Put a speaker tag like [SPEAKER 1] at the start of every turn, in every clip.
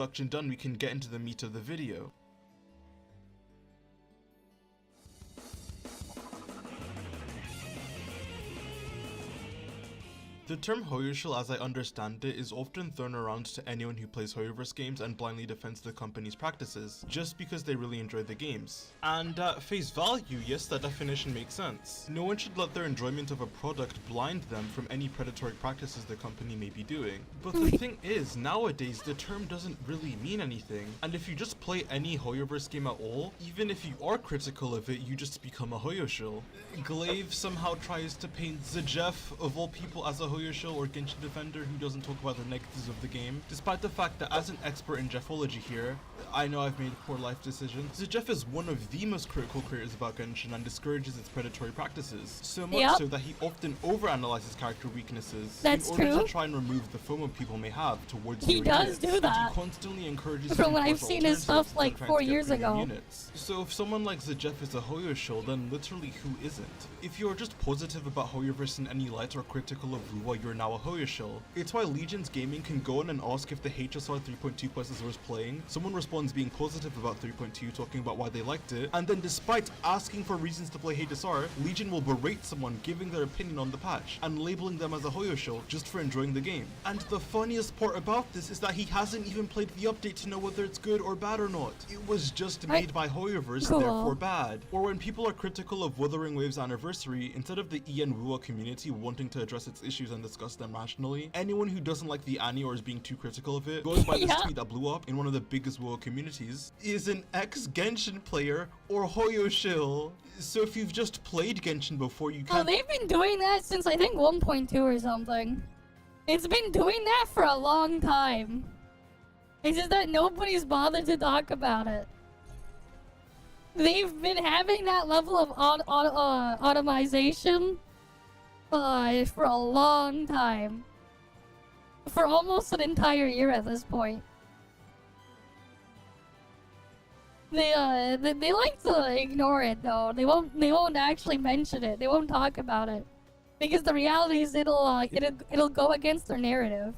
[SPEAKER 1] introduction done, we can get into the meat of the video. The term Hoyoshil, as I understand it, is often thrown around to anyone who plays Hoyoverse games and blindly defends the company's practices, just because they really enjoy the games. And at face value, yes, that definition makes sense. No one should let their enjoyment of a product blind them from any predatory practices the company may be doing. But the thing is, nowadays, the term doesn't really mean anything, and if you just play any Hoyoverse game at all, even if you are critical of it, you just become a Hoyoshil. Glaive somehow tries to paint Zjef, of all people, as a Hoyoshil or Genshin defender who doesn't talk about the negatives of the game, despite the fact that as an expert in Jeffology here, I know I've made poor life decisions. Zjef is one of the most critical creators about Genshin and discourages its predatory practices, so much so that he often overanalyzes character weaknesses in order to try and remove the FOMO people may have towards new units.
[SPEAKER 2] He does do that.
[SPEAKER 1] He constantly encourages
[SPEAKER 2] from what I've seen his stuff like 4 years ago.
[SPEAKER 1] Units. So if someone like Zjef is a Hoyoshil, then literally who isn't? If you're just positive about Hoyoverse in any light or critical of Ruwa, you're now a Hoyoshil. It's why Legion's Gaming can go on and ask if the HSR 3.2 quest is worth playing. Someone responds being positive about 3.2, talking about why they liked it, and then despite asking for reasons to play HSR, Legion will berate someone giving their opinion on the patch and labeling them as a Hoyoshil just for enjoying the game. And the funniest part about this is that he hasn't even played the update to know whether it's good or bad or not. It was just made by Hoyoverse, therefore bad. Or when people are critical of Wuthering Wave's anniversary, instead of the EnVtuber community wanting to address its issues and discuss them rationally, anyone who doesn't like the Annie or is being too critical of it goes by this tweet that blew up in one of the biggest WoW communities, is an ex-Genshin player or Hoyoshil. So if you've just played Genshin before, you can't—
[SPEAKER 2] Oh, they've been doing that since I think 1.2 or something. It's been doing that for a long time. It's just that nobody's bothered to talk about it. They've been having that level of automation for a long time. For almost an entire year at this point. They like to ignore it though. They won't actually mention it. They won't talk about it. Because the reality is it'll go against their narrative.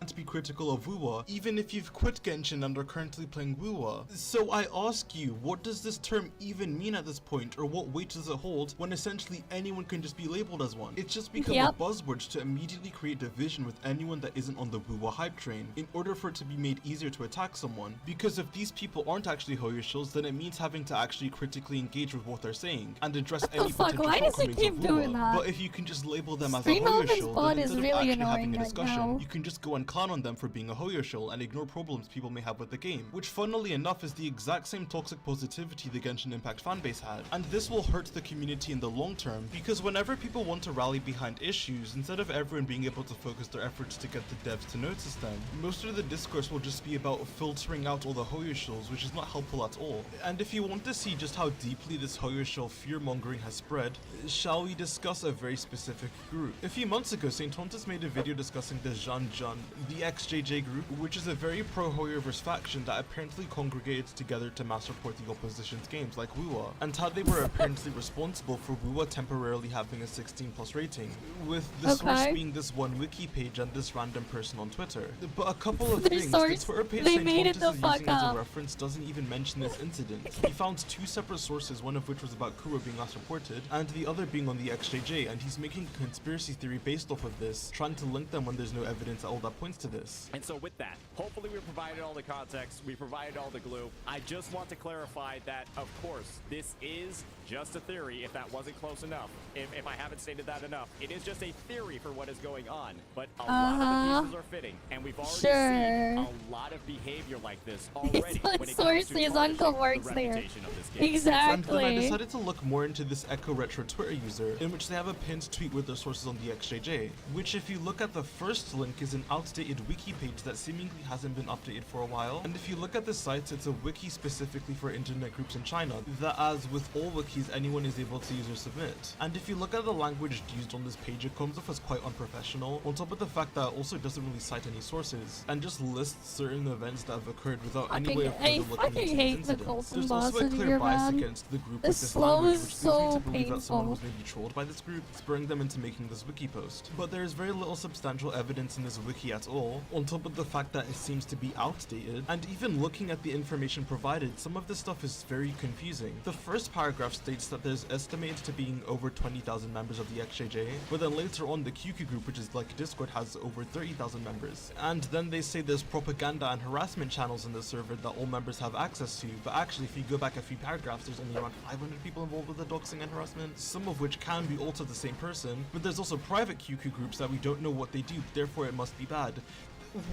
[SPEAKER 1] To be critical of Wuwa, even if you've quit Genshin and are currently playing Wuwa. So I ask you, what does this term even mean at this point, or what weight does it hold when essentially anyone can just be labeled as one? It's just become a buzzword to immediately create division with anyone that isn't on the Wuwa hype train, in order for it to be made easier to attack someone. Because if these people aren't actually Hoyoshils, then it means having to actually critically engage with what they're saying, and address any potential shortcomings of Wuwa. But if you can just label them as a Hoyoshil, then instead of actually having a discussion, you can just go and clown on them for being a Hoyoshil and ignore problems people may have with the game, which funnily enough is the exact same toxic positivity the Genshin Impact fanbase had. And this will hurt the community in the long term, because whenever people want to rally behind issues, instead of everyone being able to focus their efforts to get the devs to notice them, most of the discourse will just be about filtering out all the Hoyoshils, which is not helpful at all. And if you want to see just how deeply this Hoyoshil fear-mongering has spread, shall we discuss a very specific group? A few months ago, St. Tontus made a video discussing the Zhanzhan, the XJJ group, which is a very pro-Hoyoverse faction that apparently congregated together to mass report the opposition's games like Wuwa, and how they were apparently responsible for Wuwa temporarily having a 16+ rating, with the source being this one wiki page and this random person on Twitter. But a couple of things, the Twitter page St. Tontus is using as a reference doesn't even mention this incident. He found two separate sources, one of which was about Kuro being last reported, and the other being on the XJJ, and he's making a conspiracy theory based off of this, trying to link them when there's no evidence at all that points to this.
[SPEAKER 3] And so with that, hopefully we provided all the context, we provided all the glue. I just want to clarify that, of course, this is just a theory, if that wasn't close enough. If I haven't stated that enough, it is just a theory for what is going on. But a lot of the pieces are fitting, and we've already seen a lot of behavior like this already when it comes to the reputation of this game.
[SPEAKER 2] Exactly.
[SPEAKER 1] And then I decided to look more into this Echo Retro Twitter user, in which they have a pinned tweet with their sources on the XJJ, which if you look at the first link is an outdated wiki page that seemingly hasn't been updated for a while. And if you look at the site, it's a wiki specifically for internet groups in China, that as with all wikis, anyone is able to use or submit. And if you look at the language used on this page, it comes off as quite unprofessional, on top of the fact that it also doesn't really cite any sources, and just lists certain events that have occurred without any way of further looking into these incidents. There's also a clear bias against the group with this language, which leads me to believe that someone was maybe trolled by this group, spurring them into making this wiki post. But there is very little substantial evidence in this wiki at all all, on top of the fact that it seems to be outdated. And even looking at the information provided, some of this stuff is very confusing. The first paragraph states that there's estimated to being over 20,000 members of the XJJ, but then later on the QQ group, which is like Discord, has over 30,000 members. And then they say there's propaganda and harassment channels in the server that all members have access to, but actually if you go back a few paragraphs, there's only around 500 people involved with the doxing and harassment, some of which can be also the same person, but there's also private QQ groups that we don't know what they do, therefore it must be bad.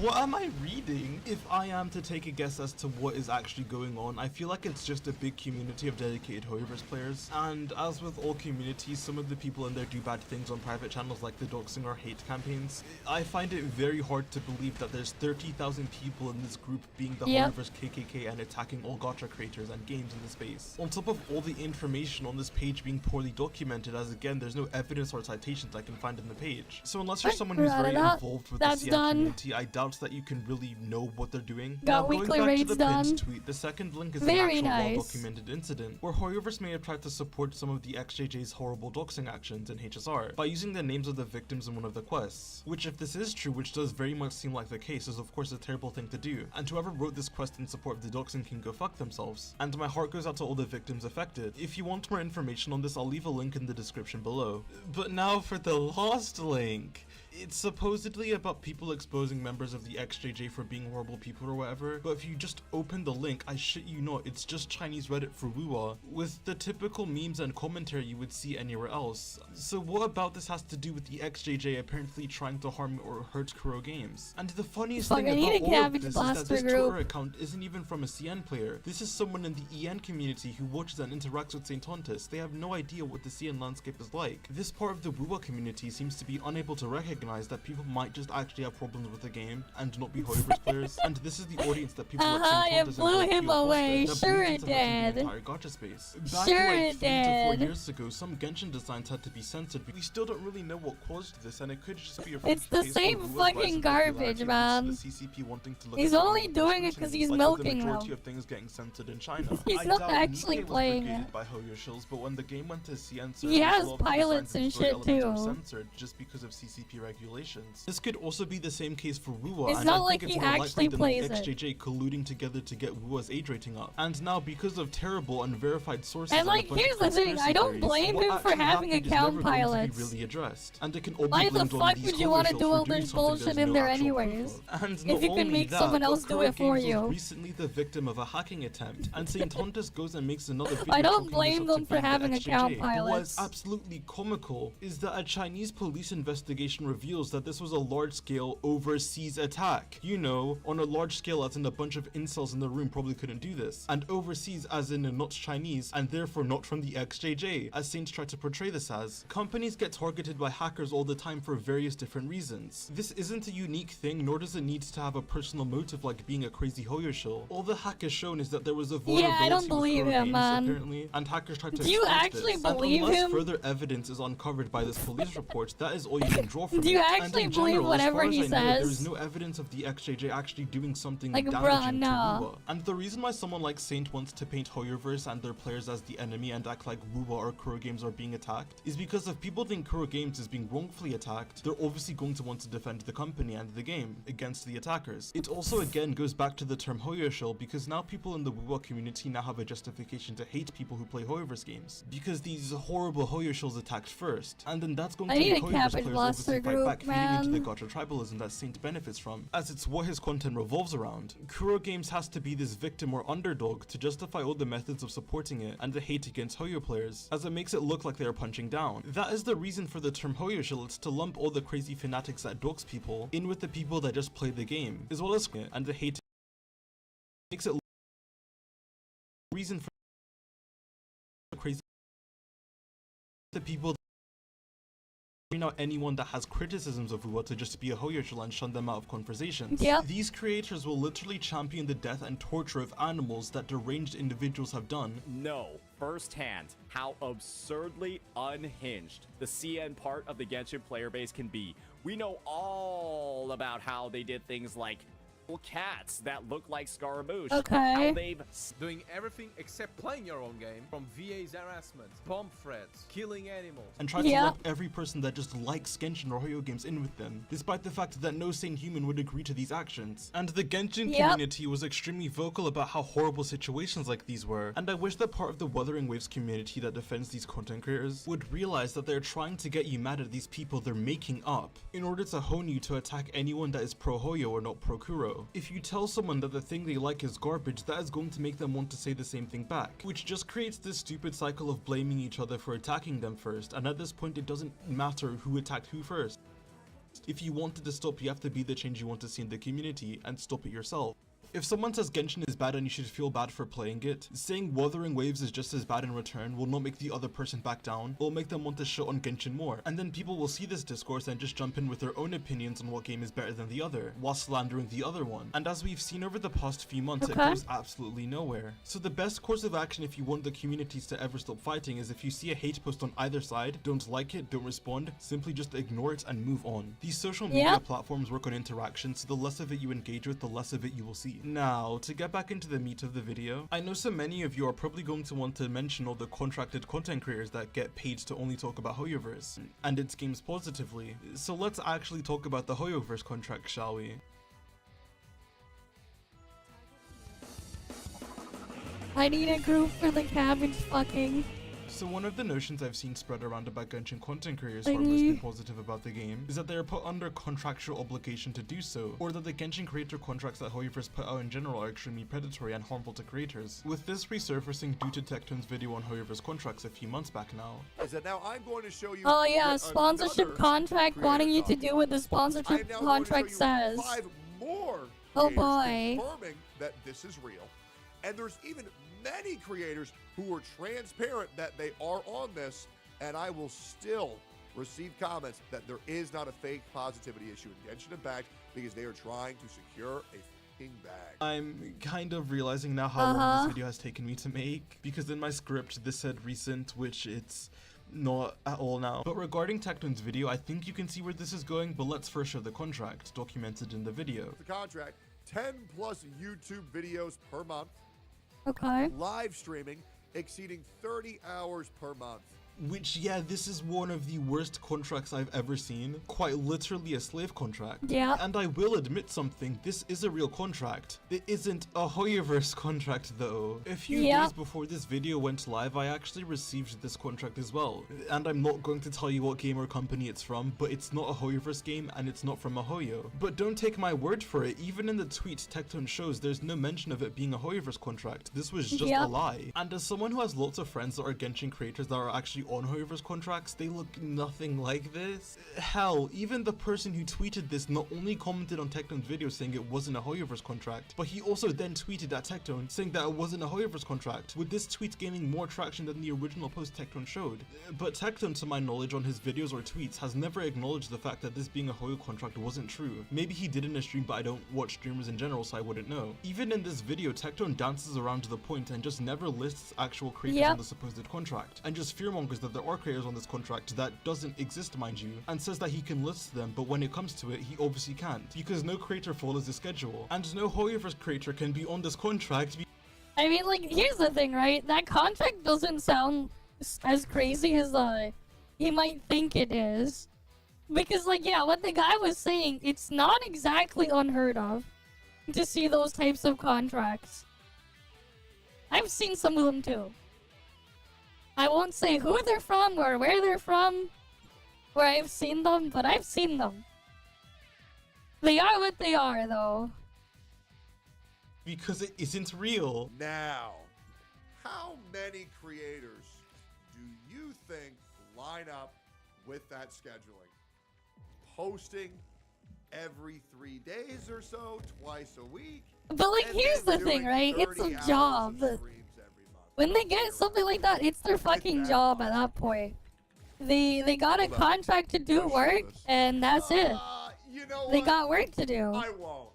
[SPEAKER 1] What am I reading? If I am to take a guess as to what is actually going on, I feel like it's just a big community of dedicated Hoyoverse players. And as with all communities, some of the people in there do bad things on private channels like the doxing or hate campaigns. I find it very hard to believe that there's 30,000 people in this group being the Hoyoverse KKK and attacking all gacha creators and games in the space. On top of all the information on this page being poorly documented, as again, there's no evidence or citations I can find in the page. So unless you're someone who's very involved with the CN community, I doubt that you can really know what they're doing. Now, going back to the pinned tweet, the second link is an actual well-documented incident where Hoyoverse may have tried to support some of the XJJ's horrible doxing actions in HSR by using the names of the victims in one of the quests, which if this is true, which does very much seem like the case, is of course a terrible thing to do, and whoever wrote this quest in support of the doxing can go fuck themselves. And my heart goes out to all the victims affected. If you want more information on this, I'll leave a link in the description below. But now for the last link. It's supposedly about people exposing members of the XJJ for being horrible people or whatever, but if you just open the link, I shit you not, it's just Chinese Reddit for Wuwa, with the typical memes and commentary you would see anywhere else. So what about this has to do with the XJJ apparently trying to harm or hurt Kuro Games? And the funniest thing about all of this is that this Twitter account isn't even from a CN player. This is someone in the EN community who watches and interacts with St. Tontus. They have no idea what the CN landscape is like. This part of the Wuwa community seems to be unable to recognize that people might just actually have problems with the game and not be Hoyoverse players, and this is the audience that people like St. Tontus
[SPEAKER 2] blew him away. Sure it did.
[SPEAKER 1] Entire gacha space. Back like 3 to 4 years ago, some Genshin designs had to be censored. We still don't really know what caused this, and it could just be a
[SPEAKER 2] It's the same fucking garbage, man. He's only doing it because he's milking them.
[SPEAKER 1] The majority of things getting censored in China.
[SPEAKER 2] He's not actually playing it.
[SPEAKER 1] By Hoyoshills, but when the game went to CN,
[SPEAKER 2] he has pilots and shit too.
[SPEAKER 1] Censored just because of CCP regulations. This could also be the same case for Wuwa.
[SPEAKER 2] It's not like he actually plays it.
[SPEAKER 1] XJJ colluding together to get Wuwa's age rating up. And now because of terrible unverified sources
[SPEAKER 2] and like here's the thing, I don't blame him for having account pilots.
[SPEAKER 1] Really addressed. And it can all
[SPEAKER 2] why the fuck would you want to do all this bullshit in there anyways? If you can make someone else do it for you.
[SPEAKER 1] Recently the victim of a hacking attempt, and St. Tontus goes and makes another video.
[SPEAKER 2] I don't blame them for having account pilots.
[SPEAKER 1] What's absolutely comical is that a Chinese police investigation reveals that this was a large-scale overseas attack. You know, on a large scale as in a bunch of incels in the room probably couldn't do this. And overseas as in not Chinese, and therefore not from the XJJ, as Saints try to portray this as. Companies get targeted by hackers all the time for various different reasons. This isn't a unique thing, nor does it need to have a personal motive like being a crazy Hoyoshil. All the hack has shown is that there was a vulnerability
[SPEAKER 2] I don't believe him, man.
[SPEAKER 1] Apparently, and hackers tried to
[SPEAKER 2] do you actually believe
[SPEAKER 1] and unless
[SPEAKER 2] him?
[SPEAKER 1] further evidence is uncovered by this police report, that is all you can draw from
[SPEAKER 2] do you actually believe whatever he says?
[SPEAKER 1] There is no evidence of the XJJ actually doing something
[SPEAKER 2] like,
[SPEAKER 1] damaging to Wuwa. And the reason why someone like Saint wants to paint Hoyoverse and their players as the enemy and act like Wuwa or Kuro Games are being attacked is because if people think Kuro Games is being wrongfully attacked, they're obviously going to want to defend the company and the game against the attackers. It also again goes back to the term Hoyoshil because now people in the Wuwa community now have a justification to hate people who play Hoyoverse games because these horrible Hoyoshils attacked first, and then that's going to make Hoyoverse players obviously fight back, feeding into the gacha tribalism that Saint benefits from, as it's what his content revolves around. Kuro Games has to be this victim or underdog to justify all the methods of supporting it and the hate against Hoyo players, as it makes it look like they are punching down. That is the reason for the term Hoyoshil, it's to lump all the crazy fanatics that dox people in with the people that just play the game, as well as and the hate makes it reason for crazy the people out anyone that has criticisms of Wuwa to just be a Hoyoshil and shun them out of conversations. These creators will literally champion the death and torture of animals that deranged individuals have done.
[SPEAKER 3] Know firsthand how absurdly unhinged the CN part of the Genshin player base can be. We know all about how they did things like cats that look like Scaramouche.
[SPEAKER 2] Okay.
[SPEAKER 3] How they've
[SPEAKER 4] Doing everything except playing your own game, from VA's harassment, bomb threats, killing animals.
[SPEAKER 1] And try to lump every person that just likes Genshin or Hoyo games in with them, despite the fact that no sane human would agree to these actions. And the Genshin community was extremely vocal about how horrible situations like these were, and I wish that part of the Wuthering Waves community that defends these content creators would realize that they're trying to get you mad at these people they're making up, in order to hone you to attack anyone that is pro Hoyo or not pro Kuro. If you tell someone that the thing they like is garbage, that is going to make them want to say the same thing back, which just creates this stupid cycle of blaming each other for attacking them first, and at this point it doesn't matter who attacked who first. If you wanted to stop, you have to be the change you want to see in the community and stop it yourself. If someone says Genshin is bad and you should feel bad for playing it, saying Wuthering Waves is just as bad in return will not make the other person back down, it will make them want to shit on Genshin more, and then people will see this discourse and just jump in with their own opinions on what game is better than the other, while slandering the other one. And as we've seen over the past few months, it goes absolutely nowhere. So the best course of action if you want the communities to ever stop fighting is if you see a hate post on either side, don't like it, don't respond, simply just ignore it and move on. These social media platforms work on interaction, so the less of it you engage with, the less of it you will see. Now, to get back into the meat of the video, I know so many of you are probably going to want to mention all the contracted content creators that get paid to only talk about Hoyoverse and its games positively. So let's actually talk about the Hoyoverse contract, shall we?
[SPEAKER 2] I need a group for the cabbage fucking.
[SPEAKER 1] So one of the notions I've seen spread around about Genshin content creators who are mostly positive about the game is that they are put under contractual obligation to do so, or that the Genshin creator contracts that Hoyoverse put out in general are extremely predatory and harmful to creators. With this resurfacing due to Tecton's video on Hoyoverse contracts a few months back now.
[SPEAKER 5] Is that now I'm going to show you
[SPEAKER 2] sponsorship contract wanting you to do what the sponsorship contract says.
[SPEAKER 5] 5 more
[SPEAKER 2] Oh boy.
[SPEAKER 5] confirming that this is real. And there's even many creators who are transparent that they are on this, and I will still receive comments that there is not a fake positivity issue in Genshin Impact because they are trying to secure a f***ing bag.
[SPEAKER 1] I'm kind of realizing now how long this video has taken me to make, because in my script this said recent, which it's not at all now. But regarding Tecton's video, I think you can see where this is going, but let's first show the contract documented in the video.
[SPEAKER 5] The contract, 10 plus YouTube videos per month.
[SPEAKER 2] Okay.
[SPEAKER 5] Live streaming exceeding 30 hours per month.
[SPEAKER 1] Which, yeah, this is one of the worst contracts I've ever seen. Quite literally a slave contract.
[SPEAKER 2] Yeah.
[SPEAKER 1] And I will admit something, this is a real contract. It isn't a Hoyoverse contract though. A few days before this video went live, I actually received this contract as well. And I'm not going to tell you what game or company it's from, but it's not a Hoyoverse game and it's not from a Hoyo. But don't take my word for it, even in the tweet Tecton shows, there's no mention of it being a Hoyoverse contract. This was just a lie. And as someone who has lots of friends that are Genshin creators that are actually on Hoyoverse contracts, they look nothing like this. Hell, even the person who tweeted this not only commented on Tecton's video saying it wasn't a Hoyoverse contract, but he also then tweeted at Tecton saying that it wasn't a Hoyoverse contract, with this tweet gaining more traction than the original post Tecton showed. But Tecton, to my knowledge, on his videos or tweets has never acknowledged the fact that this being a Hoyo contract wasn't true. Maybe he did in a stream, but I don't watch streamers in general, so I wouldn't know. Even in this video, Tecton dances around to the point and just never lists actual creators on the supposed contract, and just fearmongers that there are creators on this contract that doesn't exist, mind you, and says that he can list them, but when it comes to it, he obviously can't, because no creator follows the schedule, and no Hoyoverse creator can be on this contract.
[SPEAKER 2] I mean, like, here's the thing, right? That contract doesn't sound as crazy as he might think it is. Because, like, yeah, what the guy was saying, it's not exactly unheard of to see those types of contracts. I've seen some of them too. I won't say who they're from or where they're from, where I've seen them, but I've seen them. They are what they are, though.
[SPEAKER 1] Because it isn't real.
[SPEAKER 5] Now, how many creators do you think line up with that scheduling? Posting every 3 days or so, twice a week.
[SPEAKER 2] But like, here's the thing, right? It's a job. When they get something like that, it's their fucking job at that point. They got a contract to do work, and that's it.
[SPEAKER 5] You know
[SPEAKER 2] they
[SPEAKER 5] what?
[SPEAKER 2] got work to do.
[SPEAKER 5] I won't.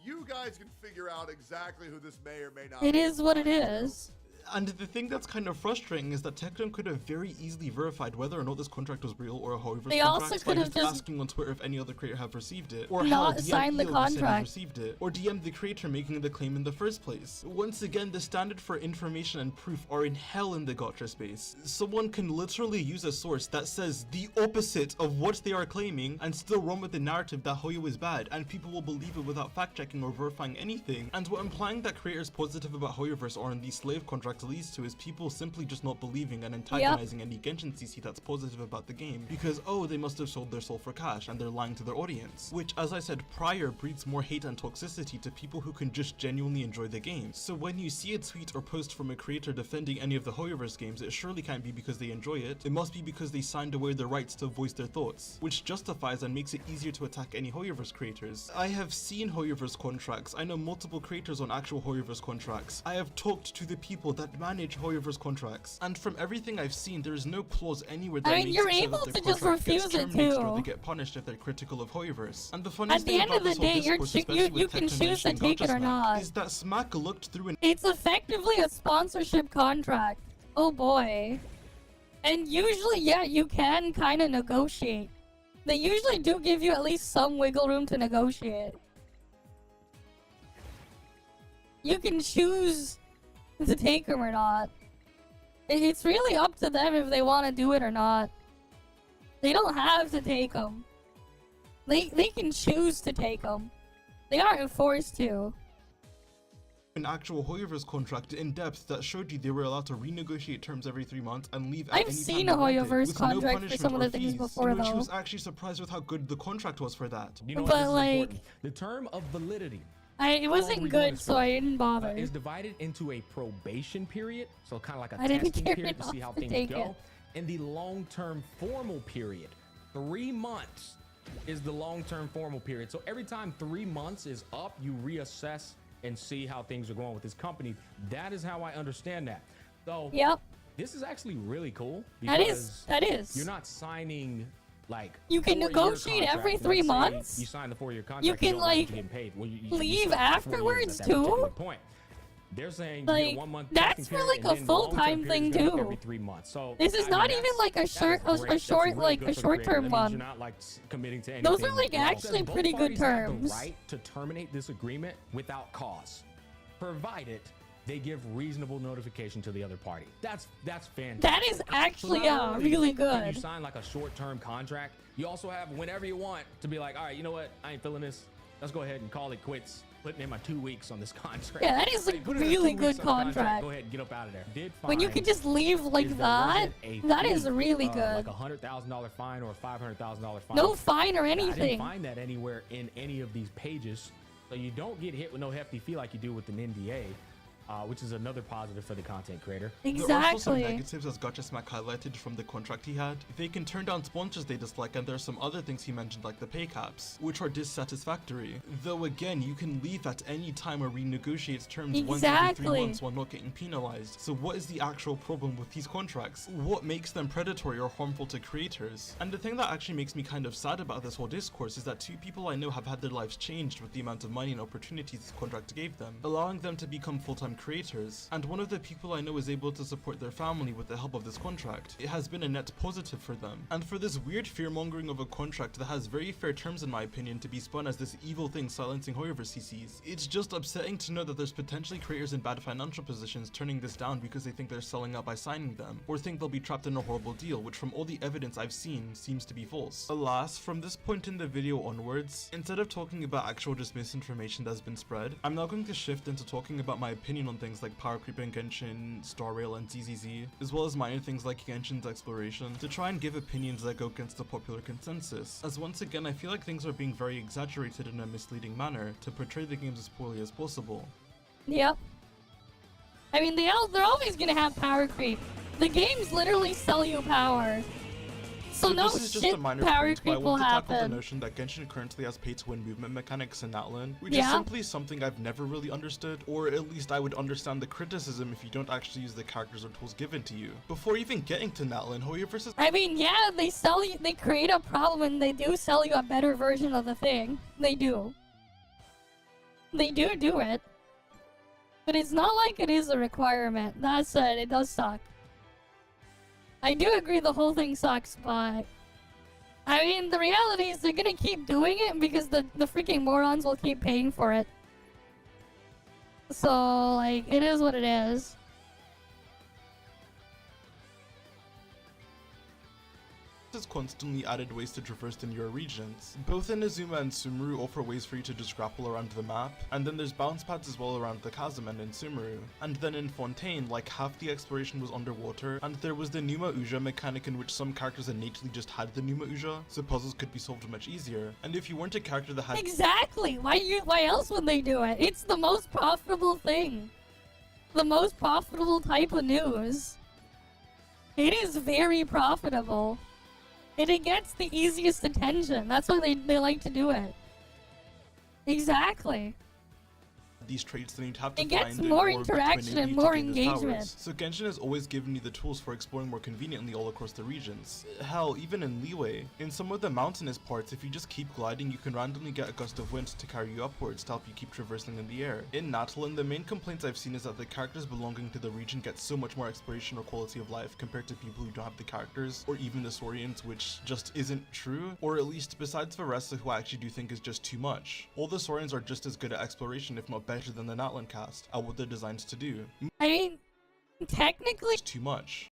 [SPEAKER 5] You guys can figure out exactly who this may or may not
[SPEAKER 2] It
[SPEAKER 5] be.
[SPEAKER 2] is what it is.
[SPEAKER 1] And the thing that's kind of frustrating is that Tecton could have very easily verified whether or not this contract was real or a Hoyoverse
[SPEAKER 2] They also
[SPEAKER 1] contract
[SPEAKER 2] could
[SPEAKER 1] by
[SPEAKER 2] have
[SPEAKER 1] just
[SPEAKER 2] just
[SPEAKER 1] asking on Twitter if any other creator have received it, or
[SPEAKER 2] not
[SPEAKER 1] hell,
[SPEAKER 2] signed the
[SPEAKER 1] DM EO who said he's
[SPEAKER 2] contract.
[SPEAKER 1] received it, or DM the creator making the claim in the first place. Once again, the standard for information and proof are in hell in the gacha space. Someone can literally use a source that says the opposite of what they are claiming and still run with the narrative that Hoyo is bad, and people will believe it without fact checking or verifying anything. And what implying that creators positive about Hoyoverse or in these slave contracts leads to is people simply just not believing and antagonizing any Genshin CC that's positive about the game because, oh, they must have sold their soul for cash and they're lying to their audience, which, as I said prior, breeds more hate and toxicity to people who can just genuinely enjoy the game. So when you see a tweet or post from a creator defending any of the Hoyoverse games, it surely can't be because they enjoy it. It must be because they signed away their rights to voice their thoughts, which justifies and makes it easier to attack any Hoyoverse creators. I have seen Hoyoverse contracts. I know multiple creators on actual Hoyoverse contracts. I have talked to the people that manage Hoyoverse contracts, and from everything I've seen, there is no clause anywhere that makes
[SPEAKER 2] you're
[SPEAKER 1] it so
[SPEAKER 2] able
[SPEAKER 1] that the
[SPEAKER 2] to just
[SPEAKER 1] contract gets
[SPEAKER 2] refuse it
[SPEAKER 1] terminated or
[SPEAKER 2] too.
[SPEAKER 1] they get punished if they're critical of Hoyoverse. And the funniest
[SPEAKER 2] At the
[SPEAKER 1] thing
[SPEAKER 2] end
[SPEAKER 1] about
[SPEAKER 2] of the
[SPEAKER 1] this whole
[SPEAKER 2] day,
[SPEAKER 1] discourse,
[SPEAKER 2] you
[SPEAKER 1] especially with
[SPEAKER 2] can
[SPEAKER 1] Tecton
[SPEAKER 2] choose to
[SPEAKER 1] mentioning
[SPEAKER 2] take it or
[SPEAKER 1] Gacha
[SPEAKER 2] not.
[SPEAKER 1] Smack, is that Smack looked through an
[SPEAKER 2] It's effectively a sponsorship contract. Oh boy. And usually, yeah, you can kind of negotiate. They usually do give you at least some wiggle room to negotiate. You can choose to take them or not. It's really up to them if they want to do it or not. They don't have to take them. They can choose to take them. They aren't forced to.
[SPEAKER 1] an actual Hoyoverse contract in depth that showed you they were allowed to renegotiate terms every 3 months and leave at
[SPEAKER 2] I've
[SPEAKER 1] any
[SPEAKER 2] seen
[SPEAKER 1] time
[SPEAKER 2] a
[SPEAKER 1] they wanted,
[SPEAKER 2] Hoyoverse
[SPEAKER 1] with no
[SPEAKER 2] contract for
[SPEAKER 1] punishment
[SPEAKER 2] some of
[SPEAKER 1] or
[SPEAKER 2] the things
[SPEAKER 1] fees,
[SPEAKER 2] before,
[SPEAKER 1] in which she
[SPEAKER 2] though.
[SPEAKER 1] was actually surprised with how good the contract was for that.
[SPEAKER 6] You know
[SPEAKER 2] But,
[SPEAKER 6] what, this is
[SPEAKER 2] like,
[SPEAKER 6] important. The term of validity
[SPEAKER 2] It wasn't good, so I didn't bother.
[SPEAKER 6] is divided into a probation period, so kind of like a
[SPEAKER 2] I didn't
[SPEAKER 6] testing
[SPEAKER 2] care
[SPEAKER 6] period to see
[SPEAKER 2] enough
[SPEAKER 6] how
[SPEAKER 2] to
[SPEAKER 6] things
[SPEAKER 2] take
[SPEAKER 6] go,
[SPEAKER 2] it.
[SPEAKER 6] and the long-term formal period. 3 months is the long-term formal period. So every time 3 months is up, you reassess and see how things are going with this company. That is how I understand that. So
[SPEAKER 2] Yep,
[SPEAKER 6] this is actually really cool
[SPEAKER 2] that
[SPEAKER 6] because
[SPEAKER 2] is.
[SPEAKER 6] you're not signing like
[SPEAKER 2] You can
[SPEAKER 6] 4-year
[SPEAKER 2] negotiate
[SPEAKER 6] contract.
[SPEAKER 2] every
[SPEAKER 6] Let's
[SPEAKER 2] 3
[SPEAKER 6] say
[SPEAKER 2] months?
[SPEAKER 6] You sign the 4-year contract.
[SPEAKER 2] You can,
[SPEAKER 6] don't know what
[SPEAKER 2] like,
[SPEAKER 6] you're getting paid. Well, you
[SPEAKER 2] leave
[SPEAKER 6] signed for 4 years
[SPEAKER 2] afterwards,
[SPEAKER 6] at that particular
[SPEAKER 2] too?
[SPEAKER 6] point. They're saying
[SPEAKER 2] Like,
[SPEAKER 6] you get a 1 month
[SPEAKER 2] that's
[SPEAKER 6] testing
[SPEAKER 2] for,
[SPEAKER 6] period,
[SPEAKER 2] like,
[SPEAKER 6] and
[SPEAKER 2] a
[SPEAKER 6] then
[SPEAKER 2] full-time
[SPEAKER 6] long-term
[SPEAKER 2] thing,
[SPEAKER 6] period is
[SPEAKER 2] too.
[SPEAKER 6] every 3 months. So
[SPEAKER 2] This is
[SPEAKER 6] I
[SPEAKER 2] not
[SPEAKER 6] mean,
[SPEAKER 2] even like a
[SPEAKER 6] that
[SPEAKER 2] short,
[SPEAKER 6] is great. That's
[SPEAKER 2] short,
[SPEAKER 6] really
[SPEAKER 2] like
[SPEAKER 6] good
[SPEAKER 2] a
[SPEAKER 6] for the
[SPEAKER 2] short-term
[SPEAKER 6] creator. That means
[SPEAKER 2] one.
[SPEAKER 6] You're not like committing to anything.
[SPEAKER 2] Those are, like,
[SPEAKER 6] now.
[SPEAKER 2] actually
[SPEAKER 6] Both
[SPEAKER 2] pretty good
[SPEAKER 6] parties have
[SPEAKER 2] terms.
[SPEAKER 6] the right to terminate this agreement without cause, provided they give reasonable notification to the other party. That's fantastic.
[SPEAKER 2] That is actually,
[SPEAKER 6] So not only
[SPEAKER 2] really
[SPEAKER 6] can
[SPEAKER 2] good.
[SPEAKER 6] you sign like a short-term contract, you also have whenever you want to be like, all right, you know what? I ain't feeling this. Let's go ahead and call it quits. Putting in my 2 weeks on this contract.
[SPEAKER 2] Yeah, that is a
[SPEAKER 6] Hey, put in
[SPEAKER 2] really
[SPEAKER 6] 2
[SPEAKER 2] good
[SPEAKER 6] weeks on the
[SPEAKER 2] contract.
[SPEAKER 6] Go ahead and get up out of there. Did
[SPEAKER 2] When you
[SPEAKER 6] find
[SPEAKER 2] can just leave like
[SPEAKER 6] is there
[SPEAKER 2] that,
[SPEAKER 6] wasn't a
[SPEAKER 2] that is
[SPEAKER 6] fee,
[SPEAKER 2] really
[SPEAKER 6] like
[SPEAKER 2] good.
[SPEAKER 6] a $100,000 fine or a $500,000 fine.
[SPEAKER 2] No fine or
[SPEAKER 6] I didn't
[SPEAKER 2] anything.
[SPEAKER 6] find that anywhere in any of these pages. So you don't get hit with no hefty fee like you do with an NDA, which is another positive for the content creator.
[SPEAKER 1] There are also some
[SPEAKER 2] Exactly.
[SPEAKER 1] negatives, as Gacha Smack highlighted, from the contract he had. They can turn down sponsors they dislike, and there are some other things he mentioned like the pay caps, which are dissatisfactory. Though again, you can leave at any time or renegotiate terms once every 3
[SPEAKER 2] Exactly.
[SPEAKER 1] months while not getting penalized. So what is the actual problem with these contracts? What makes them predatory or harmful to creators? And the thing that actually makes me kind of sad about this whole discourse is that 2 people I know have had their lives changed with the amount of money and opportunities this contract gave them, allowing them to become full-time creators. And one of the people I know is able to support their family with the help of this contract. It has been a net positive for them. And for this weird fear-mongering of a contract that has very fair terms in my opinion to be spun as this evil thing silencing Hoyoverse CCs, it's just upsetting to know that there's potentially creators in bad financial positions turning this down because they think they're selling out by signing them, or think they'll be trapped in a horrible deal, which from all the evidence I've seen seems to be false. Alas, from this point in the video onwards, instead of talking about actual just misinformation that's been spread, I'm now going to shift into talking about my opinion on things like power creep in Genshin, Star Rail, and ZZZ, as well as minor things like Genshin's exploration, to try and give opinions that go against the popular consensus, as once again I feel like things are being very exaggerated in a misleading manner to portray the games as poorly as possible.
[SPEAKER 2] Yep. I mean, they're always gonna have power creep. The games literally sell you power. So no
[SPEAKER 1] this is just
[SPEAKER 2] shit
[SPEAKER 1] a minor
[SPEAKER 2] power
[SPEAKER 1] point, but I
[SPEAKER 2] creep will
[SPEAKER 1] want to tackle the
[SPEAKER 2] happen.
[SPEAKER 1] notion that Genshin currently has pay-to-win movement mechanics in Natlan, which is
[SPEAKER 2] Yeah.
[SPEAKER 1] simply something I've never really understood, or at least I would understand the criticism if you don't actually use the characters or tools given to you. Before even getting to Natlan, Hoyoverse is
[SPEAKER 2] I mean, yeah, they sell you, they create a problem and they do sell you a better version of the thing. They do. They do it. But it's not like it is a requirement. That said, it does suck. I do agree the whole thing sucks, but... I mean, the reality is they're gonna keep doing it because the freaking morons will keep paying for it. So, like, it is what it is.
[SPEAKER 1] Has constantly added ways to traverse the newer regions. Both Inazuma and Sumeru offer ways for you to just grapple around the map, and then there's bounce pads as well around the chasm and in Sumeru. And then in Fontaine, like half the exploration was underwater, and there was the Numa Uja mechanic in which some characters innately just had the Numa Uja, so puzzles could be solved much easier. And if you weren't a character that had—
[SPEAKER 2] Exactly! Why else would they do it? It's the most profitable thing. The most profitable type of news. It is very profitable. And it gets the easiest attention. That's why they like to do it. Exactly.
[SPEAKER 1] these traits, then you'd have to
[SPEAKER 2] it gets
[SPEAKER 1] find
[SPEAKER 2] more
[SPEAKER 1] an orb
[SPEAKER 2] interaction
[SPEAKER 1] between
[SPEAKER 2] and
[SPEAKER 1] you to
[SPEAKER 2] more
[SPEAKER 1] gain those
[SPEAKER 2] engagement.
[SPEAKER 1] powers. So Genshin has always given you the tools for exploring more conveniently all across the regions. Hell, even in Leeway, in some of the mountainous parts, if you just keep gliding, you can randomly get a gust of wind to carry you upwards to help you keep traversing in the air. In Natalin, the main complaints I've seen is that the characters belonging to the region get so much more exploration or quality of life compared to people who don't have the characters, or even the Saurians, which just isn't true, or at least besides Varessa, who I actually do think is just too much. All the Saurians are just as good at exploration, if not better than the Natalin cast, at what they're designed to do.
[SPEAKER 2] I mean, technically,
[SPEAKER 1] It's too much.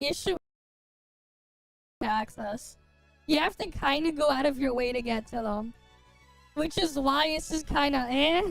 [SPEAKER 2] issue access. You have to kind of go out of your way to get to them, which is why it's just kind of eh.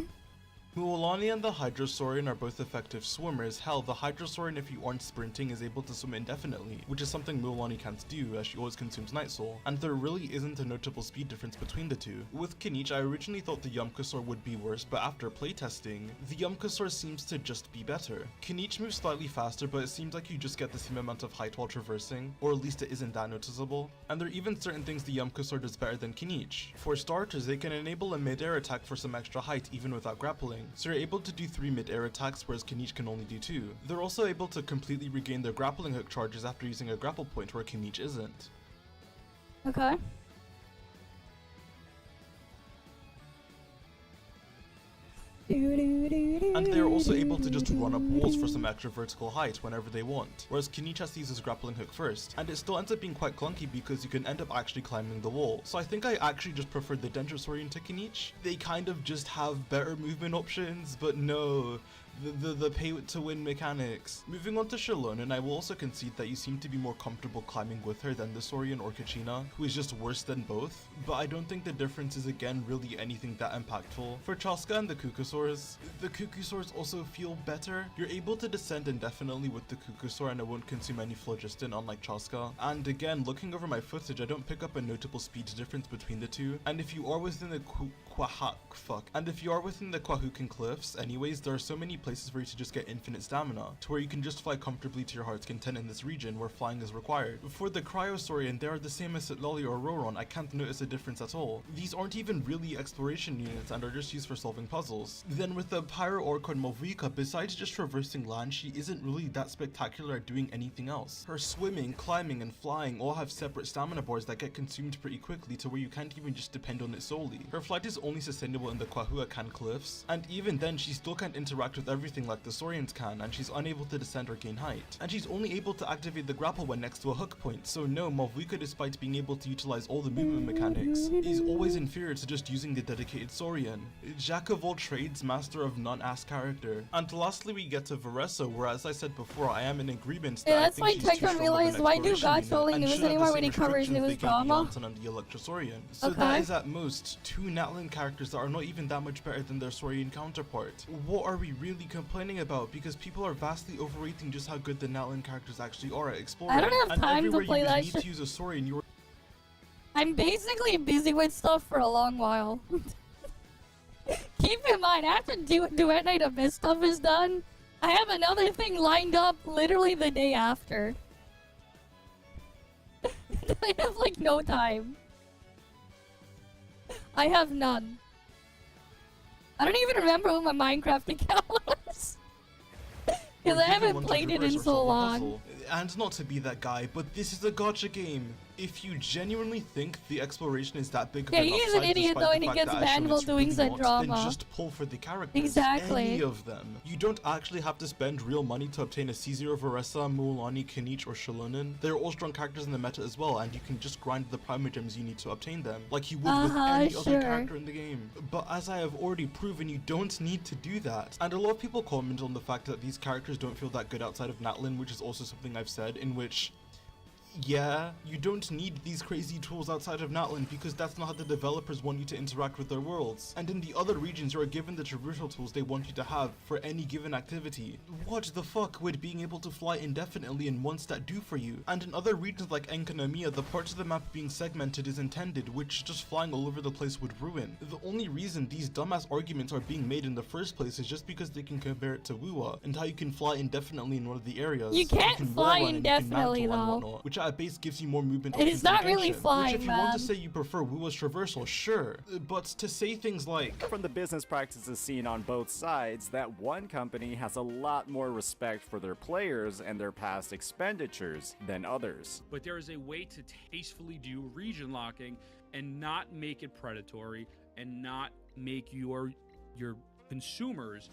[SPEAKER 1] Muolani and the Hydrosaurian are both effective swimmers. Hell, the Hydrosaurian, if you aren't sprinting, is able to swim indefinitely, which is something Muolani can't do, as she always consumes Night Soul, and there really isn't a notable speed difference between the two. With Kinich, I originally thought the Yumkasaur would be worse, but after playtesting, the Yumkasaur seems to just be better. Kinich moves slightly faster, but it seems like you just get the same amount of height while traversing, or at least it isn't that noticeable, and there are even certain things the Yumkasaur does better than Kinich. For starters, they can enable a mid-air attack for some extra height even without grappling, so you're able to do 3 mid-air attacks, whereas Kinich can only do 2. They're also able to completely regain their grappling hook charges after using a grapple point, where Kinich isn't.
[SPEAKER 2] Okay.
[SPEAKER 1] And they're also able to just run up walls for some extra vertical height whenever they want, whereas Kinich has to use his grappling hook first, and it still ends up being quite clunky because you can end up actually climbing the wall. So I think I actually just prefer the Dendrosaurian to Kinich. They kind of just have better movement options, but no, the pay to win mechanics. Moving on to Shalon, and I will also concede that you seem to be more comfortable climbing with her than the Saurian or Kachina, who is just worse than both, but I don't think the difference is again really anything that impactful. For Chaska and the Kukusaurs also feel better. You're able to descend indefinitely with the Kukusaur and it won't consume any phlogiston, unlike Chaska. And again, looking over my footage, I don't pick up a notable speed difference between the two, and if you are within the Kwahukan Cliffs anyways, there are so many places for you to just get infinite stamina, to where you can just fly comfortably to your heart's content in this region where flying is required. For the Cryosaurian, they are the same as Sitlali or Roron. I can't notice a difference at all. These aren't even really exploration units and are just used for solving puzzles. Then with the Pyro Orca and Movuika, besides just traversing land, she isn't really that spectacular at doing anything else. Her swimming, climbing, and flying all have separate stamina bars that get consumed pretty quickly, to where you can't even just depend on it solely. Her flight is only sustainable in the Kwahuakan Cliffs, and even then she still can't interact with everything like the Saurians can, and she's unable to descend or gain height. And she's only able to activate the grapple when next to a hook point, so no, Movuika, despite being able to utilize all the movement mechanics, is always inferior to just using the dedicated Saurian. Jack of all trades, master of none ass character. And lastly we get to Varessa, where as I said before, I am in agreement that
[SPEAKER 2] that's
[SPEAKER 1] I
[SPEAKER 2] why
[SPEAKER 1] think she's too
[SPEAKER 2] Techon
[SPEAKER 1] strong of an
[SPEAKER 2] realized why do
[SPEAKER 1] exploration
[SPEAKER 2] Gotcha only
[SPEAKER 1] unit, and
[SPEAKER 2] news
[SPEAKER 1] should have the
[SPEAKER 2] anymore
[SPEAKER 1] same
[SPEAKER 2] when he covers
[SPEAKER 1] restrictions
[SPEAKER 2] news
[SPEAKER 1] they gave
[SPEAKER 2] drama?
[SPEAKER 1] Beyonce and the Electrosaurian. So
[SPEAKER 2] Okay.
[SPEAKER 1] that is at most 2 Natlin characters that are not even that much better than their Saurian counterpart. What are we really complaining about? Because people are vastly overrating just how good the Natlin characters actually are at exploring.
[SPEAKER 2] I don't have
[SPEAKER 1] and
[SPEAKER 2] time to
[SPEAKER 1] everywhere
[SPEAKER 2] play
[SPEAKER 1] you
[SPEAKER 2] that
[SPEAKER 1] need
[SPEAKER 2] shit.
[SPEAKER 1] to use a Saurian, you
[SPEAKER 2] I'm basically busy with stuff for a long while. Keep in mind, after Duet Night Abyss stuff is done, I have another thing lined up literally the day after. I have like no time. I have none. I don't even remember what my Minecraft account was. Because I haven't played it in so long.
[SPEAKER 1] And not to be that guy, but this is a gacha game. If you genuinely think the exploration is that big of
[SPEAKER 2] Yeah,
[SPEAKER 1] an
[SPEAKER 2] he's
[SPEAKER 1] upside
[SPEAKER 2] an idiot
[SPEAKER 1] despite
[SPEAKER 2] though,
[SPEAKER 1] the
[SPEAKER 2] and he
[SPEAKER 1] fact
[SPEAKER 2] gets
[SPEAKER 1] that
[SPEAKER 2] banned
[SPEAKER 1] Ashton
[SPEAKER 2] while
[SPEAKER 1] is
[SPEAKER 2] doing
[SPEAKER 1] really
[SPEAKER 2] said
[SPEAKER 1] not,
[SPEAKER 2] drama.
[SPEAKER 1] then just pull for the characters.
[SPEAKER 2] Exactly.
[SPEAKER 1] Any of them. You don't actually have to spend real money to obtain a C0 Varesa, Muulani, Kinich, or Shilonen. They're all strong characters in the meta as well, and you can just grind the Primogems you need to obtain them, like you would with any other
[SPEAKER 2] sure.
[SPEAKER 1] character in the game. But as I have already proven, you don't need to do that. And a lot of people comment on the fact that these characters don't feel that good outside of Natlin, which is also something I've said, in which, yeah, you don't need these crazy tools outside of Natlin because that's not how the developers want you to interact with their worlds. And in the other regions, you are given the traversal tools they want you to have for any given activity. What the fuck would being able to fly indefinitely in one stat do for you? And in other regions like Enkanomiya, the parts of the map being segmented is intended, which just flying all over the place would ruin. The only reason these dumbass arguments are being made in the first place is just because they can compare it to Wuwa and how you can fly indefinitely in one of the areas.
[SPEAKER 2] You can't
[SPEAKER 1] can
[SPEAKER 2] fly
[SPEAKER 1] wall run and you can
[SPEAKER 2] indefinitely,
[SPEAKER 1] mantle and
[SPEAKER 2] though.
[SPEAKER 1] whatnot, which at base gives you more movement.
[SPEAKER 2] It is not really
[SPEAKER 1] Which
[SPEAKER 2] flying,
[SPEAKER 1] if you want to
[SPEAKER 2] man.
[SPEAKER 1] say you prefer Wuwa's traversal, sure. But to say things like,
[SPEAKER 3] From the business practices seen on both sides, that one company has a lot more respect for their players and their past expenditures than others.
[SPEAKER 7] But there is a way to tastefully do region locking and not make it predatory and not make your consumers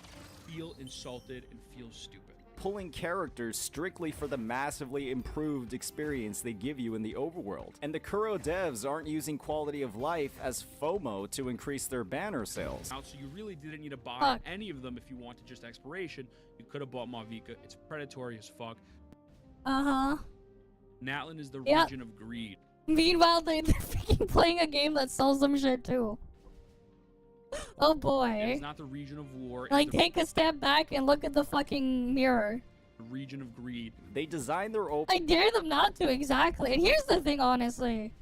[SPEAKER 7] feel insulted and feel stupid.
[SPEAKER 3] Pulling characters strictly for the massively improved experience they give you in the overworld. And the Kuro devs aren't using quality of life as FOMO to increase their banner sales.
[SPEAKER 7] So you really didn't need to buy
[SPEAKER 2] Fuck.
[SPEAKER 7] any of them if you wanted just exploration. You could have bought Mavica. It's predatory as fuck. Natlin is the
[SPEAKER 2] Yeah.
[SPEAKER 7] region of greed.
[SPEAKER 2] Meanwhile, they're freaking playing a game that sells them shit too. Oh boy.
[SPEAKER 7] It's not the region of war.
[SPEAKER 2] Like,
[SPEAKER 7] it's the
[SPEAKER 2] take a step back and look at the fucking mirror.
[SPEAKER 7] region of greed.
[SPEAKER 3] They designed their open
[SPEAKER 2] I dare them not to, exactly. And here's the thing, honestly.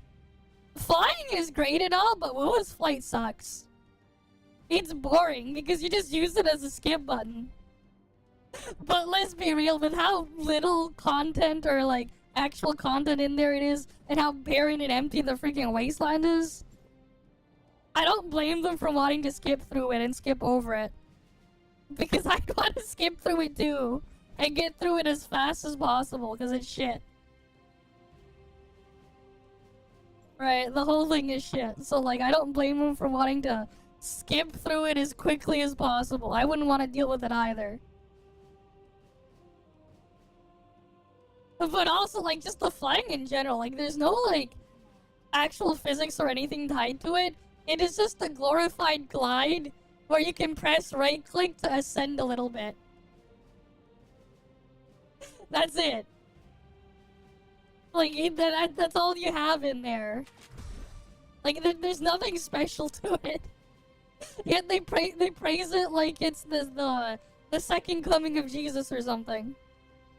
[SPEAKER 2] Flying is great and all, but Wuwa's flight sucks. It's boring because you just use it as a skip button. But let's be real, with how little content or like actual content in there it is, and how barren and empty the freaking wasteland is, I don't blame them for wanting to skip through it and skip over it. Because I want to skip through it too, and get through it as fast as possible, because it's shit. Right, the whole thing is shit. So like, I don't blame them for wanting to skip through it as quickly as possible. I wouldn't want to deal with it either. But also, like, just the flying in general, like, there's no, like, actual physics or anything tied to it. It is just a glorified glide where you can press right-click to ascend a little bit. That's it. Like, that's all you have in there. Like, there's nothing special to it. Yet they praise it like it's the second coming of Jesus or something.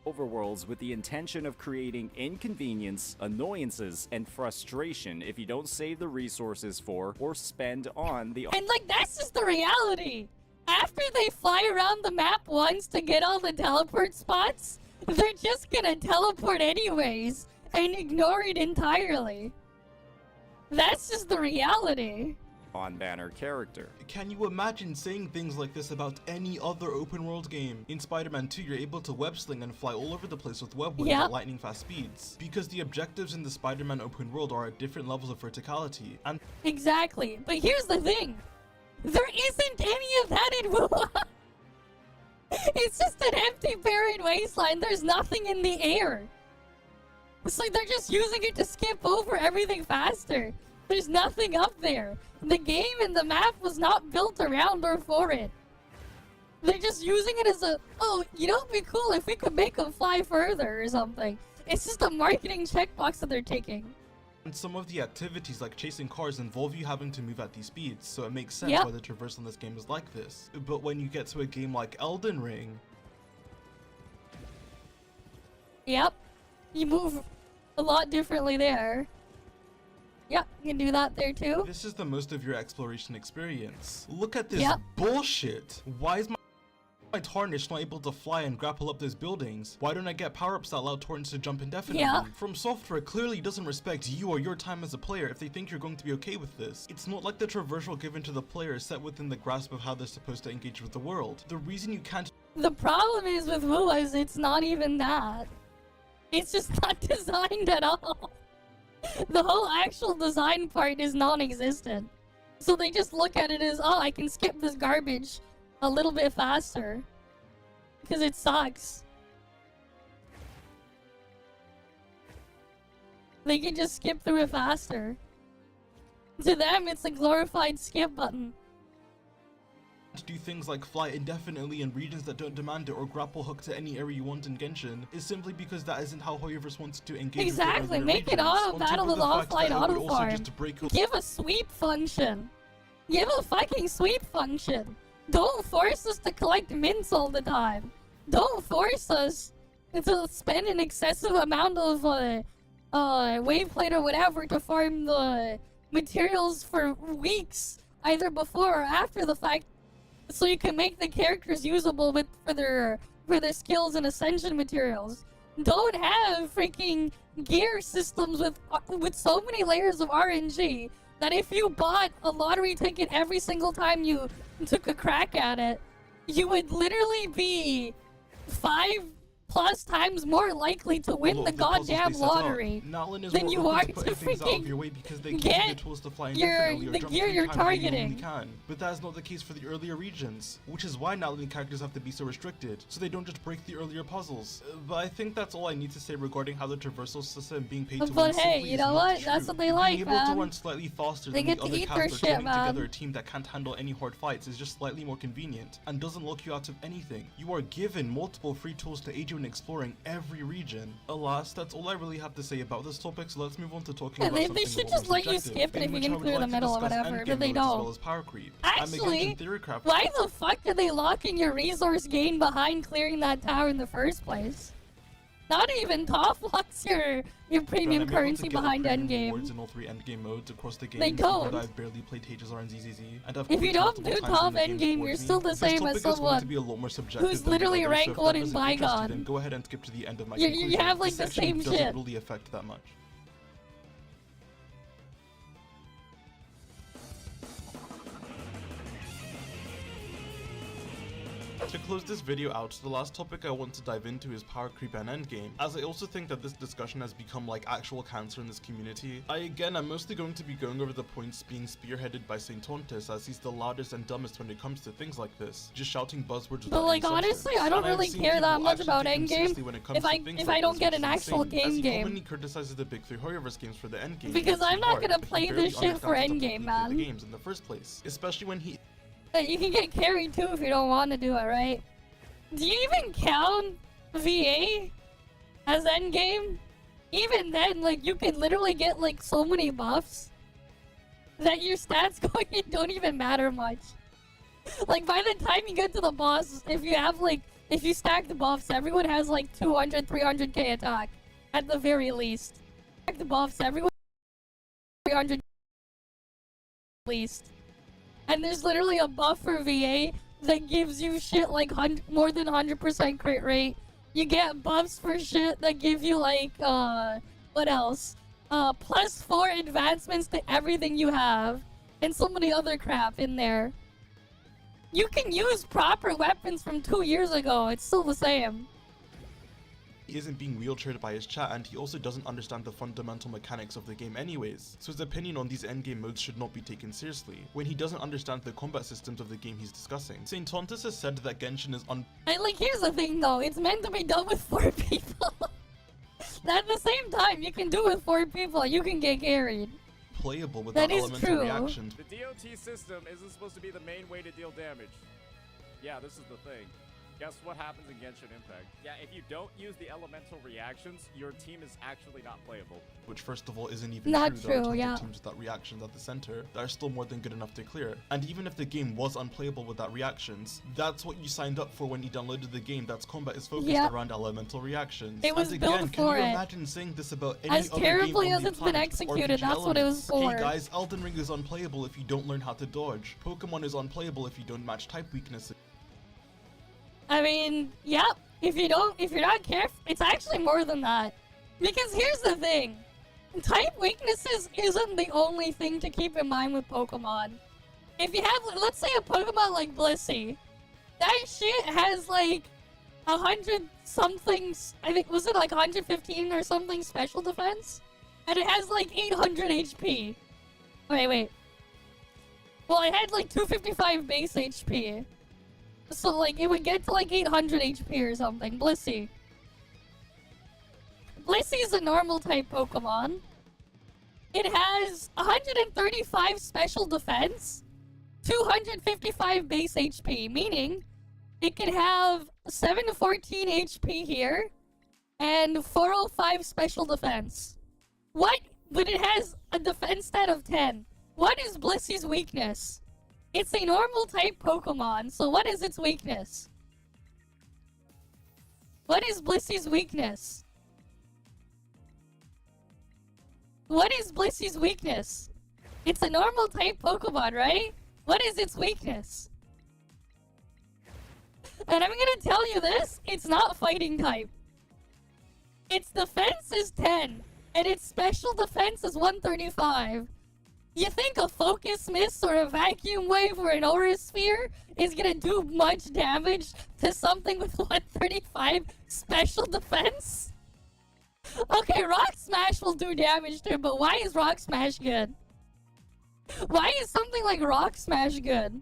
[SPEAKER 3] overworlds with the intention of creating inconvenience, annoyances, and frustration if you don't save the resources for or spend on the
[SPEAKER 2] And like, that's just the reality. After they fly around the map once to get all the teleport spots, they're just gonna teleport anyways and ignore it entirely. That's just the reality.
[SPEAKER 3] on-banner character.
[SPEAKER 1] Can you imagine saying things like this about any other open world game? In Spider-Man 2, you're able to web sling and fly all over the place with web wings at lightning fast speeds. Because the objectives in the Spider-Man open world are at different levels of verticality. And
[SPEAKER 2] Exactly. But here's the thing. There isn't any of that in Wuha. It's just an empty barren wasteland. There's nothing in the air. It's like they're just using it to skip over everything faster. There's nothing up there. The game and the map was not built around or for it. They're just using it as a, oh, you know, it'd be cool if we could make them fly further or something. It's just a marketing checkbox that they're taking.
[SPEAKER 1] And some of the activities like chasing cars involve you having to move at these speeds, so it makes sense why the traversal in this game is like this. But when you get to a game like Elden Ring...
[SPEAKER 2] Yep. You move a lot differently there. Yep, you can do that there too.
[SPEAKER 1] This is the most of your exploration experience. Look at this
[SPEAKER 2] Yep.
[SPEAKER 1] bullshit! Why is my Tarnish not able to fly and grapple up those buildings? Why don't I get power-ups that allow Torrents to jump indefinitely?
[SPEAKER 2] Yeah.
[SPEAKER 1] From Software clearly doesn't respect you or your time as a player if they think you're going to be okay with this. It's not like the traversal given to the player is set within the grasp of how they're supposed to engage with the world. The reason you can't
[SPEAKER 2] The problem is with Wuha is it's not even that. It's just not designed at all. The whole actual design part is non-existent. So they just look at it as, oh, I can skip this garbage a little bit faster. Because it sucks. They can just skip through it faster. To them, it's a glorified skip button.
[SPEAKER 1] To do things like fly indefinitely in regions that don't demand it or grapple hook to any area you want in Genshin is simply because that isn't how Hoyoverse wants to engage
[SPEAKER 2] Exactly,
[SPEAKER 1] with
[SPEAKER 2] make it auto battle with offline auto farm. Give a sweep function. Give a fucking sweep function. Don't force us to collect mints all the time. Don't force us to spend an excessive amount of wave plate or whatever to farm the materials for weeks, either before or after the fact, so you can make the characters usable for their skills and ascension materials. Don't have freaking gear systems with so many layers of RNG that if you bought a lottery ticket every single time you took a crack at it, you would literally be 5+ times more likely to win the goddamn lottery than you are to freaking get the gear you're targeting.
[SPEAKER 1] But that's not the case for the earlier regions, which is why Natlin characters have to be so restricted, so they don't just break the earlier puzzles. But I think that's all I need to say regarding how the traversal system being paid to win.
[SPEAKER 2] But hey, you know what? That's what they like,
[SPEAKER 1] being able
[SPEAKER 2] man.
[SPEAKER 1] to run slightly faster
[SPEAKER 2] They
[SPEAKER 1] than
[SPEAKER 2] get
[SPEAKER 1] the
[SPEAKER 2] to
[SPEAKER 1] other
[SPEAKER 2] eat
[SPEAKER 1] cast
[SPEAKER 2] their
[SPEAKER 1] or
[SPEAKER 2] shit,
[SPEAKER 1] joining
[SPEAKER 2] man.
[SPEAKER 1] together a team that can't handle any hard fights is just slightly more convenient and doesn't lock you out of anything. You are given multiple free tools to aid you in exploring every region. Alas, that's all I really have to say about this topic, so let's move on to talking about something
[SPEAKER 2] they should just let you skip it if you can clear the middle or whatever, but they don't. Actually, why the fuck are they locking your resource gain behind clearing that tower in the first place? Not even ToF locks your premium currency behind endgame.
[SPEAKER 1] In all 3 endgame modes across the game.
[SPEAKER 2] They don't.
[SPEAKER 1] I've barely played Tages and ZZZ, and
[SPEAKER 2] if you don't do ToF endgame, you're still the same as someone who's literally rank 1 in Bygone.
[SPEAKER 1] Then go ahead and skip to the end of my
[SPEAKER 2] You have like the same shit.
[SPEAKER 1] Doesn't really affect that much. To close this video out, the last topic I want to dive into is power creep and endgame, as I also think that this discussion has become like actual cancer in this community. I'm mostly going to be going over the points being spearheaded by St. Tontis, as he's the loudest and dumbest when it comes to things like this, just shouting buzzwords.
[SPEAKER 2] But like honestly, I don't really care that much about endgame if I don't get an actual game.
[SPEAKER 1] He criticizes the big 3 Hoyoverse games for the endgame,
[SPEAKER 2] because I'm not gonna play this shit for endgame, man.
[SPEAKER 1] The games in the first place, especially when he.
[SPEAKER 2] You can get carried too if you don't want to do it, right? Do you even count VA as endgame? Even then, like, you can literally get like so many buffs that your stats going in don't even matter much. Like, by the time you get to the boss, if you stack the buffs, everyone has like 200, 300k attack at the very least. Stack the buffs, everyone 300 at least. And there's literally a buff for VA that gives you shit like more than 100% crit rate. You get buffs for shit that give you like, what else? +4 advancements to everything you have. And so many other crap in there. You can use proper weapons from 2 years ago, it's still the same.
[SPEAKER 1] He isn't being wheelchaired by his chat, and he also doesn't understand the fundamental mechanics of the game anyways, so his opinion on these endgame modes should not be taken seriously, when he doesn't understand the combat systems of the game he's discussing. St. Tontis has said that Genshin is
[SPEAKER 2] here's the thing though, it's meant to be done with 4 people. At the same time, you can do it with 4 people, you can get carried.
[SPEAKER 1] Playable without elemental reactions.
[SPEAKER 3] The DOT system isn't supposed to be the main way to deal damage. Yeah, this is the thing. Guess what happens in Genshin Impact? Yeah, if you don't use the elemental reactions, your team is actually not playable.
[SPEAKER 1] Which, first of all, isn't even
[SPEAKER 2] true.
[SPEAKER 1] There are tons of teams without reactions at the center that are still more than good enough to clear. And even if the game was unplayable without reactions, that's what you signed up for when you downloaded the game. That's combat is focused around elemental reactions.
[SPEAKER 2] It was built for it.
[SPEAKER 1] Can you imagine saying this about any
[SPEAKER 2] as
[SPEAKER 1] other
[SPEAKER 2] terribly
[SPEAKER 1] game
[SPEAKER 2] as it's been executed, that's what it was for.
[SPEAKER 1] Hey guys, Elden Ring is unplayable if you don't learn how to dodge. Pokemon is unplayable if you don't match type weaknesses.
[SPEAKER 2] I mean, yep. If you're not careful, it's actually more than that. Because here's the thing. Type weaknesses isn't the only thing to keep in mind with Pokemon. If you have, let's say a Pokemon like Blissey, that shit has like 100 something, I think, was it like 115 or something special defense? And it has like 800 HP. Wait. Well, it had like 255 base HP. So like, it would get to like 800 HP or something. Blissey. Blissey is a normal type Pokemon. It has 135 special defense, 255 base HP, meaning it can have 714 HP here, and 405 special defense. What? But it has a defense stat of 10. What is Blissey's weakness? It's a normal type Pokemon, so what is its weakness? What is Blissey's weakness? What is Blissey's weakness? It's a normal type Pokemon, right? What is its weakness? And I'm gonna tell you this, it's not fighting type. Its defense is 10, and its special defense is 135. You think a Focus Mist or a Vacuum Wave or an Aura Sphere is gonna do much damage to something with 135 special defense? Okay, Rock Smash will do damage to it, but why is Rock Smash good? Why is something like Rock Smash good?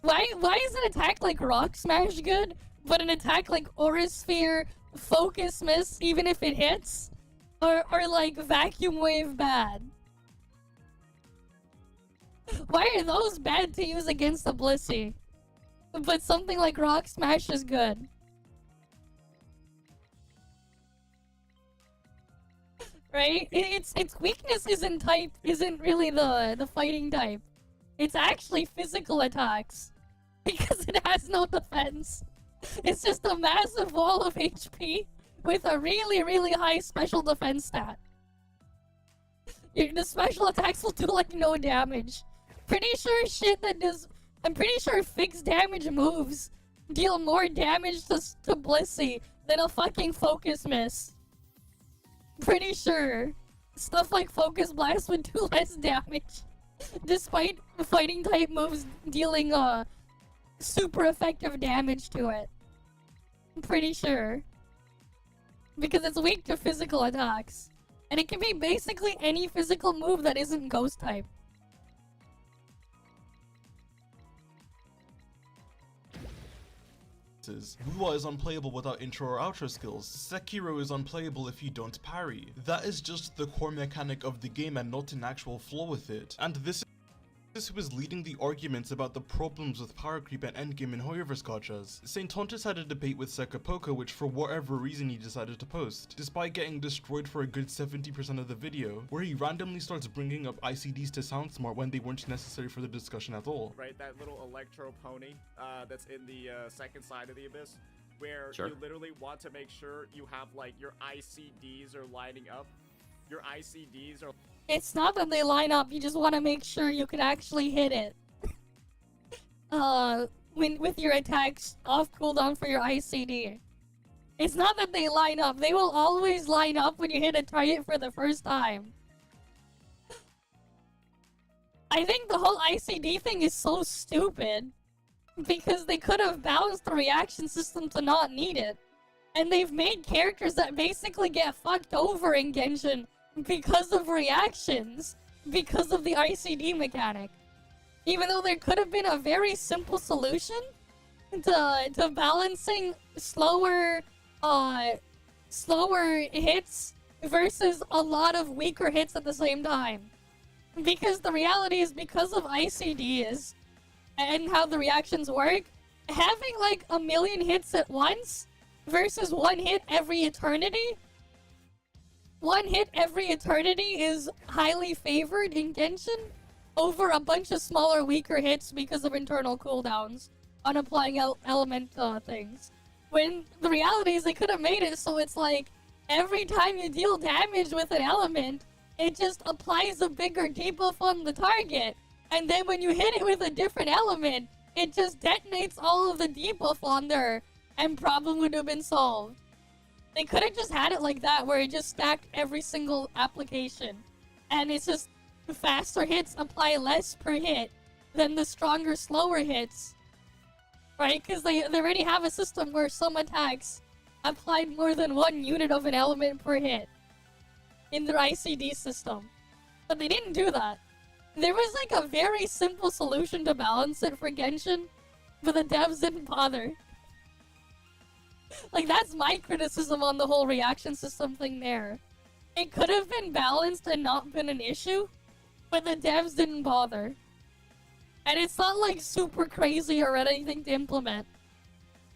[SPEAKER 2] Why is an attack like Rock Smash good, but an attack like Aura Sphere, Focus Mist, even if it hits, or like Vacuum Wave bad? Why are those bad to use against a Blissey, but something like Rock Smash is good? Right? Its weakness isn't really the fighting type. It's actually physical attacks. Because it has no defense. It's just a massive wall of HP with a really, really high special defense stat. The special attacks will do like no damage. Pretty sure I'm pretty sure fixed damage moves deal more damage to Blissey than a fucking Focus Miss. Pretty sure. Stuff like Focus Blast would do less damage. Despite fighting type moves dealing super effective damage to it. I'm pretty sure. Because it's weak to physical attacks. And it can be basically any physical move that isn't ghost type.
[SPEAKER 1] Wuwa is unplayable without intro or outro skills. Sekiro is unplayable if you don't parry. That is just the core mechanic of the game and not an actual flaw with it. And this who was leading the arguments about the problems with power creep and endgame in Hoyoverse gachas. St. Tontus had a debate with Sekapoko which for whatever reason he decided to post, despite getting destroyed for a good 70% of the video, where he randomly starts bringing up ICDs to sound smart when they weren't necessary for the discussion at all.
[SPEAKER 3] Right, that little electro pony that's in the second side of the abyss, where
[SPEAKER 4] Sure.
[SPEAKER 3] you literally want to make sure you have like your ICDs are lining up. Your ICDs are...
[SPEAKER 2] It's not that they line up, you just want to make sure you can actually hit it. With your attacks off cooldown for your ICD. It's not that they line up, they will always line up when you hit a target for the first time. I think the whole ICD thing is so stupid. Because they could have balanced the reaction system to not need it. And they've made characters that basically get fucked over in Genshin because of reactions, because of the ICD mechanic. Even though there could have been a very simple solution to balancing slower hits versus a lot of weaker hits at the same time. Because the reality is, because of ICDs and how the reactions work, having like a million hits at once versus one hit every eternity, one hit every eternity is highly favored in Genshin over a bunch of smaller, weaker hits because of internal cooldowns on applying element things. When the reality is they could have made it so it's like every time you deal damage with an element, it just applies a bigger debuff on the target. And then when you hit it with a different element, it just detonates all of the debuff on there and problem would have been solved. They could have just had it like that, where it just stacked every single application. And it's just the faster hits apply less per hit than the stronger, slower hits. right? Because they already have a system where some attacks applied more than one unit of an element per hit in their ICD system. But they didn't do that. There was like a very simple solution to balance it for Genshin, but the devs didn't bother. Like, that's my criticism on the whole reaction system thing there. It could have been balanced and not been an issue, but the devs didn't bother. And it's not like super crazy or anything to implement.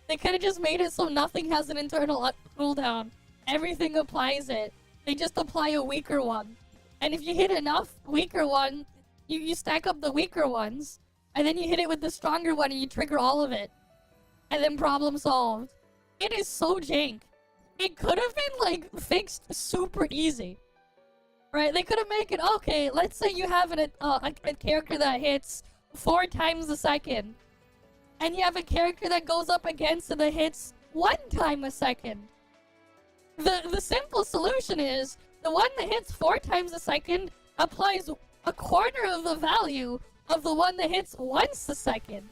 [SPEAKER 2] They could have just made it so nothing has an internal cooldown. Everything applies it. They just apply a weaker one. And if you hit enough weaker one, you stack up the weaker ones, and then you hit it with the stronger one and you trigger all of it. And then problem solved. It is so jank. It could have been, like, fixed super easy. Right? They could have made it, okay, let's say you have a character that hits 4 times a second. And you have a character that goes up against it that hits 1 time a second. The simple solution is, the one that hits 4 times a second applies a quarter of the value of the one that hits once a second.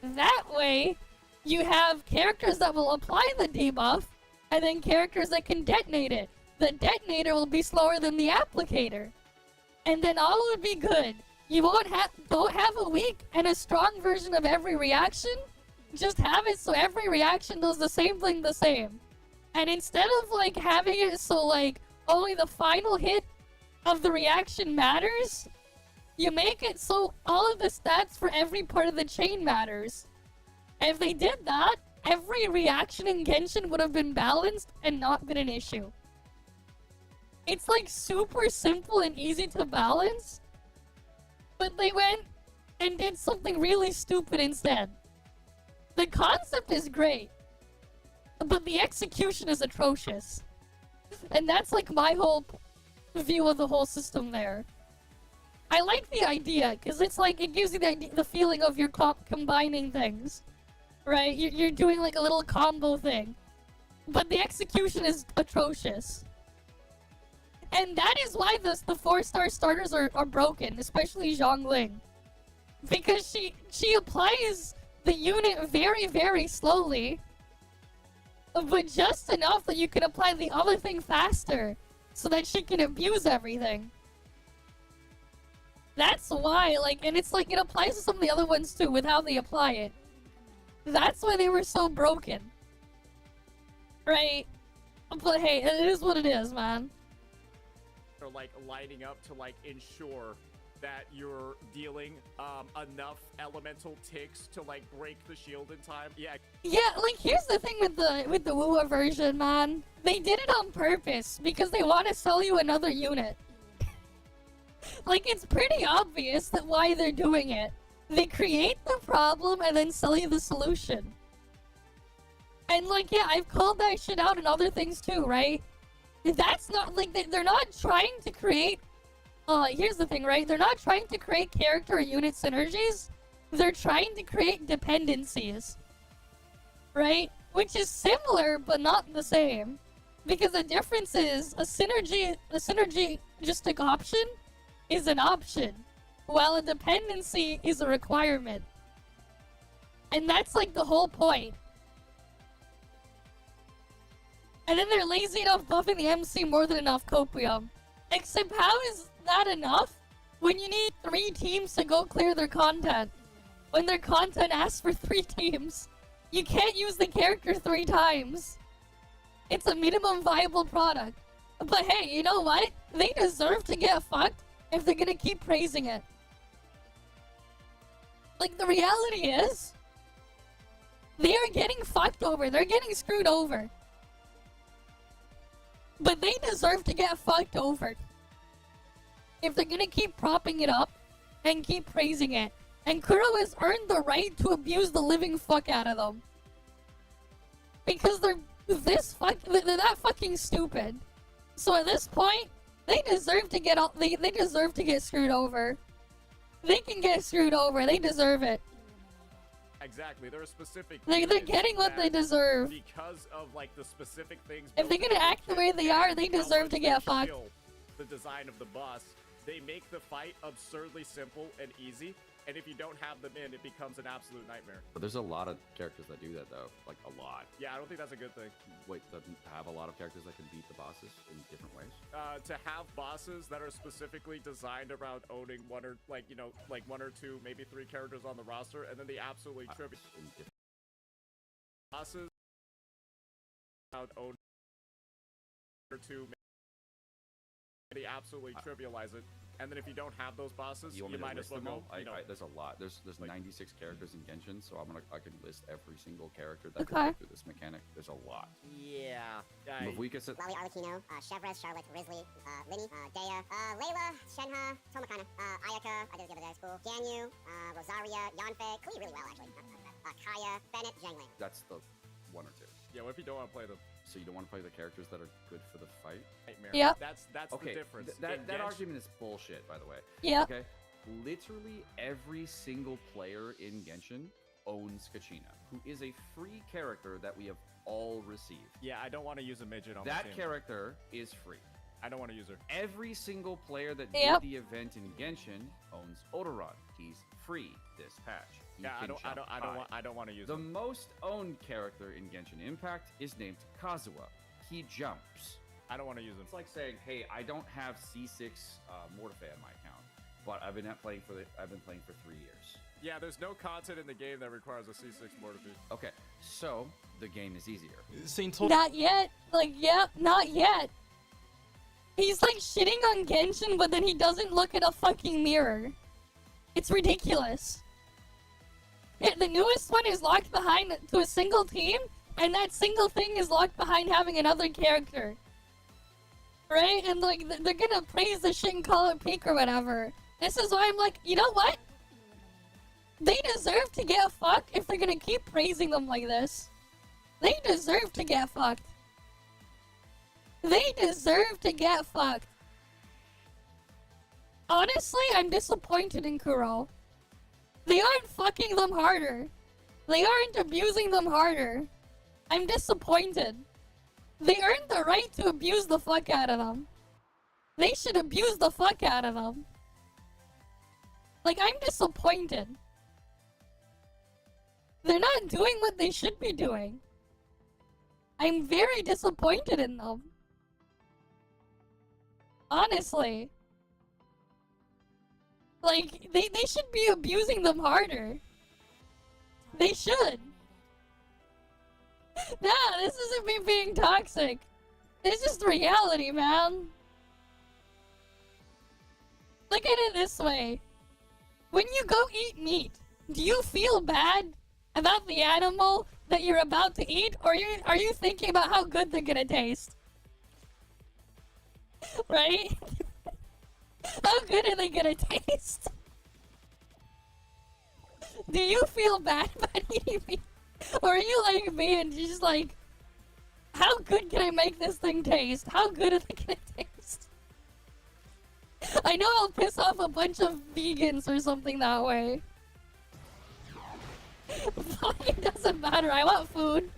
[SPEAKER 2] That way, you have characters that will apply the debuff, and then characters that can detonate it. The detonator will be slower than the applicator. And then all would be good. You don't have a weak and a strong version of every reaction. Just have it so every reaction does the same thing the same. And instead of, like, having it so, like, only the final hit of the reaction matters, you make it so all of the stats for every part of the chain matters. And if they did that, every reaction in Genshin would have been balanced and not been an issue. It's, like, super simple and easy to balance, but they went and did something really stupid instead. The concept is great, but the execution is atrocious. And that's, like, my whole view of the whole system there. I like the idea, because it's like, it gives you the feeling of you're combining things. Right? You're doing, like, a little combo thing. But the execution is atrocious. And that is why the 4-star starters are broken, especially Zhongling. Because she applies the unit very, very slowly, but just enough that you can apply the other thing faster, so that she can abuse everything. That's why, like, and it's like, it applies to some of the other ones too, with how they apply it. That's why they were so broken. Right? But hey, it is what it is, man.
[SPEAKER 3] Or like lining up to like ensure that you're dealing enough elemental ticks to like break the shield in time. Yeah.
[SPEAKER 2] Yeah, like, here's the thing with the Wuwa version, man. They did it on purpose because they want to sell you another unit. Like, it's pretty obvious that why they're doing it. They create the problem and then sell you the solution. And, like, yeah, I've called that shit out in other things too, right? That's not, like, they're not trying to create... here's the thing, right? They're not trying to create character or unit synergies. They're trying to create dependencies. Right? Which is similar, but not the same. Because the difference is, a synergistic option is an option, while a dependency is a requirement. And that's, like, the whole point. And then they're lazy enough buffing the MC more than enough copium. Except how is that enough when you need 3 teams to go clear their content? When their content asks for 3 teams. You can't use the character 3 times. It's a minimum viable product. But hey, you know what? They deserve to get fucked if they're gonna keep praising it. Like, the reality is, they are getting fucked over. They're getting screwed over. But they deserve to get fucked over. If they're gonna keep propping it up and keep praising it. And Kuro has earned the right to abuse the living fuck out of them. Because they're that fucking stupid. So at this point, they deserve to get they deserve to get screwed over. They can get screwed over. They deserve it.
[SPEAKER 3] Exactly. There are specific.
[SPEAKER 2] They're getting what they deserve.
[SPEAKER 3] Because of like the specific things.
[SPEAKER 2] If they're gonna act the way they are, they deserve to get fucked.
[SPEAKER 3] The design of the boss, they make the fight absurdly simple and easy, and if you don't have them in, it becomes an absolute nightmare.
[SPEAKER 8] But there's a lot of characters that do that though, like a lot.
[SPEAKER 3] Yeah, I don't think that's a good thing.
[SPEAKER 8] Wait, to have a lot of characters that can beat the bosses in different ways.
[SPEAKER 3] To have bosses that are specifically designed around owning one or like one or two, maybe three characters on the roster, and then the absolutely trivial bosses around owning one or two, they absolutely trivialize it. And then if you don't have those bosses, you might as well go.
[SPEAKER 8] There's a lot. There's
[SPEAKER 3] like,
[SPEAKER 8] 96 characters in Genshin, so I can list every single character that
[SPEAKER 2] Okay.
[SPEAKER 8] can go through this mechanic. There's a lot.
[SPEAKER 3] Yeah.
[SPEAKER 8] Mavika said,
[SPEAKER 9] Lolly Arlecchino, Chevres, Charlotte, Risley, Linny, Dea, Layla, Shenhe, Tomakana, Ayaka, I did the other day, school, Ganyu, Rosaria, Yanfei, Klee really well actually, Kaya, Bennett, Zhangling.
[SPEAKER 8] that's the one or two.
[SPEAKER 3] Yeah, what if you don't want to play them?
[SPEAKER 8] So you don't want to play the characters that are good for the fight?
[SPEAKER 3] Nightmare.
[SPEAKER 2] Yep.
[SPEAKER 3] That's
[SPEAKER 8] Okay,
[SPEAKER 3] the difference.
[SPEAKER 8] that argument is bullshit, by the way.
[SPEAKER 2] Yep.
[SPEAKER 8] Okay, literally every single player in Genshin owns Kachina, who is a free character that we have all received.
[SPEAKER 3] Yeah, I don't want to use a midget on my
[SPEAKER 8] That
[SPEAKER 3] team.
[SPEAKER 8] character is free.
[SPEAKER 3] I don't want to use her.
[SPEAKER 8] Every single player that
[SPEAKER 2] Yep.
[SPEAKER 8] did the event in Genshin owns Odoron. He's free this patch. He
[SPEAKER 3] Yeah, I
[SPEAKER 8] can jump high.
[SPEAKER 3] don't want to use
[SPEAKER 8] The
[SPEAKER 3] him.
[SPEAKER 8] most owned character in Genshin Impact is named Kazuha. He jumps.
[SPEAKER 3] I don't want to use him.
[SPEAKER 8] It's like saying, "Hey, I don't have C6 Mortifae on my account, but I've been playing for 3 years."
[SPEAKER 3] Yeah, there's no content in the game that requires a C6 Mortifi.
[SPEAKER 8] Okay, so the game is easier.
[SPEAKER 1] Saint told
[SPEAKER 2] Not yet. Like, yep, not yet. He's like shitting on Genshin, but then he doesn't look at a fucking mirror. It's ridiculous. Yeah, the newest one is locked behind to a single team, and that single thing is locked behind having another character. Right? And like, they're gonna praise the shit and call it peak or whatever. This is why I'm like, you know what? They deserve to get fucked if they're gonna keep praising them like this. They deserve to get fucked. They deserve to get fucked. Honestly, I'm disappointed in Kuro. They aren't fucking them harder. They aren't abusing them harder. I'm disappointed. They earned the right to abuse the fuck out of them. They should abuse the fuck out of them. Like, I'm disappointed. They're not doing what they should be doing. I'm very disappointed in them. Honestly. Like, they should be abusing them harder. They should. Nah, this isn't me being toxic. It's just reality, man. Look at it this way. When you go eat meat, do you feel bad about the animal that you're about to eat? Or are you thinking about how good they're gonna taste? Right? How good are they gonna taste? Do you feel bad about eating meat? Or are you like me and just like, how good can I make this thing taste? How good are they gonna taste? I know I'll piss off a bunch of vegans or something that way. It doesn't matter, I want food.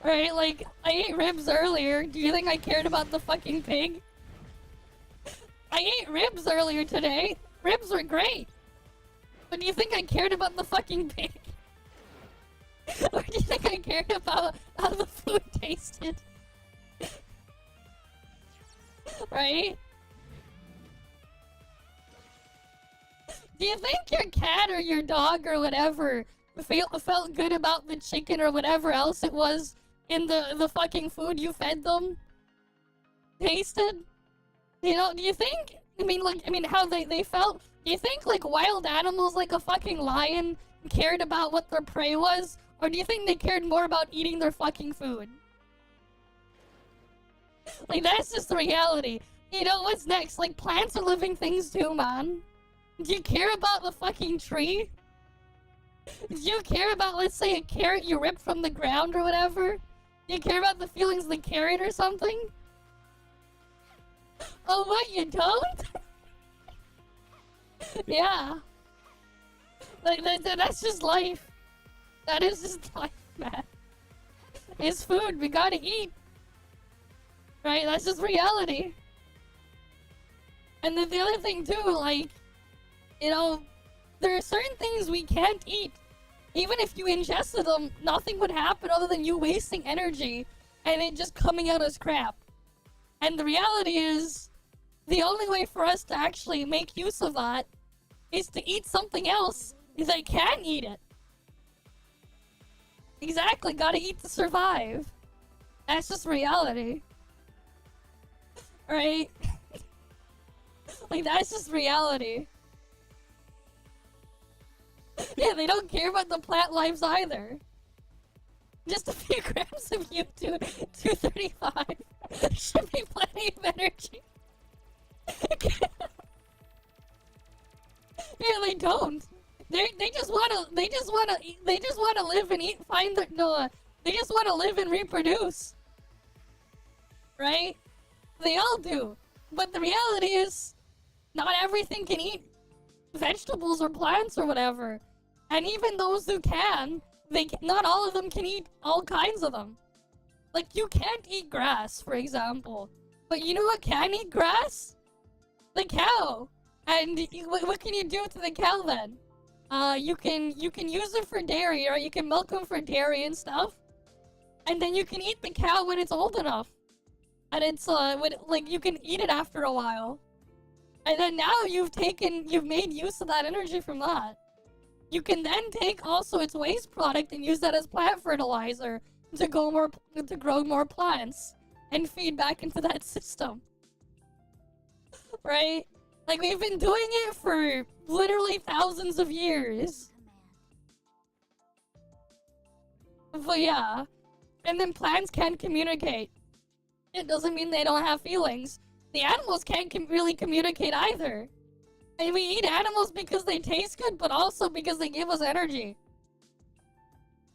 [SPEAKER 2] Right, like, I ate ribs earlier. Do you think I cared about the fucking pig? I ate ribs earlier today. Ribs were great. But do you think I cared about the fucking pig? Or do you think I cared about how the food tasted? Right? Do you think your cat or your dog or whatever felt good about the chicken or whatever else it was in the fucking food you fed them? Tasted? You know, do you think, how they felt? Do you think, like, wild animals like a fucking lion cared about what their prey was? Or do you think they cared more about eating their fucking food? Like, that's just the reality. You know, what's next? Like, plants are living things too, man. Do you care about the fucking tree? Do you care about, let's say, a carrot you ripped from the ground or whatever? Do you care about the feelings of the carrot or something? Oh, what, you don't? Yeah. Like, that's just life. That is just life, man. It's food, we gotta eat. Right, that's just reality. And then the other thing too, like, you know, there are certain things we can't eat. Even if you ingested them, nothing would happen other than you wasting energy and it just coming out as crap. And the reality is, the only way for us to actually make use of that is to eat something else that can eat it. Exactly, gotta eat to survive. That's just reality. Right? Like, that's just reality. Yeah, they don't care about the plant lives either. Just a few grams of U2 235 should be plenty of energy. Yeah, they don't. They just wanna live and eat. They just wanna live and reproduce. Right? They all do. But the reality is, not everything can eat vegetables or plants or whatever. And even those who can, not all of them can eat all kinds of them. Like, you can't eat grass, for example. But you know what can eat grass? The cow. And what can you do to the cow then? You can use it for dairy, or you can milk them for dairy and stuff. And then you can eat the cow when it's old enough. And it's, you can eat it after a while. And then now you've made use of that energy from that. You can then take also its waste product and use that as plant fertilizer to grow more plants and feed back into that system. Right? Like, we've been doing it for literally thousands of years. But yeah. And then plants can communicate. It doesn't mean they don't have feelings. The animals can't really communicate either. And we eat animals because they taste good, but also because they give us energy.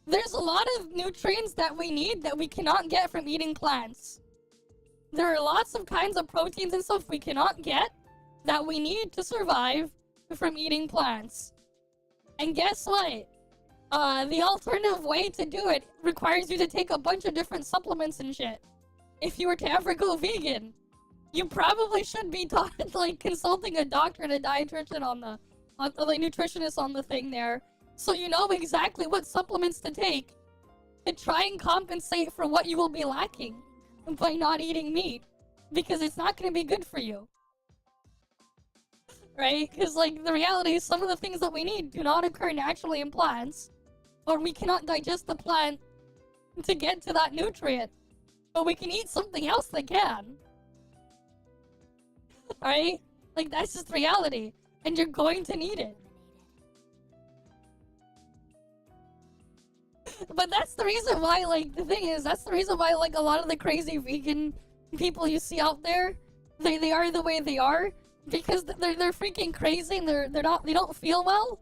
[SPEAKER 2] There's a lot of nutrients that we need that we cannot get from eating plants. There are lots of kinds of proteins and stuff we cannot get that we need to survive from eating plants. And guess what? The alternative way to do it requires you to take a bunch of different supplements and shit. If you were to ever go vegan, you probably should be taught, like, consulting a doctor and a dietitian like, nutritionist on the thing there, so you know exactly what supplements to take to try and compensate for what you will be lacking by not eating meat, because it's not going to be good for you. Right? Because, like, the reality is some of the things that we need do not occur naturally in plants, or we cannot digest the plant to get to that nutrient, but we can eat something else that can. Alright? Like, that's just reality. And you're going to need it. But that's the reason why, like, the thing is, that's the reason why, like, a lot of the crazy vegan people you see out there, they are the way they are. Because they're freaking crazy and they don't feel well.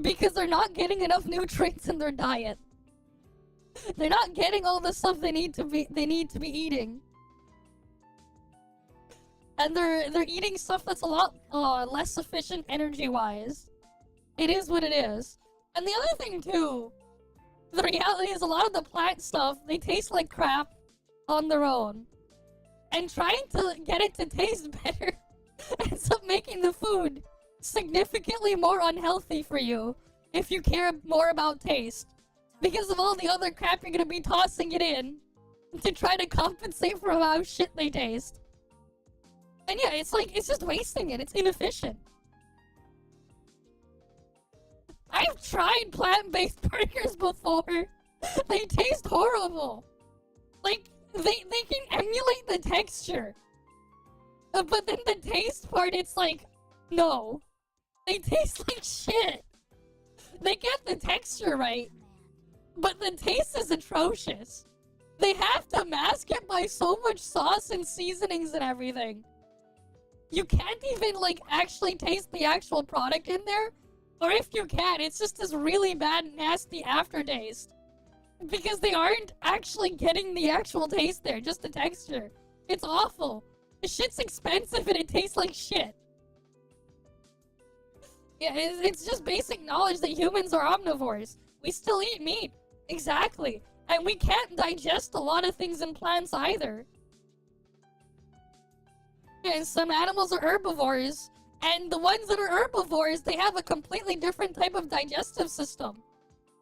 [SPEAKER 2] Because they're not getting enough nutrients in their diet. They're not getting all the stuff they need to be eating. And they're eating stuff that's a lot less efficient energy-wise. It is what it is. And the other thing, too, the reality is a lot of the plant stuff, they taste like crap on their own. And trying to get it to taste better ends up making the food significantly more unhealthy for you if you care more about taste. Because of all the other crap you're gonna be tossing it in to try to compensate for how shit they taste. And yeah, it's like, it's just wasting it. It's inefficient. I've tried plant-based burgers before. They taste horrible. Like, they can emulate the texture. But then the taste part, it's like, no. They taste like shit. They get the texture right, but the taste is atrocious. They have to mask it by so much sauce and seasonings and everything. You can't even, like, actually taste the actual product in there. Or if you can, it's just this really bad, nasty aftertaste. Because they aren't actually getting the actual taste there, just the texture. It's awful. The shit's expensive and it tastes like shit. Yeah, it's just basic knowledge that humans are omnivores. We still eat meat. Exactly. And we can't digest a lot of things in plants either. And some animals are herbivores, and the ones that are herbivores, they have a completely different type of digestive system.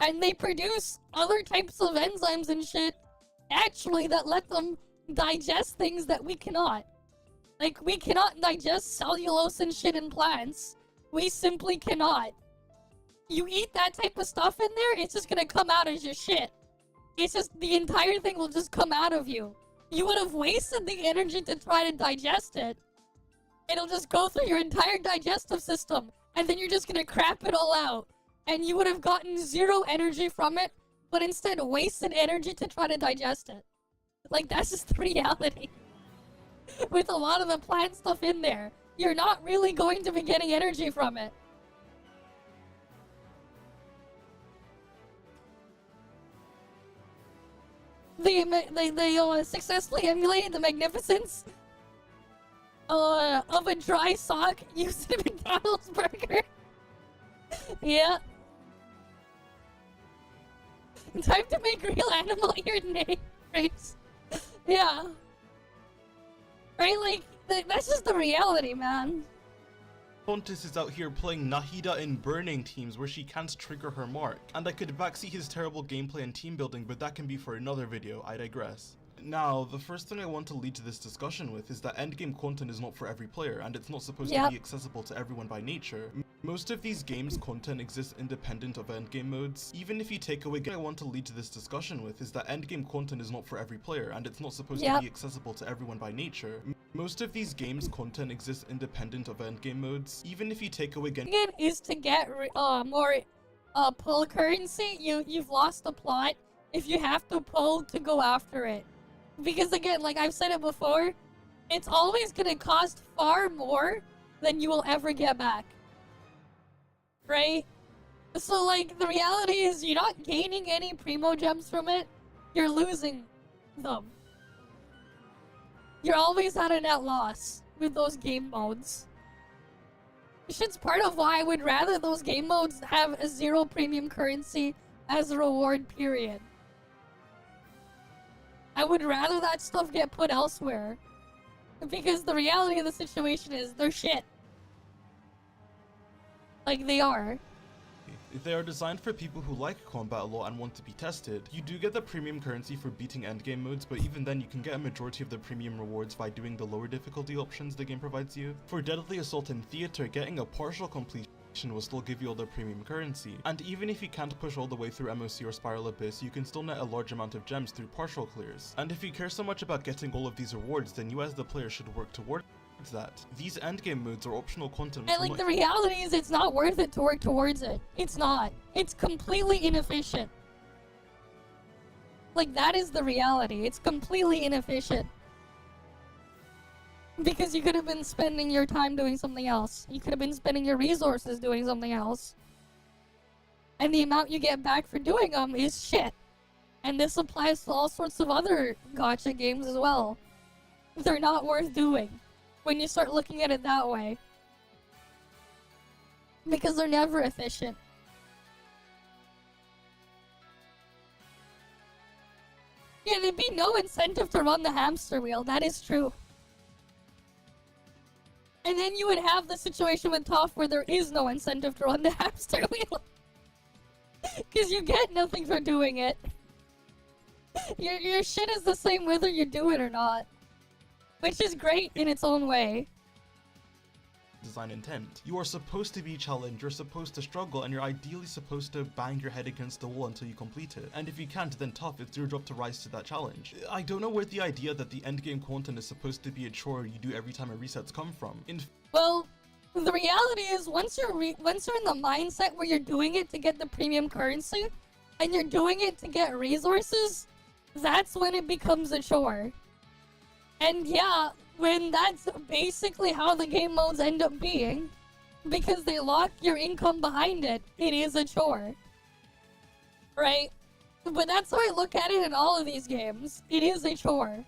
[SPEAKER 2] And they produce other types of enzymes and shit, actually, that let them digest things that we cannot. Like, we cannot digest cellulose and shit in plants. We simply cannot. You eat that type of stuff in there, it's just gonna come out as your shit. It's just, the entire thing will just come out of you. You would have wasted the energy to try to digest it. It'll just go through your entire digestive system, and then you're just gonna crap it all out. And you would have gotten 0 energy from it, but instead wasted energy to try to digest it. Like, that's just the reality. With a lot of the plant stuff in there, you're not really going to be getting energy from it. They successfully emulated the magnificence of a dry sock used in a McDonald's burger. Yeah. Time to make real animal ear names. Yeah. Right, like, that's just the reality, man.
[SPEAKER 1] Pontus is out here playing Nahida in burning teams where she can't trigger her mark. And I could backseat his terrible gameplay and team building, but that can be for another video, I digress. Now, the first thing I want to lead to this discussion with is that endgame content is not for every player, and it's not supposed to be accessible to everyone by nature. Most of these games' content exists independent of endgame modes. Even if you take away I want to lead to this discussion with is that endgame content is not for every player, and it's not supposed to be accessible to everyone by nature. Most of these games' content exists independent of endgame modes. Even if you take away
[SPEAKER 2] is to get more pull currency, you've lost the plot if you have to pull to go after it. Because again, like I've said it before, it's always gonna cost far more than you will ever get back. Right? So like, the reality is you're not gaining any primo gems from it, you're losing them. You're always at a net loss with those game modes. Shit's part of why I would rather those game modes have a 0 premium currency as a reward, period. I would rather that stuff get put elsewhere. Because the reality of the situation is, they're shit. Like, they are.
[SPEAKER 1] They are designed for people who like combat a lot and want to be tested. You do get the premium currency for beating endgame modes, but even then you can get a majority of the premium rewards by doing the lower difficulty options the game provides you. For Deadly Assault in Theater, getting a partial completion will still give you all the premium currency. And even if you can't push all the way through MOC or Spiral Abyss, you can still net a large amount of gems through partial clears. And if you care so much about getting all of these rewards, then you as the player should work towards that. These endgame modes are optional content.
[SPEAKER 2] And like, the reality is it's not worth it to work towards it. It's not. It's completely inefficient. Like, that is the reality. It's completely inefficient. Because you could have been spending your time doing something else. You could have been spending your resources doing something else. And the amount you get back for doing them is shit. And this applies to all sorts of other gacha games as well. They're not worth doing when you start looking at it that way. Because they're never efficient. Yeah, there'd be no incentive to run the hamster wheel, that is true. And then you would have the situation with ToF where there is no incentive to run the hamster wheel. Because you get nothing for doing it. Your shit is the same whether you do it or not. Which is great in its own way.
[SPEAKER 1] Design intent. You are supposed to be challenged, you're supposed to struggle, and you're ideally supposed to bang your head against the wall until you complete it. And if you can't, then ToF, it's your job to rise to that challenge. I don't know where the idea that the endgame content is supposed to be a chore you do every time it resets come from.
[SPEAKER 2] Well, the reality is once you're in the mindset where you're doing it to get the premium currency, and you're doing it to get resources, that's when it becomes a chore. And yeah, when that's basically how the game modes end up being, because they lock your income behind it, it is a chore. Right? But that's how I look at it in all of these games. It is a chore.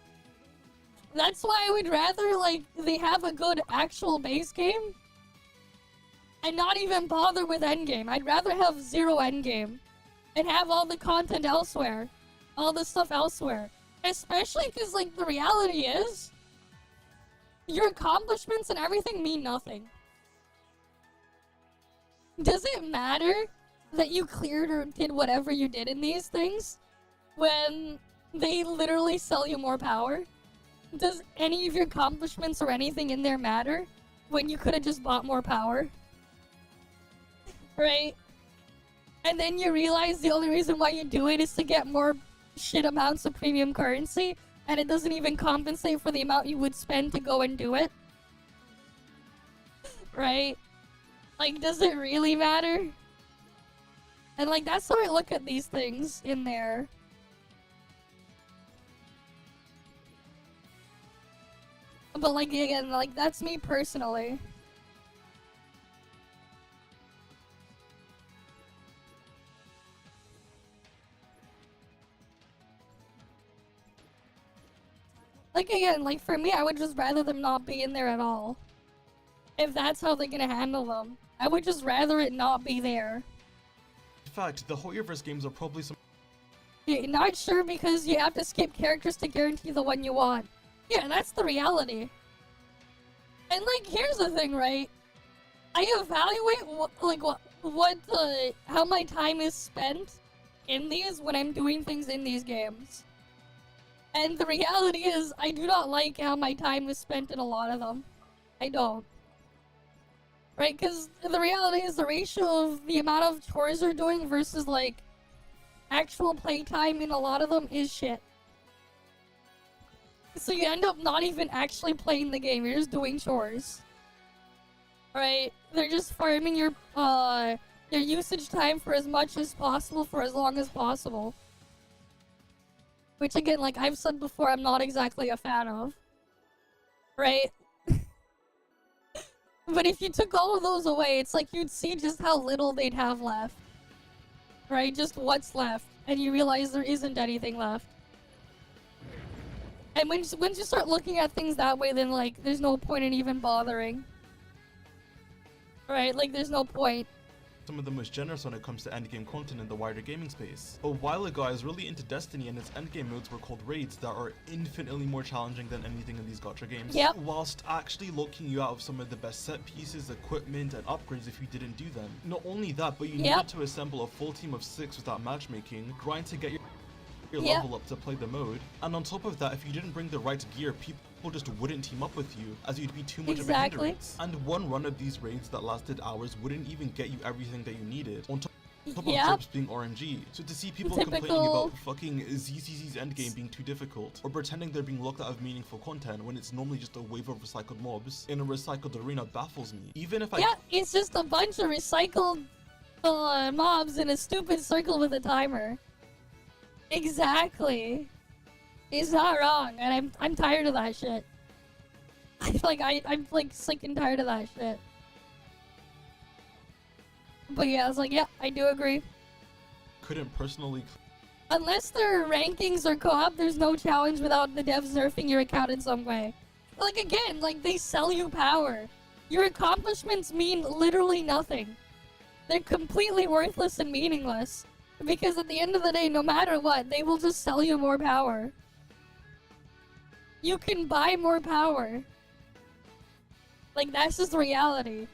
[SPEAKER 2] That's why I would rather, like, they have a good actual base game and not even bother with endgame. I'd rather have 0 endgame and have all the content elsewhere. All the stuff elsewhere. Especially because, like, the reality is, your accomplishments and everything mean nothing. Does it matter that you cleared or did whatever you did in these things when they literally sell you more power? Does any of your accomplishments or anything in there matter when you could have just bought more power? Right? And then you realize the only reason why you do it is to get more shit amounts of premium currency, and it doesn't even compensate for the amount you would spend to go and do it. Right? Like, does it really matter? And like, that's how I look at these things in there. But like, again, like, that's me personally. Like, again, like, for me, I would just rather them not be in there at all. If that's how they're gonna handle them. I would just rather it not be there.
[SPEAKER 1] In fact, the Hoyoverse games are probably some.
[SPEAKER 2] Yeah, not sure because you have to skip characters to guarantee the one you want. Yeah, that's the reality. And like, here's the thing, right? I evaluate how my time is spent in these when I'm doing things in these games. And the reality is, I do not like how my time is spent in a lot of them. I don't. Right? Because the reality is the ratio of the amount of chores you're doing versus like actual playtime in a lot of them is shit. So you end up not even actually playing the game, you're just doing chores. Right? They're just farming your usage time for as much as possible for as long as possible. Which again, like I've said before, I'm not exactly a fan of. Right? But if you took all of those away, it's like you'd see just how little they'd have left. Right? Just what's left. And you realize there isn't anything left. And once you start looking at things that way, then like, there's no point in even bothering. Right? Like, there's no point.
[SPEAKER 1] Some of the most generous when it comes to endgame content in the wider gaming space. A while ago, I was really into Destiny, and its endgame modes were called raids that are infinitely more challenging than anything in these gacha games.
[SPEAKER 2] Yep.
[SPEAKER 1] Whilst actually locking you out of some of the best set pieces, equipment, and upgrades if you didn't do them. Not only that, but you needed to assemble a full team of 6 without matchmaking, grind to get your level up to play the mode, and on top of that, if you didn't bring the right gear, people just wouldn't team up with you, as you'd be too much of a hindrance. And one run of these raids that lasted hours wouldn't even get you everything that you needed, on top of trips being RNG. So to see people complaining about fucking ZCZ's endgame being too difficult, or pretending they're being locked out of meaningful content when it's normally just a wave of recycled mobs in a recycled arena baffles me. Even if
[SPEAKER 2] it's just a bunch of recycled mobs in a stupid circle with a timer. Exactly. He's not wrong, and I'm tired of that shit. I'm like sick and tired of that shit. But yeah, I was like, yeah, I do agree.
[SPEAKER 1] Couldn't personally.
[SPEAKER 2] Unless their rankings are co-op, there's no challenge without the devs nerfing your account in some way. Like again, like they sell you power. Your accomplishments mean literally nothing. They're completely worthless and meaningless. Because at the end of the day, no matter what, they will just sell you more power. You can buy more power. Like, that's just reality.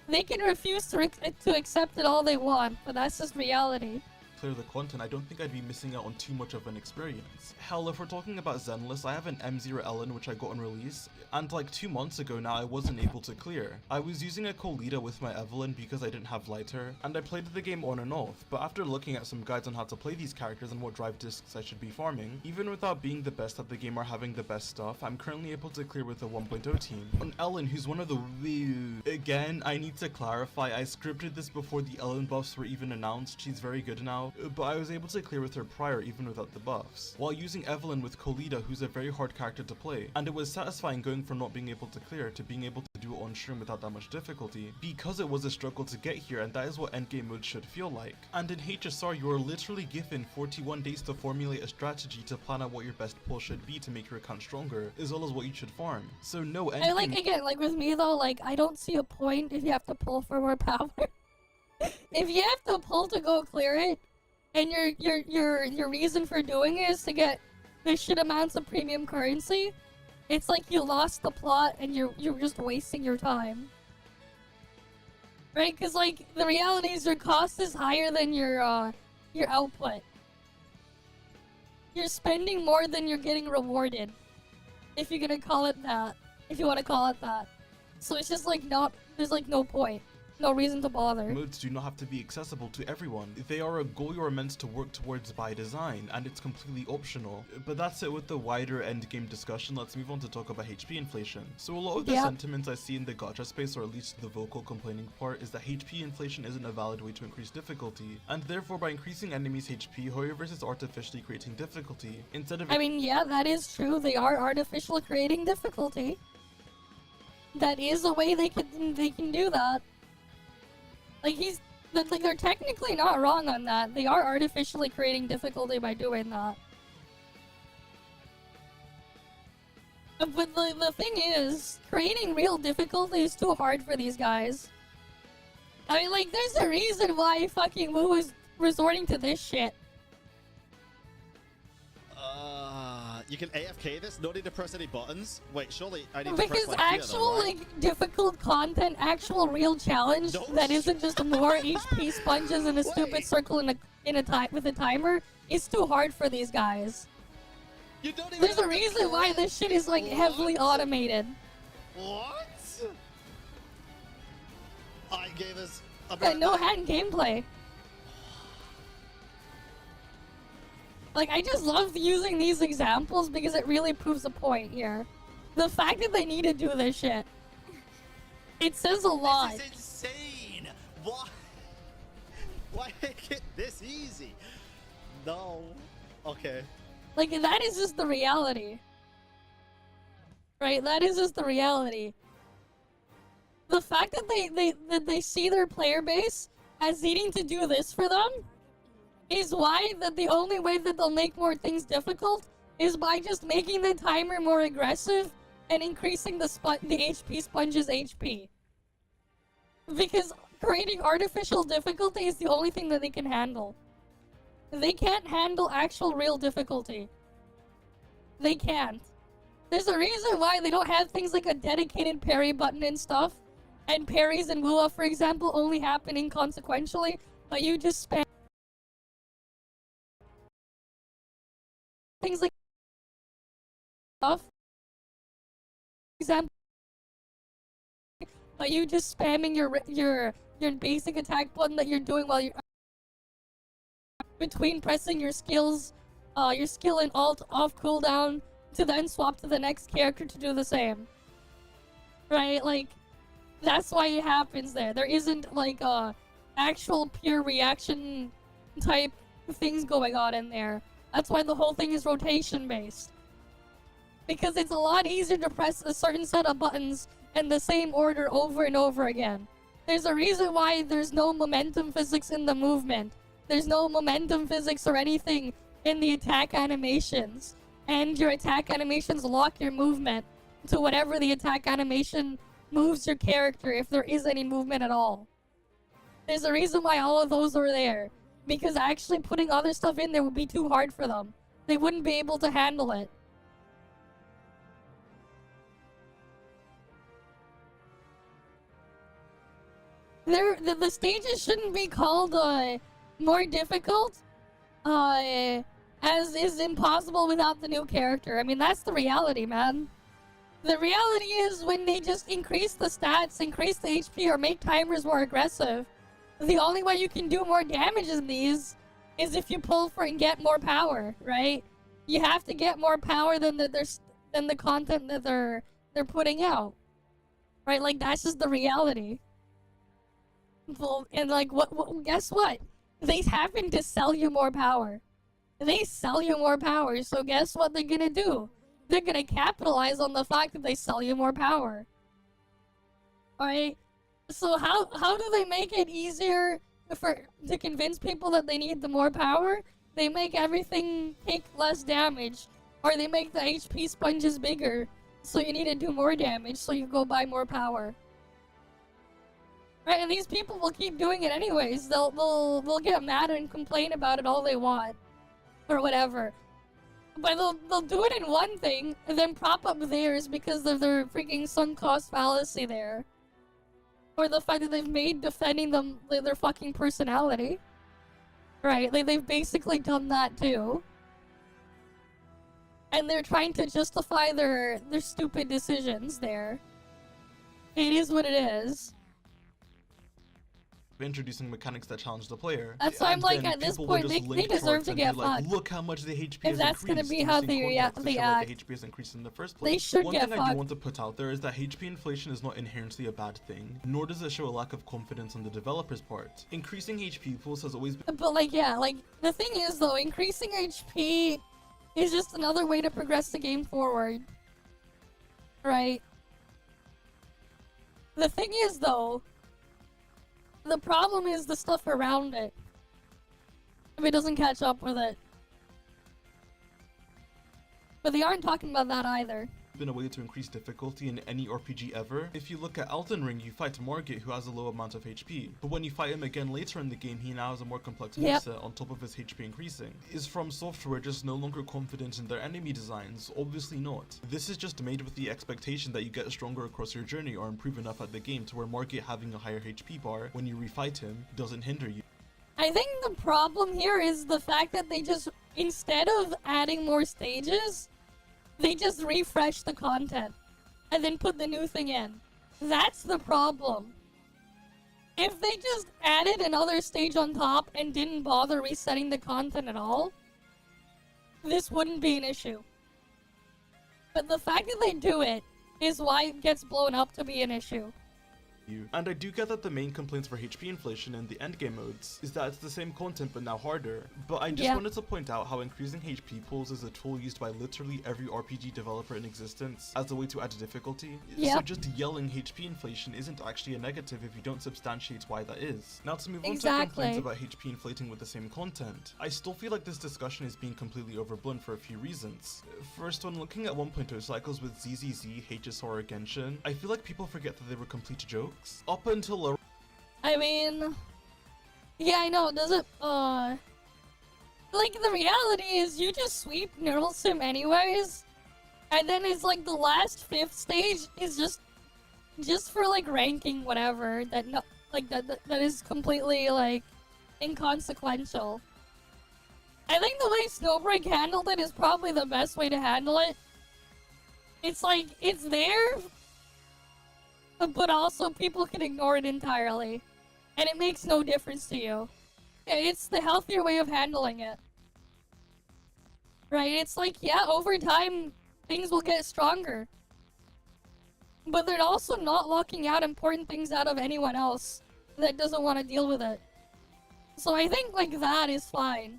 [SPEAKER 2] They can refuse to accept it all they want, but that's just reality.
[SPEAKER 1] Clear the content, I don't think I'd be missing out on too much of an experience. Hell, if we're talking about Zenless, I have an M0 Ellen which I got on release, and like 2 months ago now I wasn't able to clear. I was using a Colita with my Evelyn because I didn't have lighter, and I played the game on and off, but after looking at some guides on how to play these characters and what drive discs I should be farming, even without being the best at the game or having the best stuff, I'm currently able to clear with the 1.0 team. On Ellen, who's one of the Again, I need to clarify, I scripted this before the Ellen buffs were even announced, she's very good now, but I was able to clear with her prior even without the buffs, while using Evelyn with Colita, who's a very hard character to play, and it was satisfying going from not being able to clear to being able to do it on stream without that much difficulty, because it was a struggle to get here, and that is what endgame mode should feel like. And in HSR, you are literally given 41 days to formulate a strategy to plan out what your best pull should be to make your account stronger, as well as what you should farm. So no endgame—
[SPEAKER 2] And like, again, like with me though, like, I don't see a point if you have to pull for more power. If you have to pull to go clear it, and your reason for doing it is to get the shit amounts of premium currency, it's like you lost the plot and you're just wasting your time. Right? Because like the reality is your cost is higher than your output. You're spending more than you're getting rewarded. If you're gonna call it that. If you want to call it that. So it's just like there's like no point. No reason to bother.
[SPEAKER 1] Modes do not have to be accessible to everyone. They are a goal you are meant to work towards by design, and it's completely optional. But that's it with the wider endgame discussion. Let's move on to talk about HP inflation. So a lot of the sentiments I see in the gacha space, or at least the vocal complaining part, is that HP inflation isn't a valid way to increase difficulty, and therefore by increasing enemies' HP, Hoyoverse is artificially creating difficulty. Instead of—
[SPEAKER 2] I mean, yeah, that is true. They are artificially creating difficulty. That is a way they can do that. Like they're technically not wrong on that. They are artificially creating difficulty by doing that. But the thing is, creating real difficulty is too hard for these guys. I mean, like, there's a reason why fucking Woo is resorting to this shit.
[SPEAKER 10] You can AFK this, no need to press any buttons. Wait, surely I need to press
[SPEAKER 2] Because
[SPEAKER 10] like
[SPEAKER 2] actual,
[SPEAKER 10] here, though, right?
[SPEAKER 2] like, difficult content, actual real challenge that isn't just more HP sponges in a stupid circle with a timer is too hard for these guys.
[SPEAKER 10] You don't even
[SPEAKER 2] There's a reason why this shit is, like, heavily automated.
[SPEAKER 10] What? I gave us a
[SPEAKER 2] Yeah, no hand gameplay. Like, I just love using these examples because it really proves a point here. The fact that they need to do this shit. It says a lot.
[SPEAKER 10] This is insane! Why? Why make it this easy? No. Okay.
[SPEAKER 2] Like, that is just the reality. Right? That is just the reality. The fact that they see their player base as needing to do this for them is why that the only way that they'll make more things difficult is by just making the timer more aggressive and increasing the HP sponge's HP. Because creating artificial difficulty is the only thing that they can handle. They can't handle actual real difficulty. They can't. There's a reason why they don't have things like a dedicated parry button and stuff. And parries in Wua, for example, only happen inconsequentially, but you just spam things like stuff. Example, but you just spamming your basic attack button that you're doing while you're between pressing your skills, your skill and alt off cooldown to then swap to the next character to do the same. Right? Like, that's why it happens there. There isn't like actual pure reaction type things going on in there. That's why the whole thing is rotation based. Because it's a lot easier to press a certain set of buttons in the same order over and over again. There's a reason why there's no momentum physics in the movement. There's no momentum physics or anything in the attack animations. And your attack animations lock your movement to whatever the attack animation moves your character, if there is any movement at all. There's a reason why all of those are there. Because actually putting other stuff in there would be too hard for them. They wouldn't be able to handle it. The stages shouldn't be called more difficult, as is impossible without the new character. I mean, that's the reality, man. The reality is when they just increase the stats, increase the HP, or make timers more aggressive, the only way you can do more damage in these is if you pull for and get more power, right? You have to get more power than the content that they're putting out, right? Like, that's just the reality. Well, and like, guess what? They happen to sell you more power. They sell you more power, so guess what they're gonna do? They're gonna capitalize on the fact that they sell you more power. Alright? So how do they make it easier to convince people that they need the more power? They make everything take less damage. Or they make the HP sponges bigger. So you need to do more damage, so you go buy more power. Right, and these people will keep doing it anyways. They'll get mad and complain about it all they want. Or whatever. But they'll do it in one thing, and then prop up theirs because of their freaking sunk cost fallacy there. Or the fact that they've made defending them their fucking personality. Right, they've basically done that too. And they're trying to justify their stupid decisions there. It is what it is.
[SPEAKER 1] Introducing mechanics that challenge the player.
[SPEAKER 2] That's why I'm
[SPEAKER 1] And
[SPEAKER 2] like,
[SPEAKER 1] then
[SPEAKER 2] at this
[SPEAKER 1] people will
[SPEAKER 2] point,
[SPEAKER 1] just
[SPEAKER 2] they
[SPEAKER 1] link
[SPEAKER 2] deserve
[SPEAKER 1] charts
[SPEAKER 2] to
[SPEAKER 1] and
[SPEAKER 2] get
[SPEAKER 1] be like,
[SPEAKER 2] fucked.
[SPEAKER 1] look how much the HP
[SPEAKER 2] If
[SPEAKER 1] has
[SPEAKER 2] that's gonna
[SPEAKER 1] increased,
[SPEAKER 2] be how
[SPEAKER 1] using
[SPEAKER 2] they
[SPEAKER 1] coordinates to
[SPEAKER 2] they
[SPEAKER 1] show
[SPEAKER 2] act.
[SPEAKER 1] that the HP has increased in the first place.
[SPEAKER 2] They should
[SPEAKER 1] One
[SPEAKER 2] get
[SPEAKER 1] thing I
[SPEAKER 2] fucked.
[SPEAKER 1] do want to put out there is that HP inflation is not inherently a bad thing, nor does it show a lack of confidence on the developer's part. Increasing HP pools has always been
[SPEAKER 2] But like, yeah, like, the thing is though, increasing HP is just another way to progress the game forward. Right? The thing is though, the problem is the stuff around it. If it doesn't catch up with it. But they aren't talking about that either.
[SPEAKER 1] a way to increase difficulty in any RPG ever. If you look at Elden Ring, you fight Margit, who has a low amount of HP, but when you fight him again later in the game, he now has a more complex moveset on top of his HP increasing. Is From Software just no longer confident in their enemy designs? Obviously not. This is just made with the expectation that you get stronger across your journey or improve enough at the game to where Margit having a higher HP bar when you refight him doesn't hinder you.
[SPEAKER 2] I think the problem here is the fact that they just, instead of adding more stages, they just refresh the content and then put the new thing in. That's the problem. If they just added another stage on top and didn't bother resetting the content at all, this wouldn't be an issue. But the fact that they do it is why it gets blown up to be an issue.
[SPEAKER 1] And I do get that the main complaints for HP inflation in the endgame modes is that it's the same content but now harder, but I just wanted to point out how increasing HP pools is a tool used by literally every RPG developer in existence as a way to add difficulty. So just yelling HP inflation isn't actually a negative if you don't substantiate why that is. Now to move on to complaints about HP inflating with the same content, I still feel like this discussion is being completely overblown for a few reasons. First, when looking at 1.0 cycles with ZZZ, HSR, or Genshin, I feel like people forget that they were complete jokes. Up until
[SPEAKER 2] I mean, yeah, I know, does it, like, the reality is you just sweep Neural Sim anyways, and then it's like the last 5th stage is just for, like, ranking whatever, that, no, like, that is completely, like, inconsequential. I think the way Snowbreak handled it is probably the best way to handle it. It's like, it's there, but also people can ignore it entirely, and it makes no difference to you. It's the healthier way of handling it. Right? It's like, yeah, over time, things will get stronger. But they're also not locking out important things out of anyone else that doesn't want to deal with it. So I think, like, that is fine.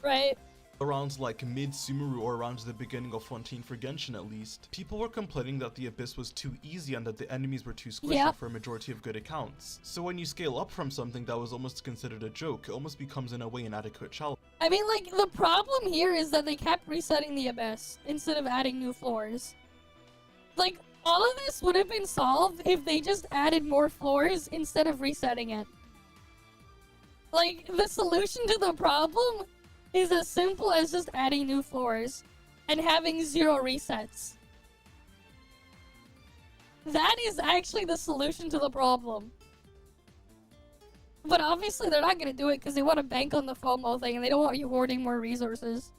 [SPEAKER 2] Right?
[SPEAKER 1] Around like mid-Sumeru or around the beginning of Fontaine for Genshin at least, people were complaining that the Abyss was too easy and that the enemies were too squishy for a majority of good accounts. So when you scale up from something that was almost considered a joke, it almost becomes in a way an adequate challenge.
[SPEAKER 2] I mean, like, the problem here is that they kept resetting the Abyss instead of adding new floors. Like, all of this would have been solved if they just added more floors instead of resetting it. Like, the solution to the problem is as simple as just adding new floors and having 0 resets. That is actually the solution to the problem. But obviously they're not gonna do it because they want to bank on the FOMO thing and they don't want you hoarding more resources.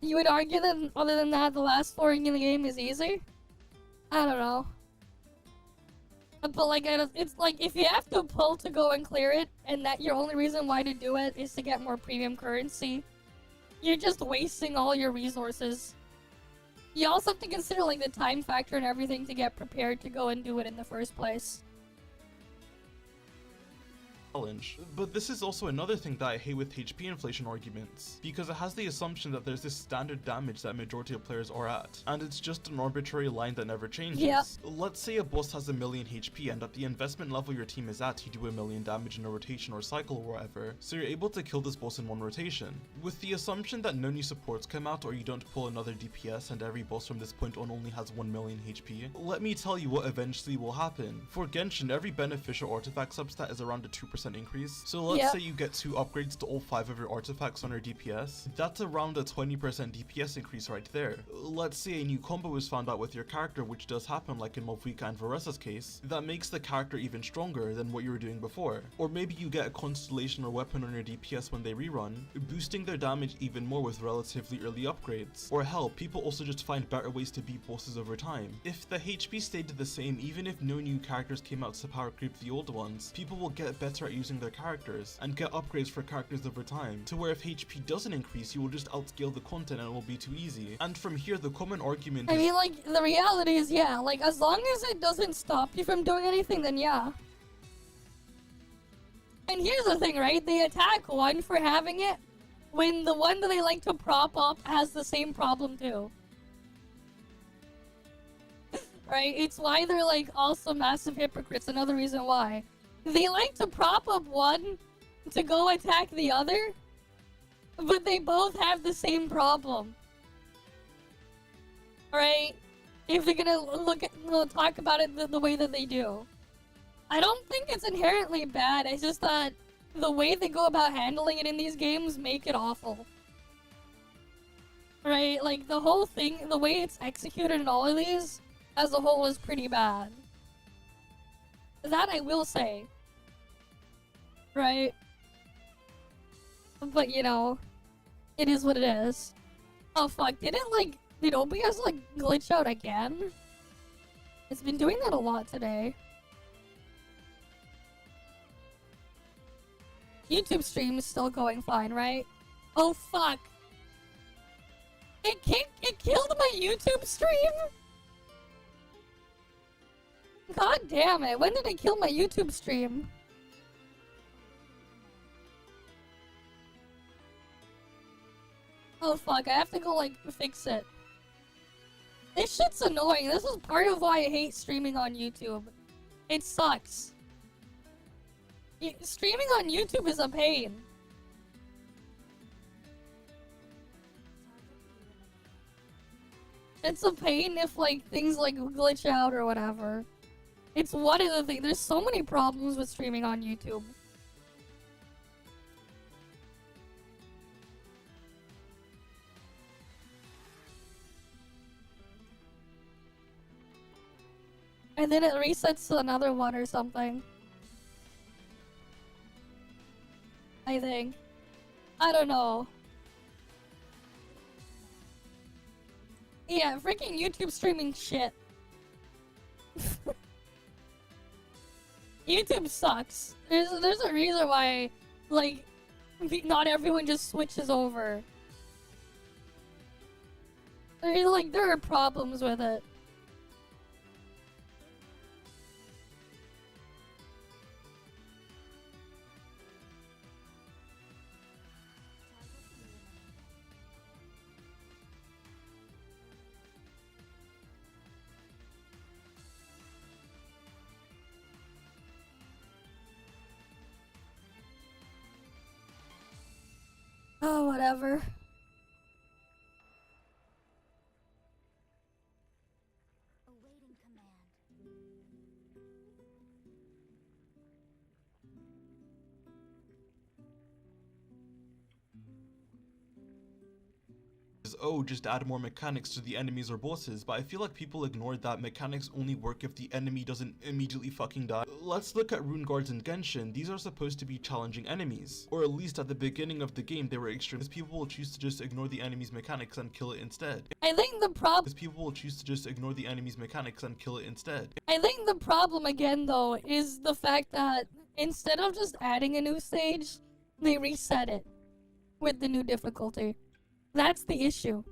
[SPEAKER 2] You would argue that other than that, the last flooring in the game is easy? I don't know. But like, it's like, if you have to pull to go and clear it, and that your only reason why to do it is to get more premium currency, you're just wasting all your resources. You also have to consider like the time factor and everything to get prepared to go and do it in the first place.
[SPEAKER 1] challenge. But this is also another thing that I hate with HP inflation arguments, because it has the assumption that there's this standard damage that majority of players are at, and it's just an arbitrary line that never changes.
[SPEAKER 2] Yeah.
[SPEAKER 1] Let's say a boss has 1,000,000 HP, and at the investment level your team is at, you do 1,000,000 damage in a rotation or cycle or whatever, so you're able to kill this boss in one rotation. With the assumption that no new supports come out or you don't pull another DPS and every boss from this point on only has 1,000,000 HP, let me tell you what eventually will happen. For Genshin, every beneficial artifact substat is around a 2% increase, so let's say you get 2 upgrades to all 5 of your artifacts on your DPS, that's around a 20% DPS increase right there. Let's say a new combo is found out with your character, which does happen like in Malvika and Varesa's case, that makes the character even stronger than what you were doing before. Or maybe you get a constellation or weapon on your DPS when they rerun, boosting their damage even more with relatively early upgrades. Or hell, people also just find better ways to beat bosses over time. If the HP stayed the same, even if no new characters came out to power creep the old ones, people will get better at using their characters and get upgrades for characters over time, to where if HP doesn't increase, you will just outscale the content and it will be too easy. And from here, the common argument
[SPEAKER 2] I mean, like, the reality is, yeah, like, as long as it doesn't stop you from doing anything, then yeah. And here's the thing, right? They attack one for having it, when the one that they like to prop up has the same problem too. Right? It's why they're, like, also massive hypocrites, another reason why. They like to prop up one to go attack the other, but they both have the same problem. Right? If they're gonna talk about it the way that they do. I don't think it's inherently bad, it's just that the way they go about handling it in these games make it awful. Right? Like, the whole thing, the way it's executed in all of these, as a whole, is pretty bad. That I will say. Right? But, you know, it is what it is. Oh fuck, did OBS, like, glitch out again? It's been doing that a lot today. YouTube stream is still going fine, right? Oh fuck! It killed my YouTube stream? God damn it, when did it kill my YouTube stream? Oh fuck, I have to go, like, fix it. This shit's annoying. This is part of why I hate streaming on YouTube. It sucks. Streaming on YouTube is a pain. It's a pain if, like, things, like, glitch out or whatever. It's one of the things. There's so many problems with streaming on YouTube. And then it resets to another one or something. I think. I don't know. Yeah, freaking YouTube streaming shit. YouTube sucks. There's a reason why, like, not everyone just switches over. There are problems with it. Oh, whatever.
[SPEAKER 11] Awaiting command.
[SPEAKER 1] Oh, just add more mechanics to the enemies or bosses, but I feel like people ignored that mechanics only work if the enemy doesn't immediately fucking die. Let's look at rune guards in Genshin. These are supposed to be challenging enemies, or at least at the beginning of the game they were extreme, because people will choose to just ignore the enemy's mechanics and kill it instead.
[SPEAKER 2] I think the problem again though is the fact that instead of just adding a new stage, they reset it with the new difficulty. That's the issue.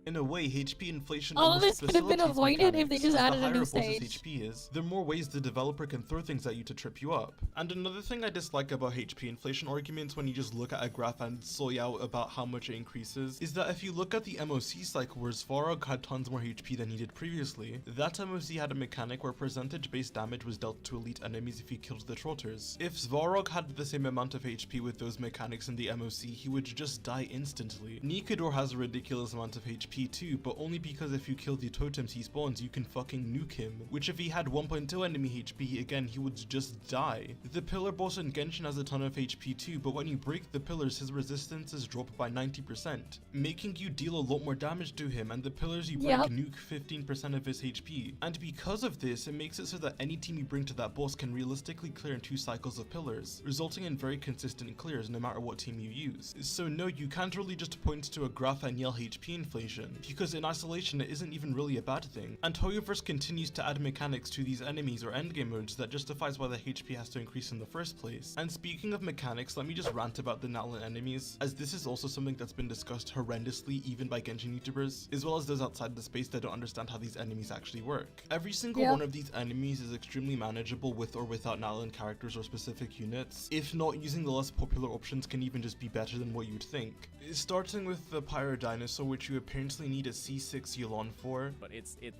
[SPEAKER 1] In a way, HP inflation
[SPEAKER 2] All of
[SPEAKER 1] almost
[SPEAKER 2] this could have been
[SPEAKER 1] facilitates
[SPEAKER 2] avoided if they
[SPEAKER 1] mechanics,
[SPEAKER 2] just
[SPEAKER 1] as
[SPEAKER 2] added
[SPEAKER 1] the
[SPEAKER 2] a
[SPEAKER 1] higher
[SPEAKER 2] new
[SPEAKER 1] a boss's
[SPEAKER 2] stage.
[SPEAKER 1] HP is, the more ways the developer can throw things at you to trip you up. And another thing I dislike about HP inflation arguments when you just look at a graph and soy out about how much it increases, is that if you look at the MOC cycle where Svarog had tons more HP than he did previously, that MOC had a mechanic where percentage-based damage was dealt to elite enemies if you killed the Trotters. If Svarog had the same amount of HP with those mechanics in the MOC, he would just die instantly. Nikador has a ridiculous amount of HP too, but only because if you kill the totems he spawns, you can fucking nuke him, which if he had 1.2 enemy HP, again, he would just die. The pillar boss in Genshin has a ton of HP too, but when you break the pillars, his resistance is dropped by 90%, making you deal a lot more damage to him, and the pillars you break nuke 15% of his HP. And because of this, it makes it so that any team you bring to that boss can realistically clear in 2 cycles of pillars, resulting in very consistent clears no matter what team you use. So no, you can't really just point to a graph and yell HP inflation, because in isolation it isn't even really a bad thing. And Hoyoverse continues to add mechanics to these enemies or endgame modes that justifies why the HP has to increase in the first place. And speaking of mechanics, let me just rant about the Natlan enemies, as this is also something that's been discussed horrendously even by Genshin YouTubers, as well as those outside the space that don't understand how these enemies actually work. Every single one of these enemies is extremely manageable with or without Natlan characters or specific units. If not, using the less popular options can even just be better than what you'd think. Starting with the Pyro Dinosaur, which you apparently need a C6 Yulon for.
[SPEAKER 3] But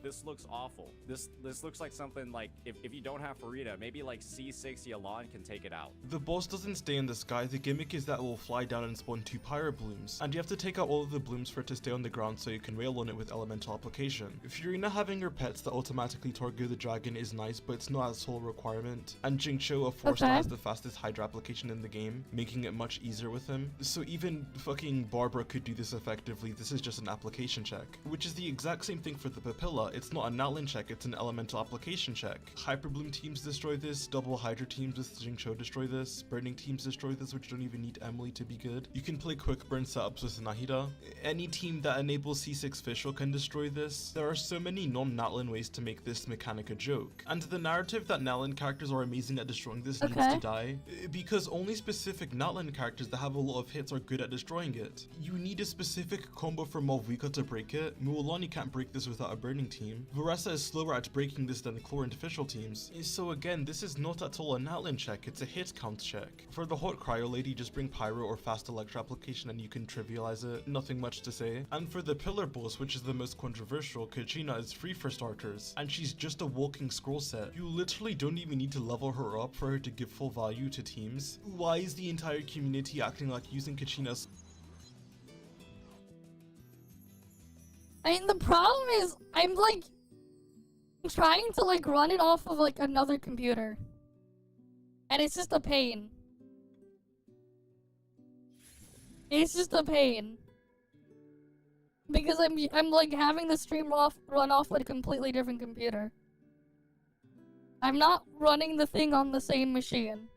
[SPEAKER 3] this looks awful. This looks like something like if you don't have Farida, maybe like C6 Yulon can take it out.
[SPEAKER 1] The boss doesn't stay in the sky. The gimmick is that it will fly down and spawn 2 pyro blooms, and you have to take out all of the blooms for it to stay on the ground so you can rail on it with elemental application. Furina having your pets that automatically target the dragon is nice, but it's not a sole requirement. And Jingcho, of course, has the fastest Hydra application in the game, making it much easier with him. So even fucking Barbara could do this effectively. This is just an application check, which is the exact same thing for the Papilla. It's not a Natlan check, it's an elemental application check. Hyperbloom teams destroy this, double Hydra teams with Jingcho destroy this, burning teams destroy this, which don't even need Emily to be good. You can play quick burn setups with Nahida. Any team that enables C6 Fischl can destroy this. There are so many non-Natlan ways to make this mechanic a joke. And the narrative that Natlan characters are amazing at destroying this needs to die, because only specific Natlan characters that have a lot of hits are good at destroying it. You need a specific combo from Malvika to break it. Mualani can't break this without a burning team. Varessa is slower at breaking this than Chlor and Fischl teams. So again, this is not at all a Natlan check, it's a hit count check. For the hot cryo lady, just bring Pyro or fast electro application and you can trivialize it. Nothing much to say. And for the pillar boss, which is the most controversial, Kachina is free for starters, and she's just a walking scroll set. You literally don't even need to level her up for her to give full value to teams. Why is the entire community acting like using Kachina's?
[SPEAKER 2] I mean, the problem is, I'm like trying to like run it off of like another computer, and it's just a pain. It's just a pain because I'm like having the stream run off with a completely different computer. I'm not running the thing on the same machine.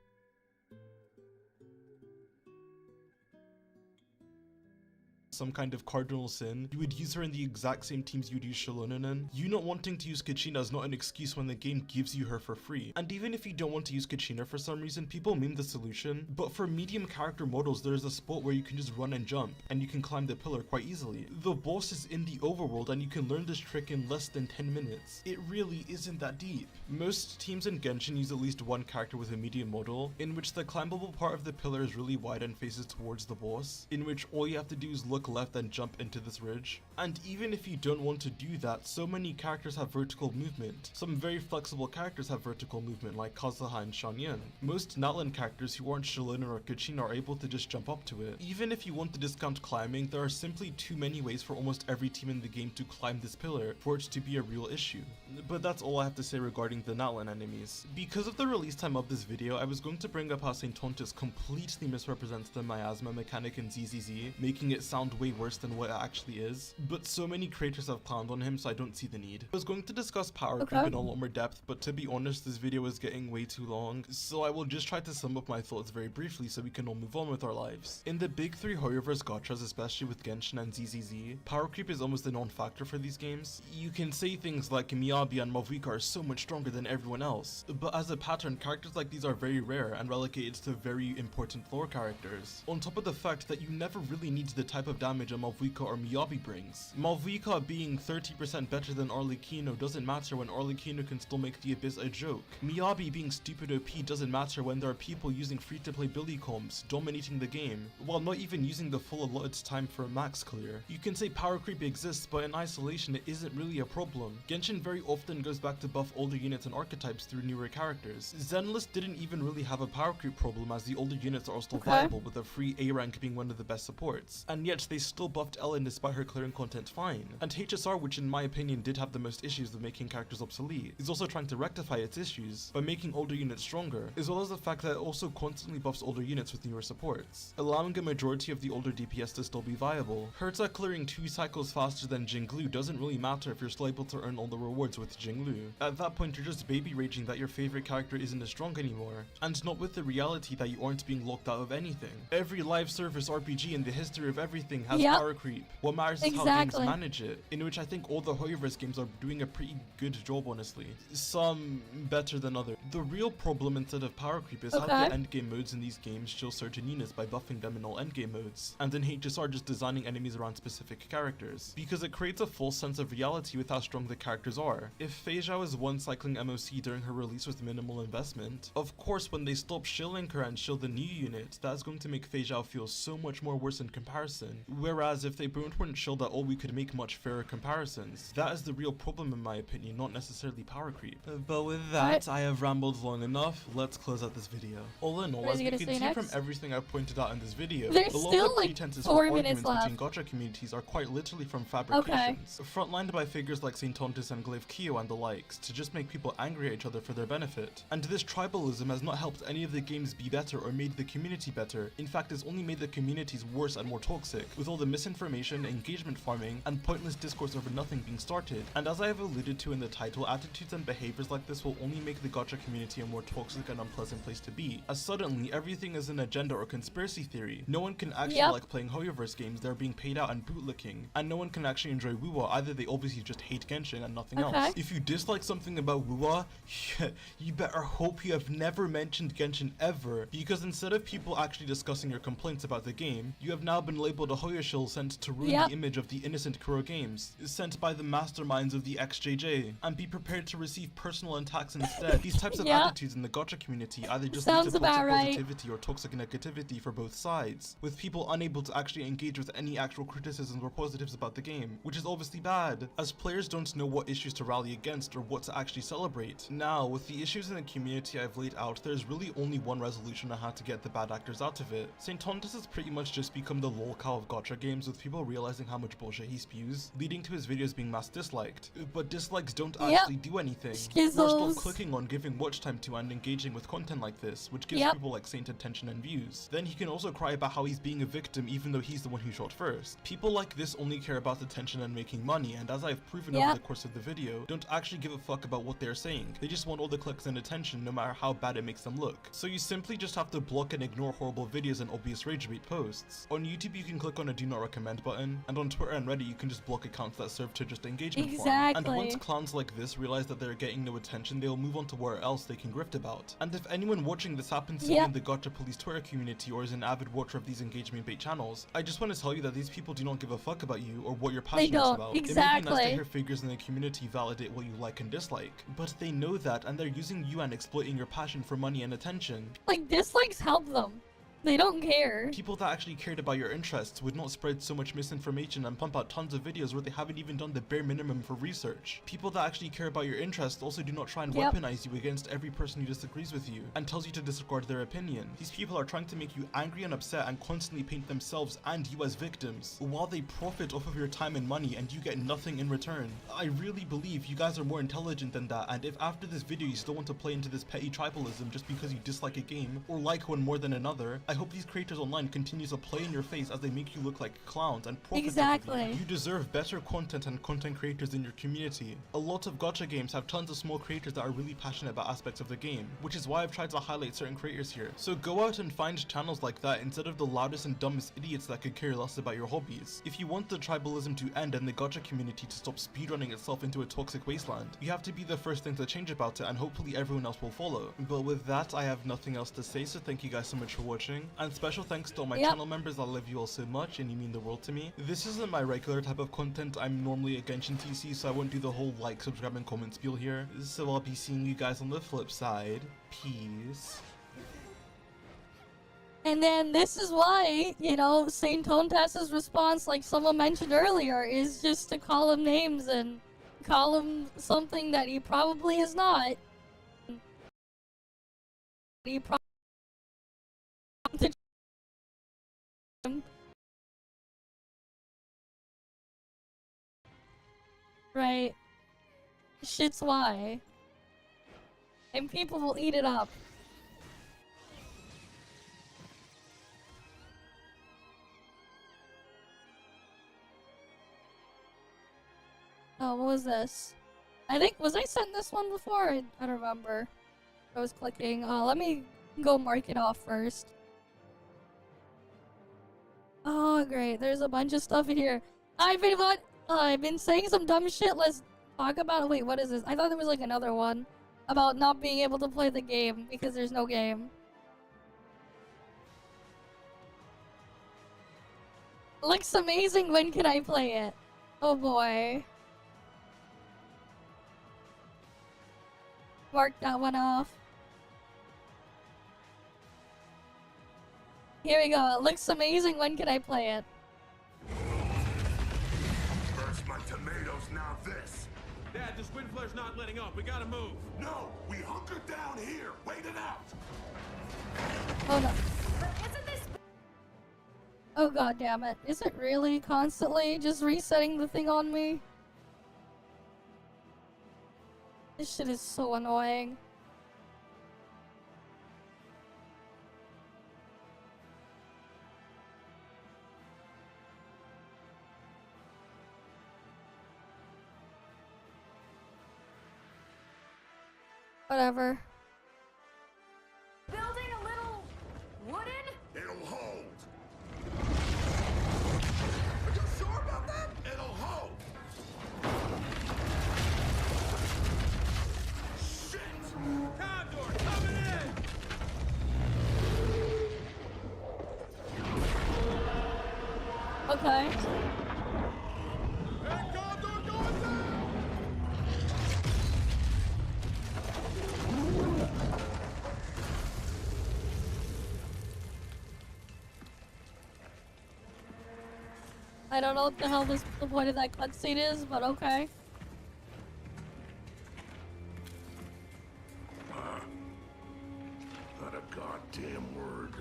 [SPEAKER 1] Some kind of cardinal sin, you would use her in the exact same teams you'd use Shalonen in. You not wanting to use Kachina is not an excuse when the game gives you her for free. And even if you don't want to use Kachina for some reason, people meme the solution, but for medium character models there is a spot where you can just run and jump, and you can climb the pillar quite easily. The boss is in the overworld and you can learn this trick in less than 10 minutes. It really isn't that deep. Most teams in Genshin use at least one character with a medium model, in which the climbable part of the pillar is really wide and faces towards the boss, in which all you have to do is look left and jump into this ridge. And even if you don't want to do that, so many characters have vertical movement. Some very flexible characters have vertical movement like Kazuha and Shanyan. Most Natlan characters who aren't Shalonen or Kachina are able to just jump up to it. Even if you want to discount climbing, there are simply too many ways for almost every team in the game to climb this pillar for it to be a real issue. But that's all I have to say regarding the Natlan enemies. Because of the release time of this video, I was going to bring up how St. Tontus completely misrepresents the miasma mechanic in ZZZ, making it sound way worse than what it actually is, but so many creators have clowned on him, so I don't see the need. I was going to discuss power creep in a lot more depth, but to be honest, this video is getting way too long, so I will just try to sum up my thoughts very briefly so we can all move on with our lives. In the big 3 Hoyoverse gachas, especially with Genshin and ZZZ, power creep is almost a non-factor for these games. You can say things like Miyabi and Mavuika are so much stronger than everyone else, but as a pattern, characters like these are very rare and relegated to very important lore characters. On top of the fact that you never really need the type of damage a Malvika or Miyabi brings. Malvika being 30% better than Arlecchino doesn't matter when Arlecchino can still make the Abyss a joke. Miyabi being stupid OP doesn't matter when there are people using free-to-play billy comps, dominating the game, while not even using the full allotted time for a max clear. You can say power creep exists, but in isolation it isn't really a problem. Genshin very often goes back to buff older units and archetypes through newer characters. Zenless didn't even really have a power creep problem as the older units are still viable, with a free A rank being one of the best supports. And yet they still buffed Ellen despite her clearing content fine. And HSR, which in my opinion did have the most issues with making characters obsolete, is also trying to rectify its issues by making older units stronger, as well as the fact that it also constantly buffs older units with newer supports, allowing a majority of the older DPS to still be viable. Herta clearing 2 cycles faster than Jinglu doesn't really matter if you're still able to earn all the rewards with Jinglu. At that point you're just baby raging that your favorite character isn't as strong anymore, and not with the reality that you aren't being locked out of anything. Every live service RPG in the history of everything has power creep. What matters is how games manage it, in which I think all the Hoyoverse games are doing a pretty good job, honestly. Some better than others. The real problem instead of power creep is how the endgame modes in these games chill certain units by buffing them in all endgame modes, and in HSR just designing enemies around specific characters, because it creates a false sense of reality with how strong the characters are. If Fei Zhao is one cycling MOC during her release with minimal investment, of course when they stop shilling her and shill the new unit, that's going to make Fei Zhao feel so much more worse in comparison. Whereas if they weren't shilled at all, we could make much fairer comparisons. That is the real problem in my opinion, not necessarily power creep. But with that, I have rambled long enough. Let's close out this video. All in all, as you can see from everything I've pointed out in this video, the local pretenses for arguments between gacha communities are quite literally from fabrications, frontlined by figures like Saint Tontis and Glaive Kyo and the likes, to just make people angry at each other for their benefit. And this tribalism has not helped any of the games be better or made the community better. In fact, it's only made the communities worse and more toxic, with all the misinformation, engagement farming, and pointless discourse over nothing being started. And as I have alluded to in the title, attitudes and behaviors like this will only make the gacha community a more toxic and unpleasant place to be, as suddenly everything is an agenda or conspiracy theory. No one can actually like playing Hoyoverse games, they're being paid out and bootlicking, and no one can actually enjoy WoWa, either they obviously just hate Genshin and nothing else. If you dislike something about WoWa, you better hope you have never mentioned Genshin ever, because instead of people actually discussing your complaints about the game, you have now been labeled a Hoyoshill sent to ruin the image of the innocent Kuro games, sent by the masterminds of the XJJ, and be prepared to receive personal attacks instead. These types of attitudes in the gacha community either just lead to toxic positivity or toxic negativity for both sides, with people unable to actually engage with any actual criticisms or positives about the game, which is obviously bad, as players don't know what issues to rally against or what to actually celebrate. Now, with the issues in the community I've laid out, there's really only one resolution on how to get the bad actors out of it. Saint Tontis has pretty much just become the lol cow of gacha games, with people realizing how much bullshit he spews, leading to his videos being mass disliked. But dislikes don't actually do anything. We're still clicking on giving watch time to and engaging with content like this, which gives people like Saint attention and views. Then he can also cry about how he's being a victim even though he's the one who shot first. People like this only care about attention and making money, and as I've proven over the course of the video, don't actually give a fuck about what they're saying. They just want all the clicks and attention no matter how bad it makes them look. So you simply just have to block and ignore horrible videos and obvious rage bait posts. On YouTube you can click on a do not recommend button, and on Twitter and Reddit you can just block accounts that serve to just engagement farm. And once clowns like this realize that they're getting no attention, they'll move on to where else they can grift about. And if anyone watching this happens to be in the Gacha Police Twitter community or is an avid watcher of these engagement bait channels, I just want to tell you that these people do not give a fuck about you or what you're passionate about. It may be nice to hear figures in the community validate what you like and dislike, but they know that and they're using you and exploiting your passion for money and attention.
[SPEAKER 2] Like, dislikes help them. They don't care.
[SPEAKER 1] People that actually cared about your interests would not spread so much misinformation and pump out tons of videos where they haven't even done the bare minimum for research. People that actually care about your interests also do not try and weaponize you against every person who disagrees with you and tells you to disregard their opinion. These people are trying to make you angry and upset and constantly paint themselves and you as victims, while they profit off of your time and money and you get nothing in return. I really believe you guys are more intelligent than that, and if after this video you still want to play into this petty tribalism just because you dislike a game or like one more than another, I hope these creators online continue to play in your face as they make you look like clowns and profit off of you. You deserve better content and content creators in your community. A lot of gacha games have tons of small creators that are really passionate about aspects of the game, which is why I've tried to highlight certain creators here. So go out and find channels like that instead of the loudest and dumbest idiots that could care less about your hobbies. If you want the tribalism to end and the gacha community to stop speedrunning itself into a toxic wasteland, you have to be the first thing to change about it, and hopefully everyone else will follow. But with that, I have nothing else to say, so thank you guys so much for watching, watching, and special thanks to all my
[SPEAKER 2] Yep.
[SPEAKER 1] channel members. I love you all so much and you mean the world to me. This isn't my regular type of content. I'm normally a Genshin TC, so I won't do the whole like, subscribe, and comment spiel here. So I'll be seeing you guys on the flip side. Peace.
[SPEAKER 2] And then this is why, you know, St. Tontas's response, like someone mentioned earlier, is just to call him names and call him something that he probably is not. He probably right. Shit's why. And people will eat it up. Oh, what was this? I think, was I sent this one before? I don't remember. I was clicking. Let me go mark it off first. Oh, great. There's a bunch of stuff in here. I've been saying some dumb shit. Let's talk about it. Wait, what is this? I thought there was like another one about not being able to play the game because there's no game. Looks amazing. When can I play it? Oh boy. Mark that one off. Here we go. It looks amazing. When can I play it?
[SPEAKER 12] First my tomatoes, now this.
[SPEAKER 13] Dad, this wind flare's not letting up. We gotta move.
[SPEAKER 12] No, we hunker down here. Wait it out.
[SPEAKER 2] Oh no. Oh god damn it. Is it really constantly just resetting the thing on me? This shit is so annoying. Whatever.
[SPEAKER 11] Building a little wooden?
[SPEAKER 12] It'll hold. Are you sure about that? It'll hold. Shit!
[SPEAKER 13] Condor, coming in!
[SPEAKER 2] Okay.
[SPEAKER 13] Hey, Condor, going down!
[SPEAKER 2] I don't know what the hell the point of that cutscene is, but okay.
[SPEAKER 12] Not a goddamn word.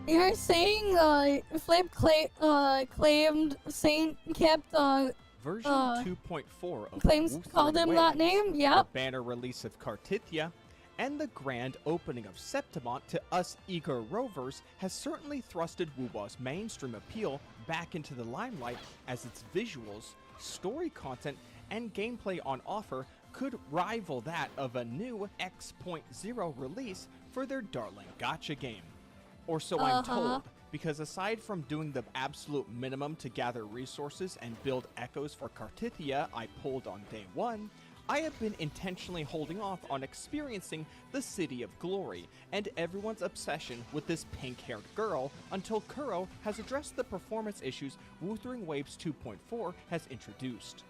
[SPEAKER 2] You're saying, Flip claimed Saint kept,
[SPEAKER 14] Version 2.4 of
[SPEAKER 2] claims
[SPEAKER 14] Wuthering
[SPEAKER 2] called him that
[SPEAKER 14] Waves,
[SPEAKER 2] name? Yep.
[SPEAKER 14] the banner release of Cartithia, and the grand opening of Septimont to us eager rovers has certainly thrusted WoWa's mainstream appeal back into the limelight, as its visuals, story content, and gameplay on offer could rival that of a new X.0 release for their darling gacha game. Or so I'm told, because aside from doing the absolute minimum to gather resources and build echoes for Cartithia I pulled on day one, I have been intentionally holding off on experiencing the City of Glory and everyone's obsession with this pink-haired girl until Kuro has addressed the performance issues Wuthering Waves 2.4 has introduced.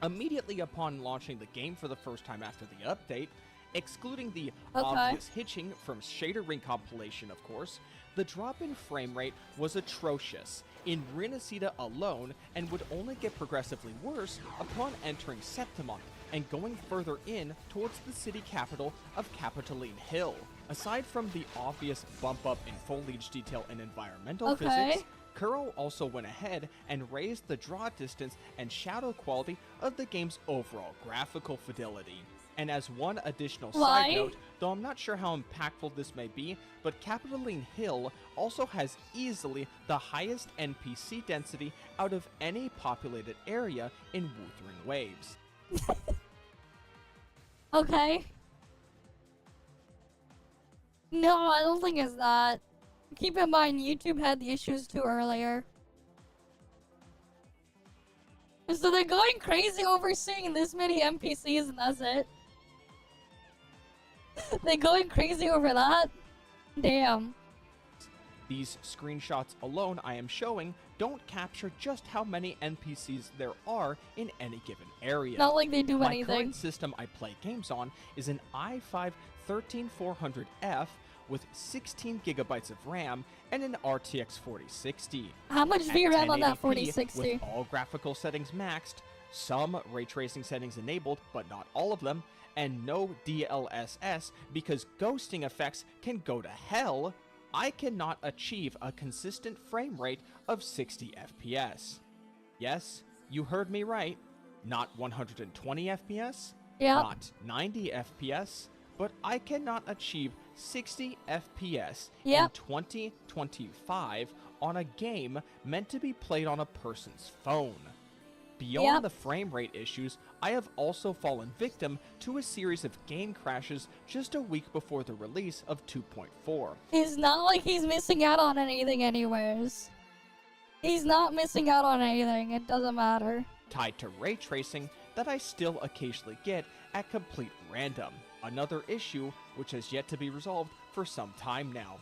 [SPEAKER 14] Immediately upon launching the game for the first time after the update, excluding the obvious hitching from Shader Ring compilation of course, the drop in frame rate was atrocious in Rinasida alone and would only get progressively worse upon entering Septimont and going further in towards the city capital of Capitoline Hill. Aside from the obvious bump up in foliage detail and environmental physics, Kuro also went ahead and raised the draw distance and shadow quality of the game's overall graphical fidelity. And as one additional side note, though I'm not sure how impactful this may be, but Capitoline Hill also has easily the highest NPC density out of any populated area in Wuthering Waves.
[SPEAKER 2] Okay. No, I don't think it's that. Keep in mind, YouTube had the issues too earlier. So they're going crazy over seeing this many NPCs and that's it. They're going crazy over that? Damn.
[SPEAKER 14] These screenshots alone I am showing don't capture just how many NPCs there are in any given area.
[SPEAKER 2] Not like they do
[SPEAKER 14] My
[SPEAKER 2] anything.
[SPEAKER 14] current system I play games on is an i5 13400F with 16 gigabytes of RAM and an RTX 4060.
[SPEAKER 2] How much
[SPEAKER 14] At
[SPEAKER 2] VRAM on that
[SPEAKER 14] 1080p
[SPEAKER 2] 4060?
[SPEAKER 14] With all graphical settings maxed, some ray tracing settings enabled, but not all of them, and no DLSS because ghosting effects can go to hell, I cannot achieve a consistent frame rate of 60 FPS. Yes, you heard me right. Not 120 FPS,
[SPEAKER 2] Yep.
[SPEAKER 14] not 90 FPS, but I cannot achieve 60 FPS in
[SPEAKER 2] Yep.
[SPEAKER 14] 2025 on a game meant to be played on a person's phone. Beyond
[SPEAKER 2] Yep.
[SPEAKER 14] the frame rate issues, I have also fallen victim to a series of game crashes just a week before the release of 2.4.
[SPEAKER 2] It's not like he's missing out on anything anyways. He's not missing out on anything, it doesn't matter.
[SPEAKER 14] Tied to ray tracing that I still occasionally get at complete random. Another issue which has yet to be resolved for some time now.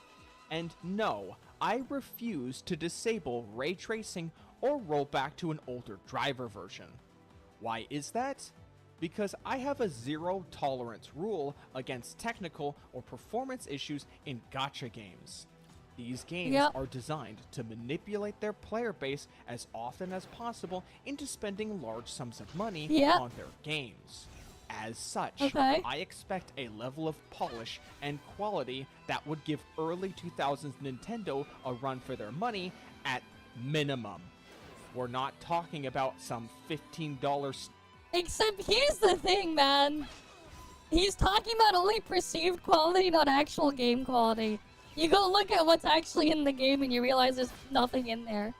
[SPEAKER 14] And no, I refuse to disable ray tracing or roll back to an older driver version. Why is that? Because I have a zero tolerance rule against technical or performance issues in gacha games. These games
[SPEAKER 2] Yep.
[SPEAKER 14] are designed to manipulate their player base as often as possible into spending large sums of money
[SPEAKER 2] Yep.
[SPEAKER 14] on their games. As such,
[SPEAKER 2] Okay.
[SPEAKER 14] I expect a level of polish and quality that would give early 2000s Nintendo a run for their money at minimum. We're not talking about some $15
[SPEAKER 2] Except here's the thing, man. He's talking about only perceived quality, not actual game quality. You go look at what's actually in the game and you realize there's nothing in there.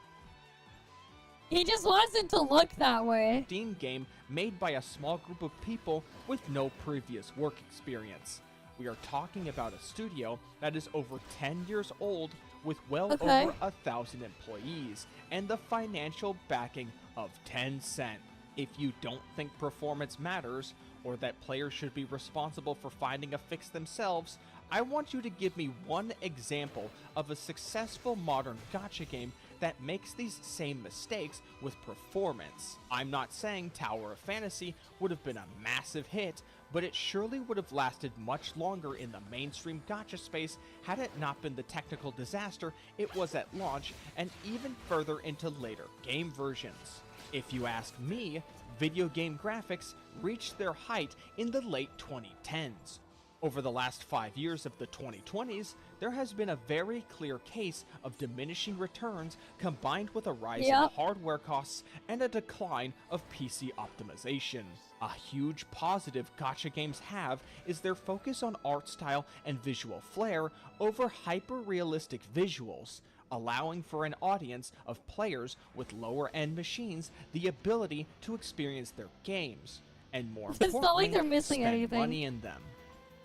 [SPEAKER 2] He just wants it to look that way.
[SPEAKER 14] Steam game made by a small group of people with no previous work experience. We are talking about a studio that is over 10 years old with well
[SPEAKER 2] Okay.
[SPEAKER 14] over 1,000 employees and the financial backing of Tencent. If you don't think performance matters or that players should be responsible for finding a fix themselves, I want you to give me one example of a successful modern gacha game that makes these same mistakes with performance. I'm not saying Tower of Fantasy would have been a massive hit, but it surely would have lasted much longer in the mainstream gacha space had it not been the technical disaster it was at launch and even further into later game versions. If you ask me, video game graphics reached their height in the late 2010s. Over the last 5 years of the 2020s, there has been a very clear case of diminishing returns combined with a rise in hardware costs and a decline of PC optimization. A huge positive gacha games have is their focus on art style and visual flair over hyper-realistic visuals, allowing for an audience of players with lower-end machines the ability to experience their games, and more
[SPEAKER 2] It's not like
[SPEAKER 14] importantly,
[SPEAKER 2] they're missing
[SPEAKER 14] spend
[SPEAKER 2] anything.
[SPEAKER 14] money in them.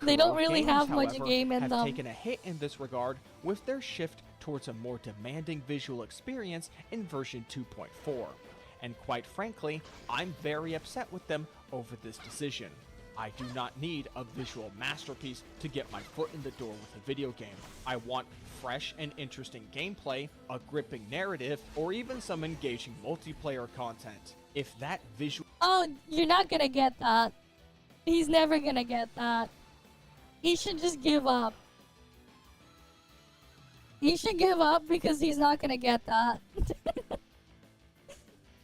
[SPEAKER 2] They don't
[SPEAKER 14] Kuro
[SPEAKER 2] really
[SPEAKER 14] games,
[SPEAKER 2] have much
[SPEAKER 14] however,
[SPEAKER 2] game in
[SPEAKER 14] have
[SPEAKER 2] them.
[SPEAKER 14] taken a hit in this regard with their shift towards a more demanding visual experience in version 2.4. And quite frankly, I'm very upset with them over this decision. I do not need a visual masterpiece to get my foot in the door with a video game. I want fresh and interesting gameplay, a gripping narrative, or even some engaging multiplayer content. If that visual...
[SPEAKER 2] Oh, you're not gonna get that. He's never gonna get that. He should just give up. He should give up because he's not gonna get that.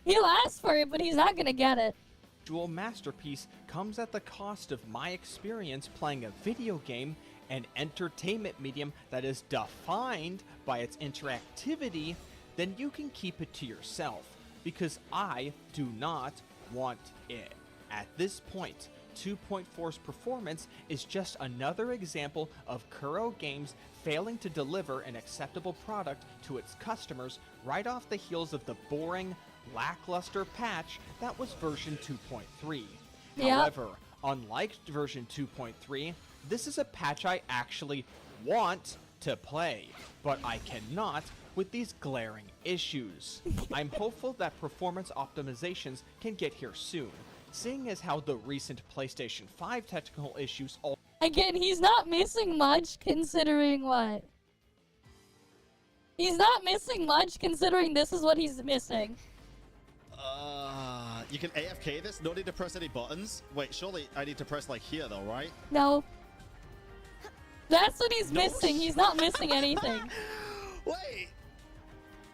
[SPEAKER 2] He'll ask for it, but he's not gonna get it.
[SPEAKER 14] Visual masterpiece comes at the cost of my experience playing a video game, an entertainment medium that is defined by its interactivity, then you can keep it to yourself, because I do not want it. At this point, 2.4's performance is just another example of Kuro Games failing to deliver an acceptable product to its customers right off the heels of the boring, lackluster patch that was version 2.3.
[SPEAKER 2] Yep.
[SPEAKER 14] However, unlike version 2.3, this is a patch I actually want to play, but I cannot with these glaring issues. I'm hopeful that performance optimizations can get here soon, seeing as how the recent PlayStation 5 technical issues all
[SPEAKER 2] Again, he's not missing much considering what? He's not missing much considering this is what he's missing.
[SPEAKER 10] You can AFK this, no need to press any buttons. Wait, surely I need to press like here though, right?
[SPEAKER 2] No. That's what he's missing. He's not missing anything.
[SPEAKER 10] Wait!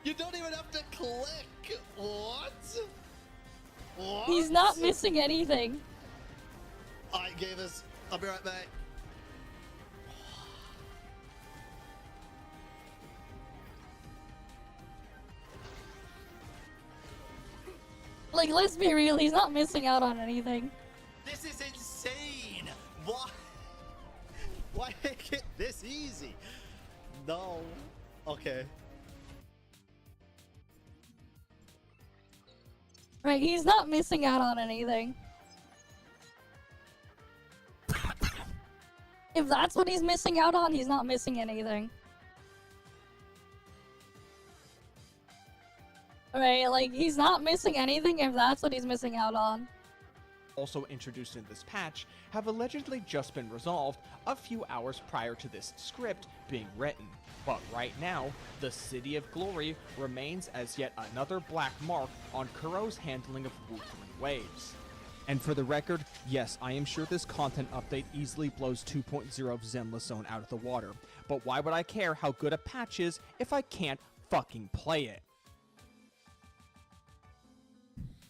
[SPEAKER 10] You don't even have to click! What? What?
[SPEAKER 2] He's not missing anything.
[SPEAKER 10] Alright, gamers. I'll be right back.
[SPEAKER 2] Like, let's be real, he's not missing out on anything.
[SPEAKER 10] This is insane! Why? Why make it this easy? No. Okay.
[SPEAKER 2] Right, he's not missing out on anything. If that's what he's missing out on, he's not missing anything. Right, like, he's not missing anything if that's what he's missing out on.
[SPEAKER 14] Also introduced in this patch, have allegedly just been resolved a few hours prior to this script being written. But right now, the City of Glory remains as yet another black mark on Kuro's handling of Wuthering Waves. And for the record, yes, I am sure this content update easily blows 2.0 of Zenless Zone out of the water, but why would I care how good a patch is if I can't fucking play it?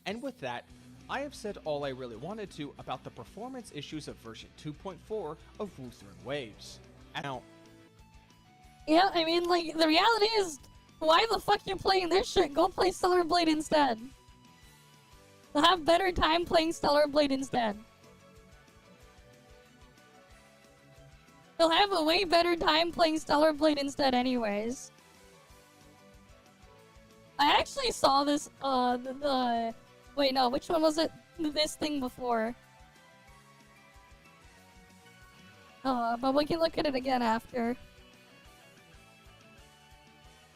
[SPEAKER 14] And with that, I have said all I really wanted to about the performance issues of version 2.4 of Wuthering Waves. Now,
[SPEAKER 2] yeah, I mean, like, the reality is, why the fuck you playing this shit? Go play Stellar Blade instead. You'll have better time playing Stellar Blade instead. You'll have a way better time playing Stellar Blade instead anyways. I actually saw this, wait, no, which one was it? This thing before. But we can look at it again after.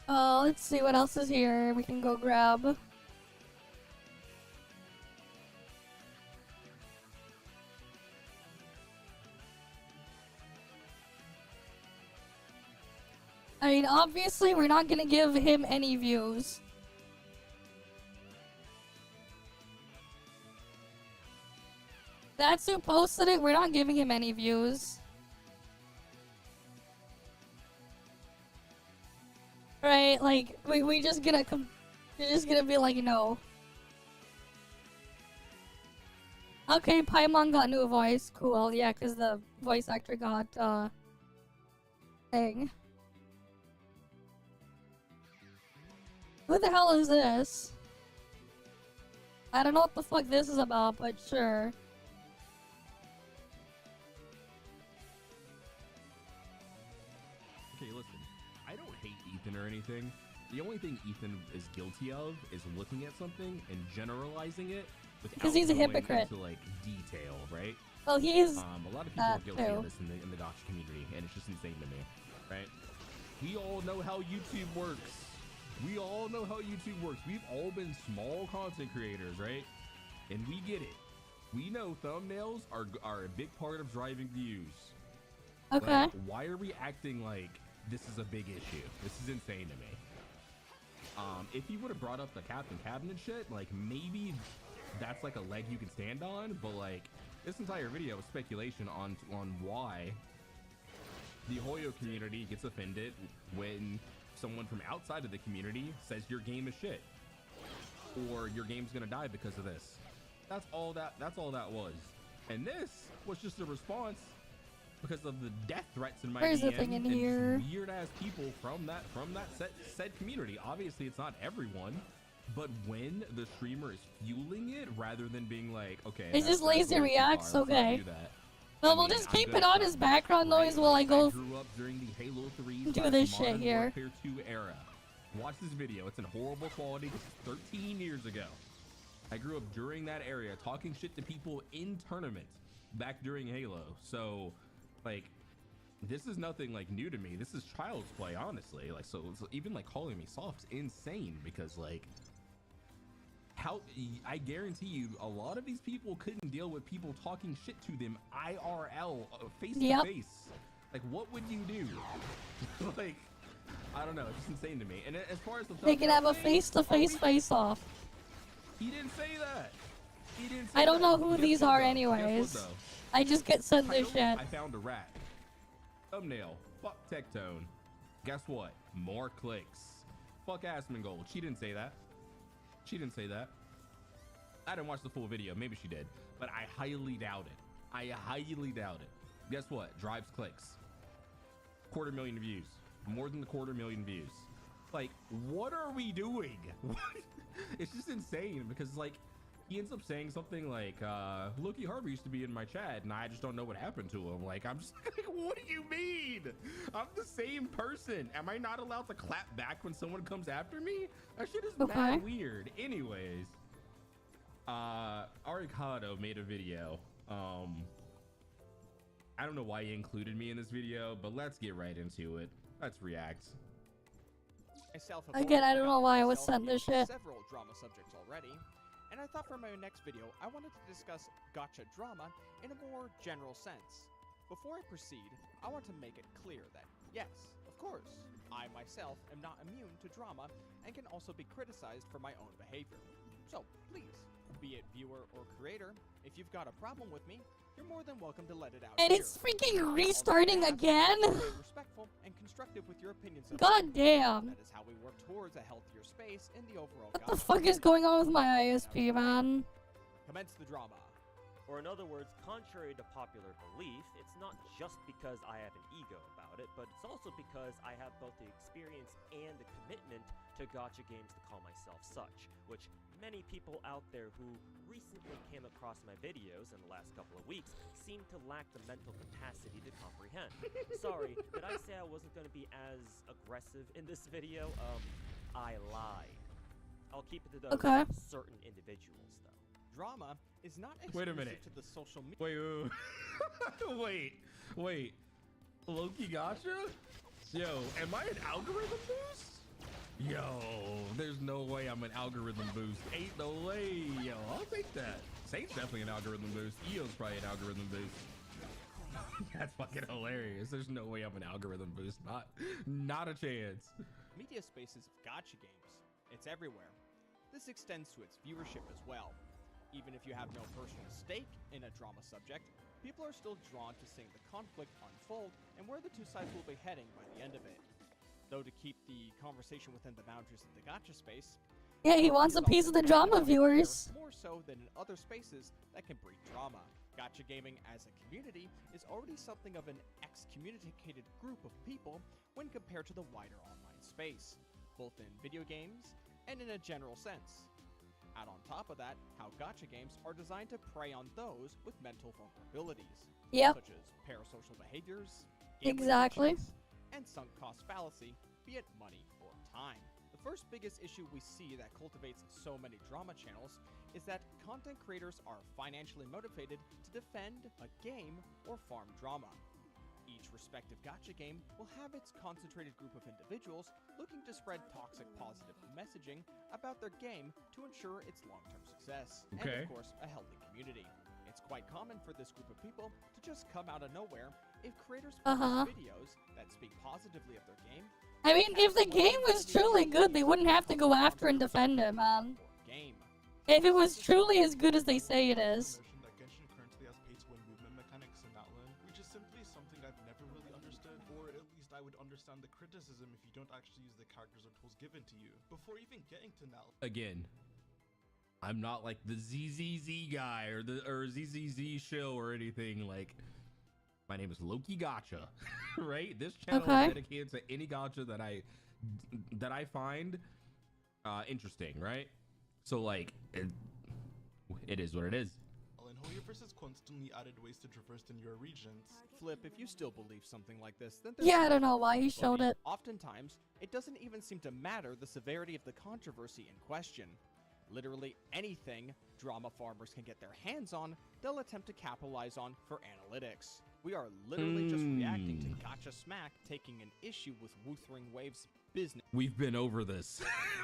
[SPEAKER 2] Let's see what else is here we can go grab. I mean, obviously, we're not gonna give him any views. That's who posted it, we're not giving him any views. Right, like, we just gonna you're just gonna be like, no. Okay, Paimon got new voice, cool, yeah, cause the voice actor got, thing. Who the hell is this? I don't know what the fuck this is about, but sure.
[SPEAKER 15] Okay, listen. I don't hate Ethan or anything. The only thing Ethan is guilty of is looking at something and generalizing it without
[SPEAKER 2] Because he's a
[SPEAKER 15] going
[SPEAKER 2] hypocrite.
[SPEAKER 15] into, like, detail, right?
[SPEAKER 2] Well, he is
[SPEAKER 15] a lot of people are guilty
[SPEAKER 2] too.
[SPEAKER 15] of this in the Dutch community, and it's just insane to me, right? We all know how YouTube works. We all know how YouTube works. We've all been small content creators, right? And we get it. We know thumbnails are a big part of driving views.
[SPEAKER 2] Okay.
[SPEAKER 15] Like, why are we acting like this is a big issue? This is insane to me. If you would have brought up the Captain Cabinet shit, like, maybe that's like a leg you can stand on, but like, this entire video is speculation on why the Hoyo community gets offended when someone from outside of the community says your game is shit, or your game's gonna die because of this. That's all that was. And this was just a response because of the death threats in my
[SPEAKER 2] Where's the
[SPEAKER 15] DM
[SPEAKER 2] thing in
[SPEAKER 15] and
[SPEAKER 2] here?
[SPEAKER 15] weird ass people from that said community. Obviously it's not everyone, but when the streamer is fueling it rather than being like, okay,
[SPEAKER 2] It's just lazy reacts,
[SPEAKER 15] let's not
[SPEAKER 2] okay.
[SPEAKER 15] do that.
[SPEAKER 2] Well, we'll just keep it on as background noise while I go
[SPEAKER 15] grew up during the Halo 3
[SPEAKER 2] do this shit
[SPEAKER 15] Modern
[SPEAKER 2] here.
[SPEAKER 15] Warfare 2 era. Watch this video. It's in horrible quality. This is 13 years ago. I grew up during that area talking shit to people in tournaments back during Halo. So, like, this is nothing like new to me. This is child's play, honestly. Like, so even like calling me soft's insane because, like, how I guarantee you a lot of these people couldn't deal with people talking shit to them IRL, face to face. Like, what would you do? Like, I don't know, it's just insane to me. And as far as the
[SPEAKER 2] They can have a face-to-face face-off.
[SPEAKER 15] He didn't say that. He didn't say
[SPEAKER 2] I don't know
[SPEAKER 15] that.
[SPEAKER 2] who
[SPEAKER 15] Guess
[SPEAKER 2] these
[SPEAKER 15] what,
[SPEAKER 2] are
[SPEAKER 15] though?
[SPEAKER 2] anyways.
[SPEAKER 15] Guess what, though?
[SPEAKER 2] I just get sent this
[SPEAKER 15] Title,
[SPEAKER 2] shit.
[SPEAKER 15] I found a rat. Thumbnail, fuck Tectone. Guess what? More clicks. Fuck Asmongold. She didn't say that. She didn't say that. I didn't watch the full video. Maybe she did. But I highly doubt it. I highly doubt it. Guess what? Drives clicks. 250,000 views. More than the 250,000 views. Like, what are we doing? It's just insane because, like, he ends up saying something like, Loki Harvey used to be in my chat and I just don't know what happened to him. Like, I'm just like, what do you mean? I'm the same person. Am I not allowed to clap back when someone comes after me? That shit is mad weird. Anyways, Arikado made a video. I don't know why he included me in this video, but let's get right into it. Let's react.
[SPEAKER 14] Again,
[SPEAKER 2] I don't know why I was sent this shit.
[SPEAKER 14] Several drama subjects already, and I thought for my next video, I wanted to discuss gacha drama in a more general sense. Before I proceed, I want to make it clear that, yes, of course, I myself am not immune to drama and can also be criticized for my own behavior. So, please, be it viewer or creator, if you've got a problem with me, you're more than welcome to let it out.
[SPEAKER 2] And it's freaking restarting again?
[SPEAKER 14] Respectful and constructive with your opinions.
[SPEAKER 2] God damn.
[SPEAKER 14] That is how we work towards a healthier space in the overall.
[SPEAKER 2] What the fuck is going on with my ISP, man?
[SPEAKER 14] Commence the drama.
[SPEAKER 16] Or in other words, contrary to popular belief, it's not just because I have an ego about it, but it's also because I have both the experience and the commitment to gacha games to call myself such, which many people out there who recently came across my videos in the last couple of weeks seem to lack the mental capacity to comprehend. Sorry, did I say I wasn't going to be as aggressive in this video? I lied. I'll keep it to those certain individuals, though.
[SPEAKER 14] Drama is not
[SPEAKER 15] Wait a
[SPEAKER 14] exclusive
[SPEAKER 15] minute.
[SPEAKER 14] to the social media.
[SPEAKER 15] Wait. Loki Gacha? Yo, am I an algorithm boost? Yo, there's no way I'm an algorithm boost. Ain't no way. Yo, I'll take that. Saint's definitely an algorithm boost. EO's probably an algorithm boost. That's fucking hilarious. There's no way I'm an algorithm boost. Not a chance.
[SPEAKER 14] Media spaces of gacha games. It's everywhere. This extends to its viewership as well. Even if you have no personal stake in a drama subject, people are still drawn to seeing the conflict unfold and where the two sides will be heading by the end of it. Though to keep the conversation within the boundaries of the gacha space,
[SPEAKER 2] Yeah, he wants a piece of the drama, viewers.
[SPEAKER 14] more so than in other spaces that can breed drama. Gacha gaming as a community is already something of an excommunicated group of people when compared to the wider online space, both in video games and in a general sense. Add on top of that, how gacha games are designed to prey on those with mental vulnerabilities, such as parasocial behaviors,
[SPEAKER 2] Exactly.
[SPEAKER 14] and sunk cost fallacy, be it money or time. The first biggest issue we see that cultivates so many drama channels is that content creators are financially motivated to defend a game or farm drama. Each respective gacha game will have its concentrated group of individuals looking to spread toxic positive messaging about their game to ensure its long-term success, and of course, a healthy community. It's quite common for this group of people to just come out of nowhere if creators post videos that speak positively of their game.
[SPEAKER 2] I mean, if the game was truly good, they wouldn't have to go after and defend it, man. If it was truly as good as they say it is.
[SPEAKER 1] That Genshin currently has pay-to-win movement mechanics in Outland, which is simply something I've never really understood, or at least I would understand the criticism if you don't actually use the characters or tools given to you. Before even getting to Nal.
[SPEAKER 15] Again, I'm not like the ZZZ guy or ZZZ show or anything. Like, my name is Loki Gacha, right? This channel is dedicated to any gacha that I find interesting, right? So like, it is what it is.
[SPEAKER 1] And Hoyoverse has constantly added ways to traverse in your regions.
[SPEAKER 14] Flip, if you still believe something like this, then
[SPEAKER 2] Yeah, I don't know why he showed it.
[SPEAKER 14] Oftentimes, it doesn't even seem to matter the severity of the controversy in question. Literally anything drama farmers can get their hands on, they'll attempt to capitalize on for analytics. We are literally just reacting to Gacha Smack taking an issue with Wuthering Waves business.
[SPEAKER 15] We've been over this.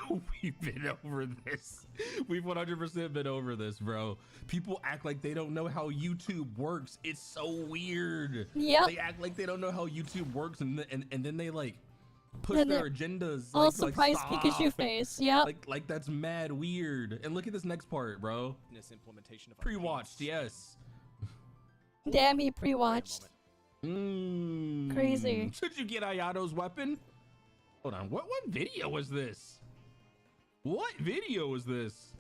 [SPEAKER 15] We've been over this. We've 100% been over this, bro. People act like they don't know how YouTube works. It's so weird.
[SPEAKER 2] Yep.
[SPEAKER 15] They act like they don't know how YouTube works, and then they like push
[SPEAKER 2] Then
[SPEAKER 15] their
[SPEAKER 2] they're
[SPEAKER 15] agendas.
[SPEAKER 2] all
[SPEAKER 15] like,
[SPEAKER 2] surprise
[SPEAKER 15] stop.
[SPEAKER 2] Pikachu face. Yep.
[SPEAKER 15] Like that's mad weird. And look at this next part, bro.
[SPEAKER 14] Implementation of
[SPEAKER 15] Pre-watched, yes.
[SPEAKER 2] Damn, he pre-watched.
[SPEAKER 15] Mm.
[SPEAKER 2] Crazy.
[SPEAKER 15] Should you get Ayato's weapon? Hold on. What video was this? What video was this?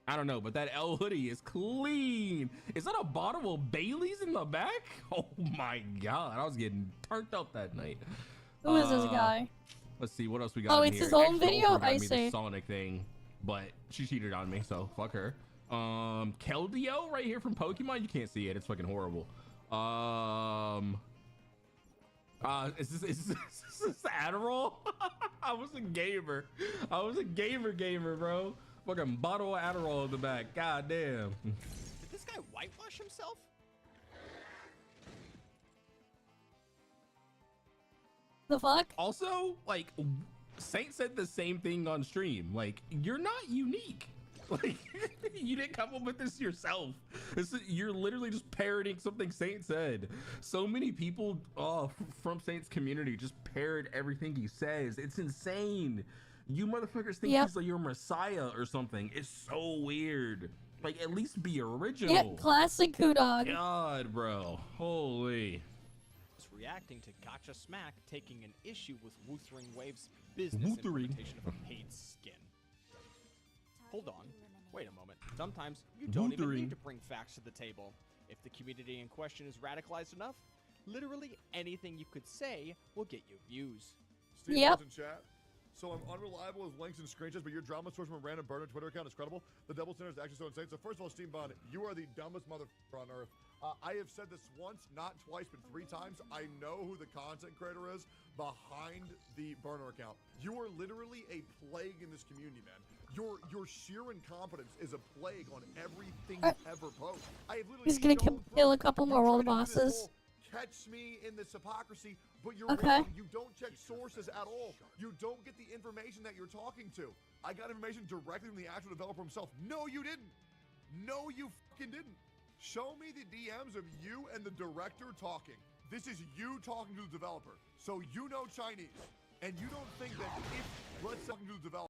[SPEAKER 15] I don't know, but that L hoodie is clean. Is that a bottle of Bailey's in the back? Oh my god, I was getting turned up that night.
[SPEAKER 2] Who is this guy?
[SPEAKER 15] Let's see what else we got.
[SPEAKER 2] Oh,
[SPEAKER 15] in
[SPEAKER 2] it's
[SPEAKER 15] here.
[SPEAKER 2] his own
[SPEAKER 15] Ex-girlfriend
[SPEAKER 2] video?
[SPEAKER 15] got
[SPEAKER 2] I
[SPEAKER 15] me the
[SPEAKER 2] see.
[SPEAKER 15] Sonic thing, but she cheated on me, so fuck her. Keldeo right here from Pokemon. You can't see it. It's fucking horrible. Is this Adderall? I was a gamer. I was a gamer, bro. Fucking bottle of Adderall in the back. God damn.
[SPEAKER 14] Did this guy whitewash himself?
[SPEAKER 2] The fuck?
[SPEAKER 15] Also, like, Saint said the same thing on stream. Like, you're not unique. Like, you didn't come up with this yourself. You're literally just parroting something Saint said. So many people from Saint's community just parrot everything he says. It's insane. You motherfuckers think he's like your messiah or something. It's so weird. Like, at least be original.
[SPEAKER 2] Yeah, classic Kudog.
[SPEAKER 15] God, bro. Holy.
[SPEAKER 14] Reacting to Gotcha Smack taking an issue with Wuthering Wave's business implementation of a paid skin. Hold on. Wait a moment. Sometimes you don't even need to bring facts to the table. If the community in question is radicalized enough, literally anything you could say will get you views.
[SPEAKER 5] Steve
[SPEAKER 2] Yep.
[SPEAKER 5] in chat. So I'm unreliable with links and screenshots, but your drama source from a random burner Twitter account is credible. The double standard is actually so insane. So first of all, Steam Bond, you are the dumbest motherfucker on earth. I have said this once, not twice, but 3 times. I know who the content creator is behind the burner account. You are literally a plague in this community, man. Your sheer incompetence is a plague on everything you ever post. I have literally
[SPEAKER 2] He's gonna kill a couple more world bosses.
[SPEAKER 5] Catch me in this hypocrisy, but you're
[SPEAKER 2] Okay.
[SPEAKER 5] wrong. You don't check sources at all. You don't get the information that you're talking to. I got information directly from the actual developer himself. No, you didn't. No, you fucking didn't. Show me the DMs of you and the director talking. This is you talking to the developer. So you know Chinese, and you don't think that if, let's say, talking to the developer,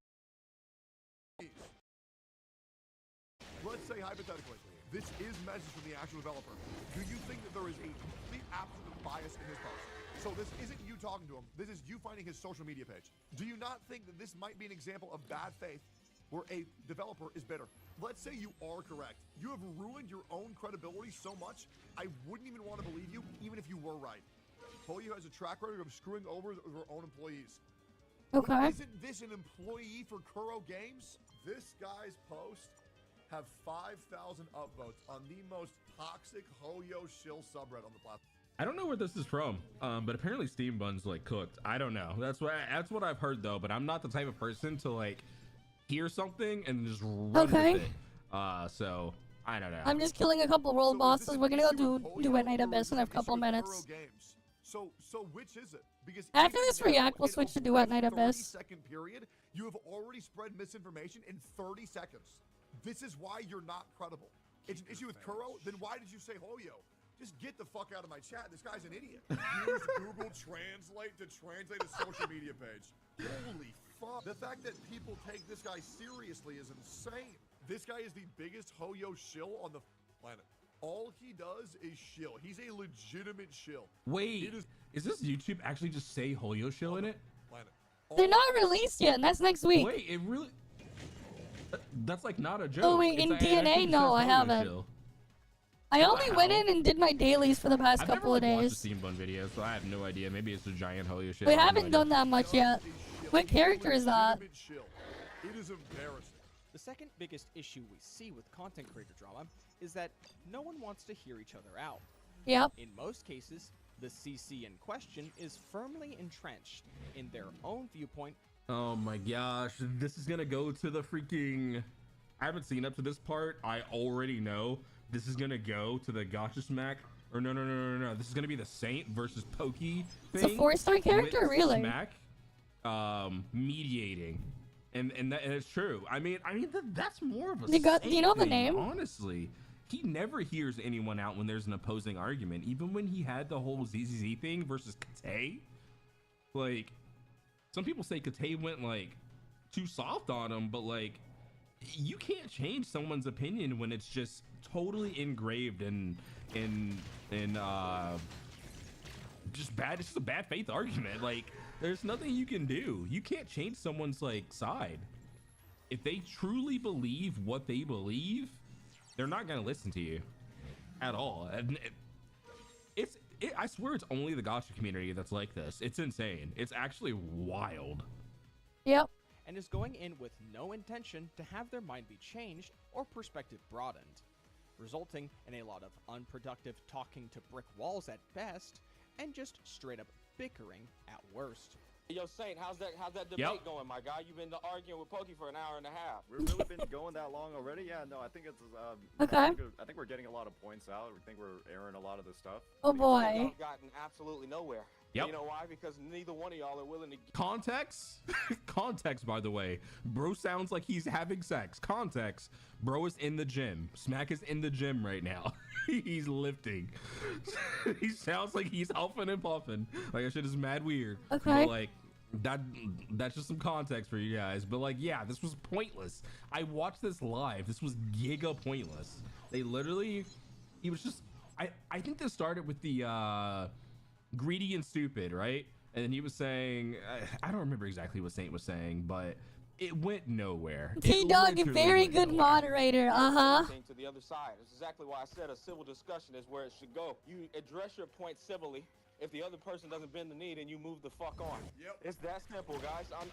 [SPEAKER 5] let's say hypothetically, this is message from the actual developer. Do you think that there is a complete absolute bias in his post? So this isn't you talking to him. This is you finding his social media page. Do you not think that this might be an example of bad faith where a developer is bitter? Let's say you are correct. You have ruined your own credibility so much, I wouldn't even want to believe you, even if you were right. Polio has a track record of screwing over their own employees.
[SPEAKER 2] Okay.
[SPEAKER 5] Isn't this an employee for Kuro Games? This guy's post have 5,000 upvotes on the most toxic Hoyo shill subreddit on the platform.
[SPEAKER 15] I don't know where this is from, but apparently Steam Bun's like cooked. I don't know. That's what I've heard though. But I'm not the type of person to like hear something and just run with it. So I don't know.
[SPEAKER 2] I'm just killing a couple world bosses. We're gonna go do at Night Abyss in a couple minutes.
[SPEAKER 5] So which is it? Because
[SPEAKER 2] After this react, we'll switch to do at Night Abyss.
[SPEAKER 5] 30-second period, you have already spread misinformation in 30 seconds. This is why you're not credible. It's an issue with Kuro. Then why did you say Hoyo? Just get the fuck out of my chat. This guy's an idiot. Use Google Translate to translate a social media page. Holy fuck. The fact that people take this guy seriously is insane. This guy is the biggest Hoyo shill on the planet. All he does is shill. He's a legitimate shill.
[SPEAKER 15] Wait, is this YouTube actually just say Hoyo shill in it?
[SPEAKER 5] Planet.
[SPEAKER 2] They're not released yet. That's next week.
[SPEAKER 15] Wait, it really? That's like not a joke.
[SPEAKER 2] Oh wait, in DNA, no, I haven't. I only went in and did my dailies for the past couple of
[SPEAKER 15] I've never
[SPEAKER 2] days.
[SPEAKER 15] watched the Steam Bun video, so I have no idea. Maybe it's a giant Hoyo shill.
[SPEAKER 2] We haven't done that much yet. What character is that?
[SPEAKER 5] It is embarrassing.
[SPEAKER 14] The second biggest issue we see with content creator drama is that no one wants to hear each other out.
[SPEAKER 2] Yep.
[SPEAKER 14] In most cases, the CC in question is firmly entrenched in their own viewpoint.
[SPEAKER 15] Oh my gosh, this is gonna go to the freaking... I haven't seen up to this part. I already know this is gonna go to the Gotcha Smack. Or no. This is gonna be the Saint versus Pokey thing.
[SPEAKER 2] It's a 4-star character,
[SPEAKER 15] with
[SPEAKER 2] really?
[SPEAKER 15] Smack. mediating, and it's true. I mean that's more of a
[SPEAKER 2] do you know the
[SPEAKER 15] thing,
[SPEAKER 2] name?
[SPEAKER 15] honestly. He never hears anyone out when there's an opposing argument. Even when he had the whole ZZZ thing versus Kate, like some people say Kate went like too soft on him, but like you can't change someone's opinion when it's just totally engraved in just bad. It's just a bad faith argument. Like there's nothing you can do. You can't change someone's like side. If they truly believe what they believe, they're not gonna listen to you at all. And I swear it's only the gacha community that's like this. It's insane. It's actually wild.
[SPEAKER 2] Yep.
[SPEAKER 14] And is going in with no intention to have their mind be changed or perspective broadened, resulting in a lot of unproductive talking to brick walls at best, and just straight up bickering at worst.
[SPEAKER 17] Yo, Saint, how's that debate going, my guy? You've been arguing with Pokey for an hour and a half.
[SPEAKER 18] We've really been going that long already? Yeah, no, I think it's
[SPEAKER 2] okay.
[SPEAKER 18] I think we're getting a lot of points out. We think we're airing a lot of the stuff.
[SPEAKER 2] Oh boy.
[SPEAKER 17] Y'all gotten absolutely nowhere.
[SPEAKER 15] Yep.
[SPEAKER 17] You know why? Because neither one of y'all are willing to
[SPEAKER 15] context. Context, by the way. Bro sounds like he's having sex. Context. Bro is in the gym. Smack is in the gym right now. He's lifting. He sounds like he's huffing and puffing. Like that shit is mad weird.
[SPEAKER 2] Okay.
[SPEAKER 15] But like that's just some context for you guys. But like, yeah, this was pointless. I watched this live. This was giga pointless. They literally, he was just, I think this started with the greedy and stupid, right? And then he was saying, I don't remember exactly what Saint was saying, but it went nowhere.
[SPEAKER 2] T-Dog, a very good moderator.
[SPEAKER 17] To the other side. It's exactly why I said a civil discussion is where it should go. You address your point civilly. If the other person doesn't bend the knee, then you move the fuck on. Yep. It's that simple, guys. I'm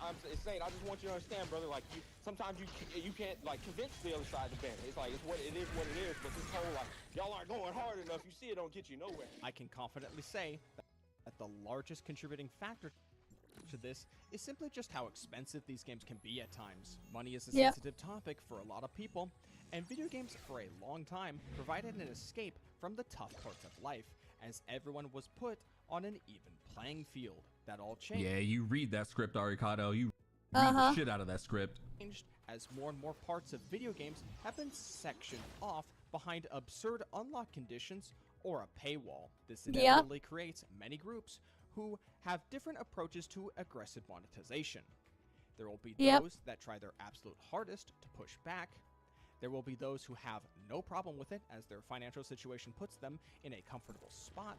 [SPEAKER 17] saying, I just want you to understand, brother. Like, sometimes you can't like convince the other side to bend. It's like what it is. But this whole like y'all aren't going hard enough. You see, it don't get you nowhere.
[SPEAKER 14] I can confidently say that the largest contributing factor to this is simply just how expensive these games can be at times. Money is a sensitive topic for a lot of people, and video games for a long time provided an escape from the tough parts of life, as everyone was put on an even playing field. That all changed.
[SPEAKER 15] Yeah, you read that script, Arikado. You read the shit out of that script.
[SPEAKER 14] As more and more parts of video games have been sectioned off behind absurd unlock conditions or a paywall. This inevitably creates many groups who have different approaches to aggressive monetization. There will be those that try their absolute hardest to push back. There will be those who have no problem with it as their financial situation puts them in a comfortable spot.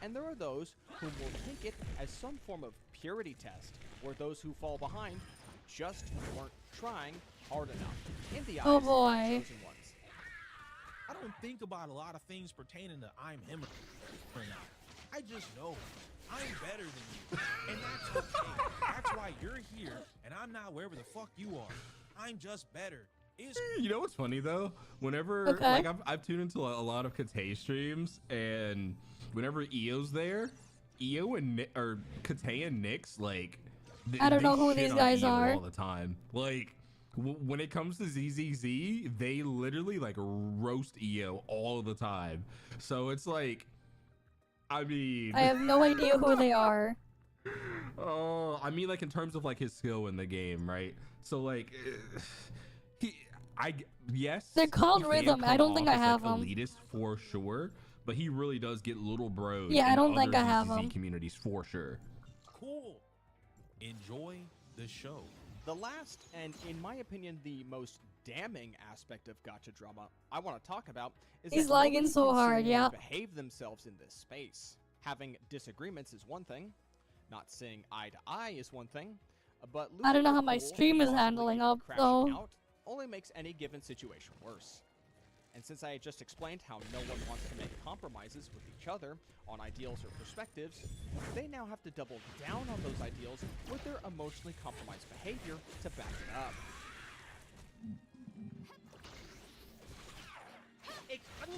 [SPEAKER 14] And there are those who will take it as some form of purity test, where those who fall behind just weren't trying hard enough in the eyes of the chosen ones.
[SPEAKER 19] I don't think about a lot of things pertaining to I'm him or not. I just know I'm better than you, and that's okay. That's why you're here, and I'm not wherever the fuck you are. I'm just better.
[SPEAKER 15] You know what's funny though? Whenever like I've tuned into a lot of Kate streams, and whenever EO's there, EO and Kate and Nyx, like
[SPEAKER 2] I don't know who these guys are
[SPEAKER 15] all the time. Like when it comes to ZZZ, they literally like roast EO all the time. So it's like, I mean,
[SPEAKER 2] I have no idea who they are.
[SPEAKER 15] Oh, I mean, like in terms of like his skill in the game, right? So like, yes,
[SPEAKER 2] they're called Rhythm. I don't think I have them.
[SPEAKER 15] Elitist for sure, but he really does get little bros.
[SPEAKER 2] Yeah, I don't think I have them.
[SPEAKER 15] Communities for sure.
[SPEAKER 19] Cool. Enjoy the show.
[SPEAKER 14] The last, and in my opinion, the most damning aspect of gacha drama I want to talk about is
[SPEAKER 2] he's
[SPEAKER 14] that
[SPEAKER 2] lagging so hard. Yeah.
[SPEAKER 14] Behave themselves in this space. Having disagreements is one thing. Not seeing eye to eye is one thing. But
[SPEAKER 2] I don't know how my stream is handling up though.
[SPEAKER 14] Out only makes any given situation worse. And since I just explained how no one wants to make compromises with each other on ideals or perspectives, they now have to double down on those ideals with their emotionally compromised behavior to back it up.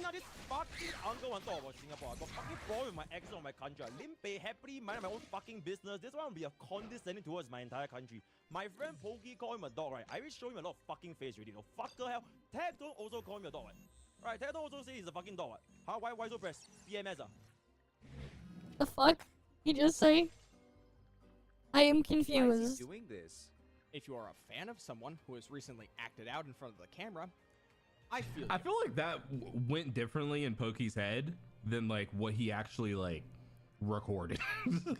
[SPEAKER 16] Now this fucking uncle wants to talk about Singapore. I got fucking problem with my accent on my country. I live pay happily, mind my own fucking business. This one will be a condescending towards my entire country. My friend Pokey called him a dog, right? I will show him a lot of fucking face already. No fucker hell. Tabton also called him a dog, right? Tabton also say he's a fucking dog. How? Why so press? PMS
[SPEAKER 2] The fuck? You just say? I am
[SPEAKER 14] Why is he
[SPEAKER 2] confused.
[SPEAKER 14] doing this? If you are a fan of someone who has recently acted out in front of the camera, I feel
[SPEAKER 15] like that went differently in Pokey's head than like what he actually like recorded.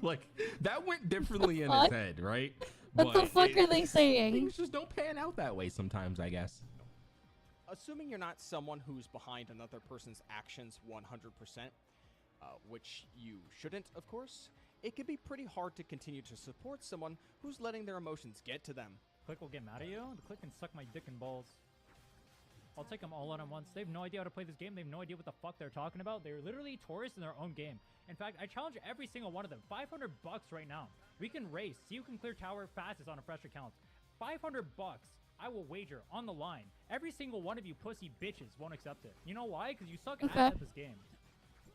[SPEAKER 15] Like that went differently in his
[SPEAKER 2] fuck?
[SPEAKER 15] head, right?
[SPEAKER 2] What the fuck are they saying?
[SPEAKER 15] Things just don't pan out that way sometimes, I guess.
[SPEAKER 14] Assuming you're not someone who's behind another person's actions 100%, which you shouldn't, of course, it can be pretty hard to continue to support someone who's letting their emotions get to them.
[SPEAKER 20] Click will get mad at you. The Click can suck my dick and balls. I'll take them all out at once. They have no idea how to play this game. They have no idea what the fuck they're talking about. They're literally tourists in their own game. In fact, I challenge every single one of them. 500 bucks right now. We can race. See who can clear tower fastest on a fresh account. 500 bucks. I will wager on the line. Every single one of you pussy bitches won't accept it. You know why? Because you suck ass at this game.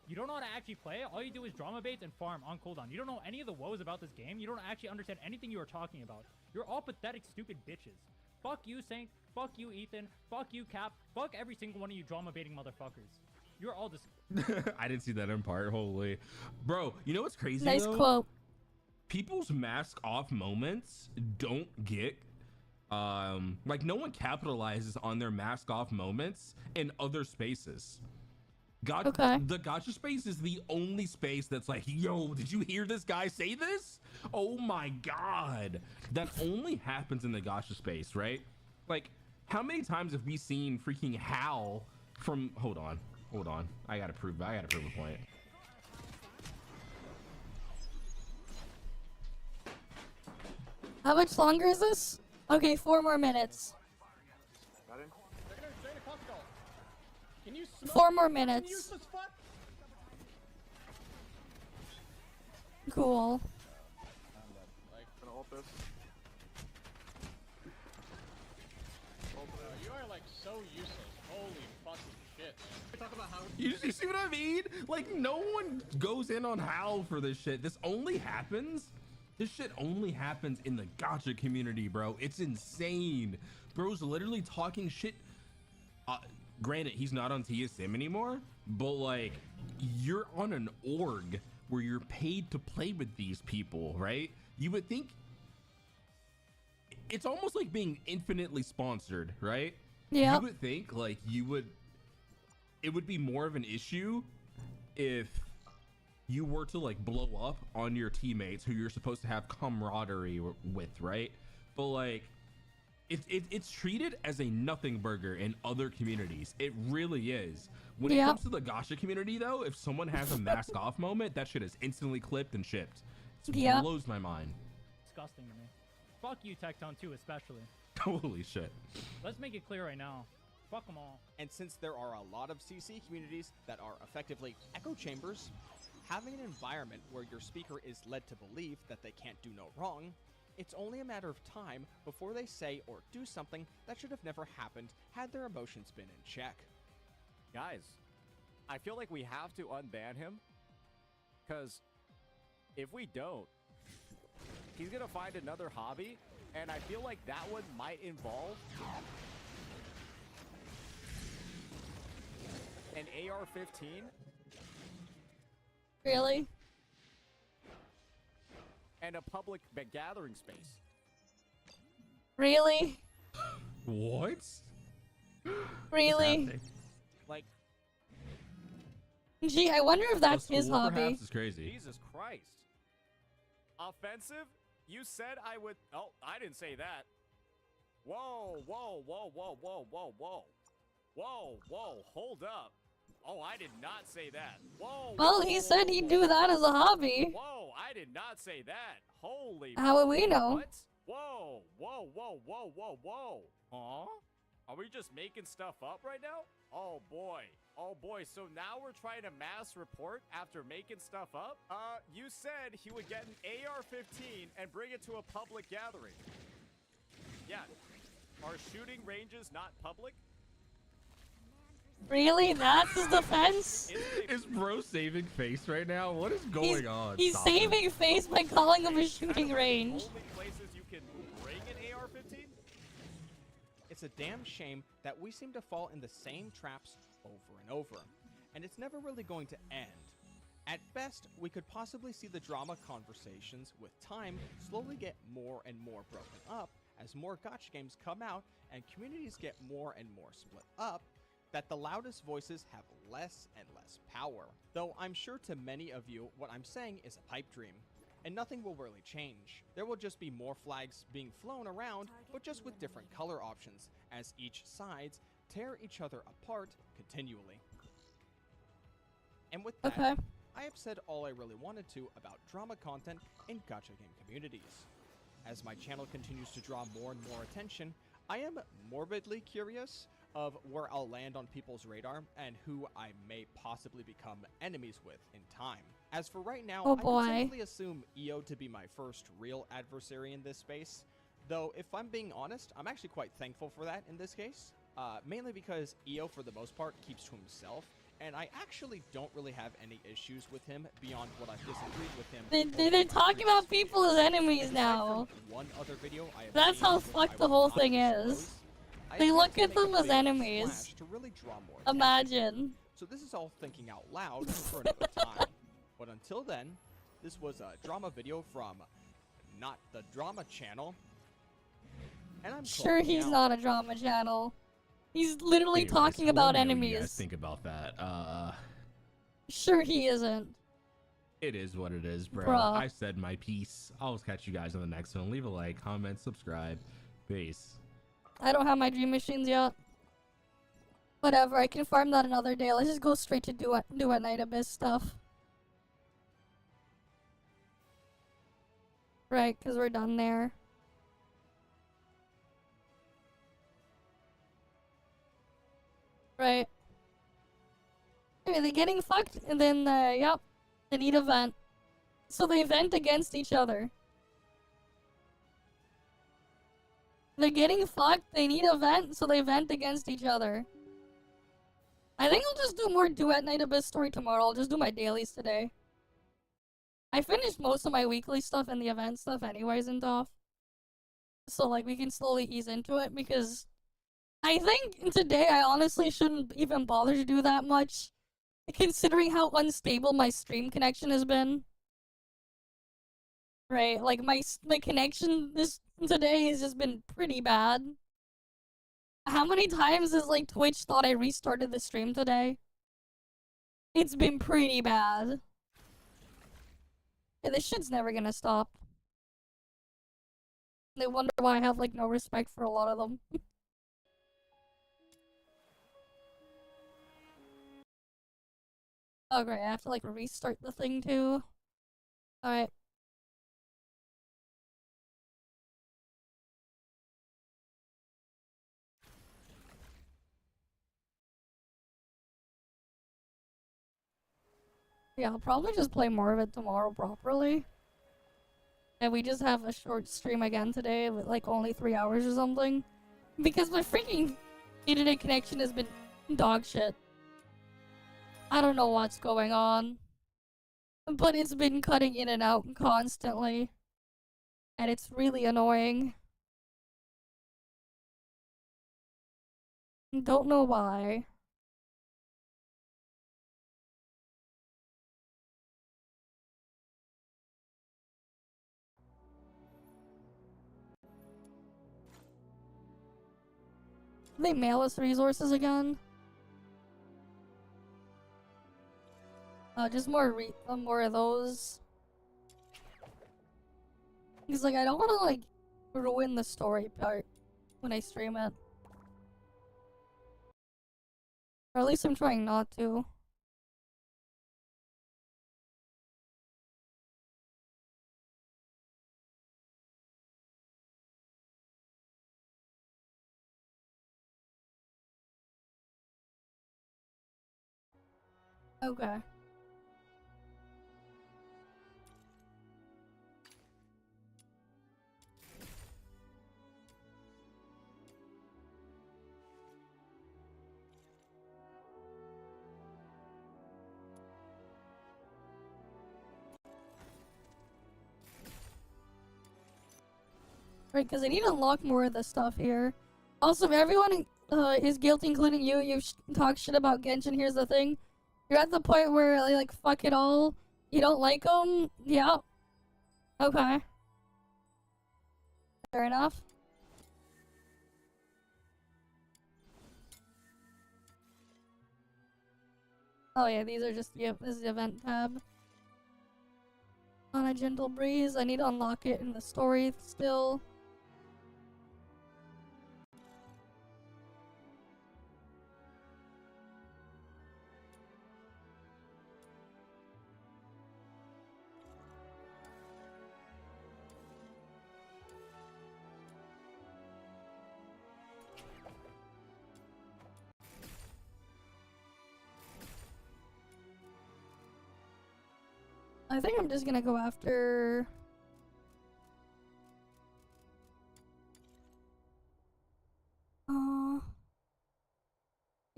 [SPEAKER 20] You don't know how to actually play it. All you do is drama baits and farm on cooldown. You don't know any of the woes about this game. You don't actually understand anything you are talking about. You're all pathetic, stupid bitches. Fuck you, Saint. Fuck you, Ethan. Fuck you, Cap. Fuck every single one of you drama baiting motherfuckers. You're all just.
[SPEAKER 15] I didn't see that in part. Holy, bro. You know what's crazy?
[SPEAKER 2] Nice
[SPEAKER 15] though?
[SPEAKER 2] quote.
[SPEAKER 15] People's mask off moments don't get like no one capitalizes on their mask off moments in other spaces. The gotcha space is the only space that's like, yo, did you hear this guy say this? Oh my god. That only happens in the gotcha space, right? Like, how many times have we seen freaking Hal from hold on. I gotta prove a point.
[SPEAKER 2] How much longer is this? Okay, 4 more minutes. 4 more minutes. Cool.
[SPEAKER 21] You are like so useless. Holy fucking shit, man. Talk about how
[SPEAKER 15] You see what I mean? Like, no one goes in on Hal for this shit. This shit only happens in the gotcha community, bro. It's insane. Bro's literally talking shit. Granted, he's not on TSM anymore, but like, you're on an org where you're paid to play with these people, right? You would think it's almost like being infinitely sponsored, right?
[SPEAKER 2] Yeah.
[SPEAKER 15] You would think like it would be more of an issue if you were to like blow up on your teammates who you're supposed to have camaraderie with, right? But like, it's treated as a nothing burger in other communities. It really is. When it comes to the gotcha community, though, if someone has a mask off moment, that shit is instantly clipped and shipped. It blows my mind.
[SPEAKER 20] disgusting to me. Fuck you, Tectone, too, especially.
[SPEAKER 15] Holy shit.
[SPEAKER 20] Let's make it clear right now. Fuck them all.
[SPEAKER 14] And since there are a lot of CC communities that are effectively echo chambers, having an environment where your speaker is led to believe that they can't do no wrong, it's only a matter of time before they say or do something that should have never happened had their emotions been in check.
[SPEAKER 3] Guys, I feel like we have to unban him, because if we don't, he's gonna find another hobby, and I feel like that one might involve an AR-15.
[SPEAKER 2] Really?
[SPEAKER 3] And a public gathering space.
[SPEAKER 2] Really?
[SPEAKER 15] What?
[SPEAKER 2] Really?
[SPEAKER 3] Like,
[SPEAKER 2] gee, I wonder if that's his hobby.
[SPEAKER 15] Is crazy.
[SPEAKER 3] Jesus Christ. Offensive? You said I would. Oh, I didn't say that. Whoa, whoa, whoa, whoa, whoa, whoa, whoa. Whoa, whoa, hold up. Oh, I did not say that. Whoa.
[SPEAKER 2] Well, he said he'd do that as a hobby.
[SPEAKER 3] Whoa, I did not say that. Holy.
[SPEAKER 2] How would we know?
[SPEAKER 3] What? Whoa, whoa, whoa, whoa, whoa, whoa. Huh? Are we just making stuff up right now? Oh boy. Oh boy. So now we're trying to mass report after making stuff up? You said he would get an AR-15 and bring it to a public gathering. Yeah. Are shooting ranges not public?
[SPEAKER 2] Really? That's his defense?
[SPEAKER 15] Is bro saving face right now? What is going on?
[SPEAKER 2] He's
[SPEAKER 15] Stop
[SPEAKER 2] saving
[SPEAKER 15] it.
[SPEAKER 2] face by calling him a shooting range.
[SPEAKER 3] Only places you can bring an AR-15?
[SPEAKER 14] It's a damn shame that we seem to fall in the same traps over and over, and it's never really going to end. At best, we could possibly see the drama conversations with time slowly get more and more broken up as more gacha games come out and communities get more and more split up, that the loudest voices have less and less power. Though I'm sure to many of you what I'm saying is a pipe dream, and nothing will really change. There will just be more flags being flown around, but just with different color options, as each sides tear each other apart continually. And with that, I have said all I really wanted to about drama content in gacha game communities. As my channel continues to draw more and more attention, I am morbidly curious of where I'll land on people's radar and who I may possibly become enemies with in time. As for right now, I can safely assume EO to be my first real adversary in this space, though if I'm being honest, I'm actually quite thankful for that in this case, mainly because EO for the most part keeps to himself, and I actually don't really have any issues with him beyond what I've disagreed with him.
[SPEAKER 2] They're talking about people as enemies now.
[SPEAKER 14] One other video I have
[SPEAKER 2] That's how fucked the whole thing is. They look at them as enemies.
[SPEAKER 14] To really draw more
[SPEAKER 2] Imagine.
[SPEAKER 14] So this is all thinking out loud for another time. But until then, this was a drama video from Not the Drama Channel. And I'm
[SPEAKER 2] sure he's not a drama channel. He's literally talking about enemies.
[SPEAKER 15] You guys think about that.
[SPEAKER 2] Sure he isn't.
[SPEAKER 15] It is what it is, bro.
[SPEAKER 2] Bruh.
[SPEAKER 15] I said my piece. I'll catch you guys on the next one. Leave a like, comment, subscribe. Peace.
[SPEAKER 2] I don't have my dream machines yet. Whatever, I can farm that another day. Let's just go straight to do a Night Abyss stuff. Right, because we're done there. Right. Anyway, they're getting fucked, and then, yep, they need a vent. So they vent against each other. They're getting fucked, they need a vent, so they vent against each other. I think I'll just do more Duet Night Abyss story tomorrow. I'll just do my dailies today. I finished most of my weekly stuff and the event stuff anyways in ToF. So, like, we can slowly ease into it, because I think today I honestly shouldn't even bother to do that much, considering how unstable my stream connection has been. Right, like, my connection today has just been pretty bad. How many times has, like, Twitch thought I restarted the stream today? It's been pretty bad. Yeah, this shit's never gonna stop. They wonder why I have, like, no respect for a lot of them. Oh great, I have to, like, restart the thing too. Alright. Yeah, I'll probably just play more of it tomorrow properly. And we just have a short stream again today with, like, only 3 hours or something. Because my freaking internet connection has been dog shit. I don't know what's going on. But it's been cutting in and out constantly. And it's really annoying. Don't know why. They mail us resources again. Just more of those. Because, like, I don't want to, like, ruin the story part when I stream it. Or at least I'm trying not to. Okay. Right, because I need to unlock more of the stuff here. Also, if everyone is guilty, including you, talk shit about Genshin, here's the thing. You're at the point where, like, fuck it all. You don't like them? Yeah. Okay. Fair enough. Oh yeah, these are just, yep, this is the event tab. On a gentle breeze, I need to unlock it in the story still. I think I'm just gonna go after...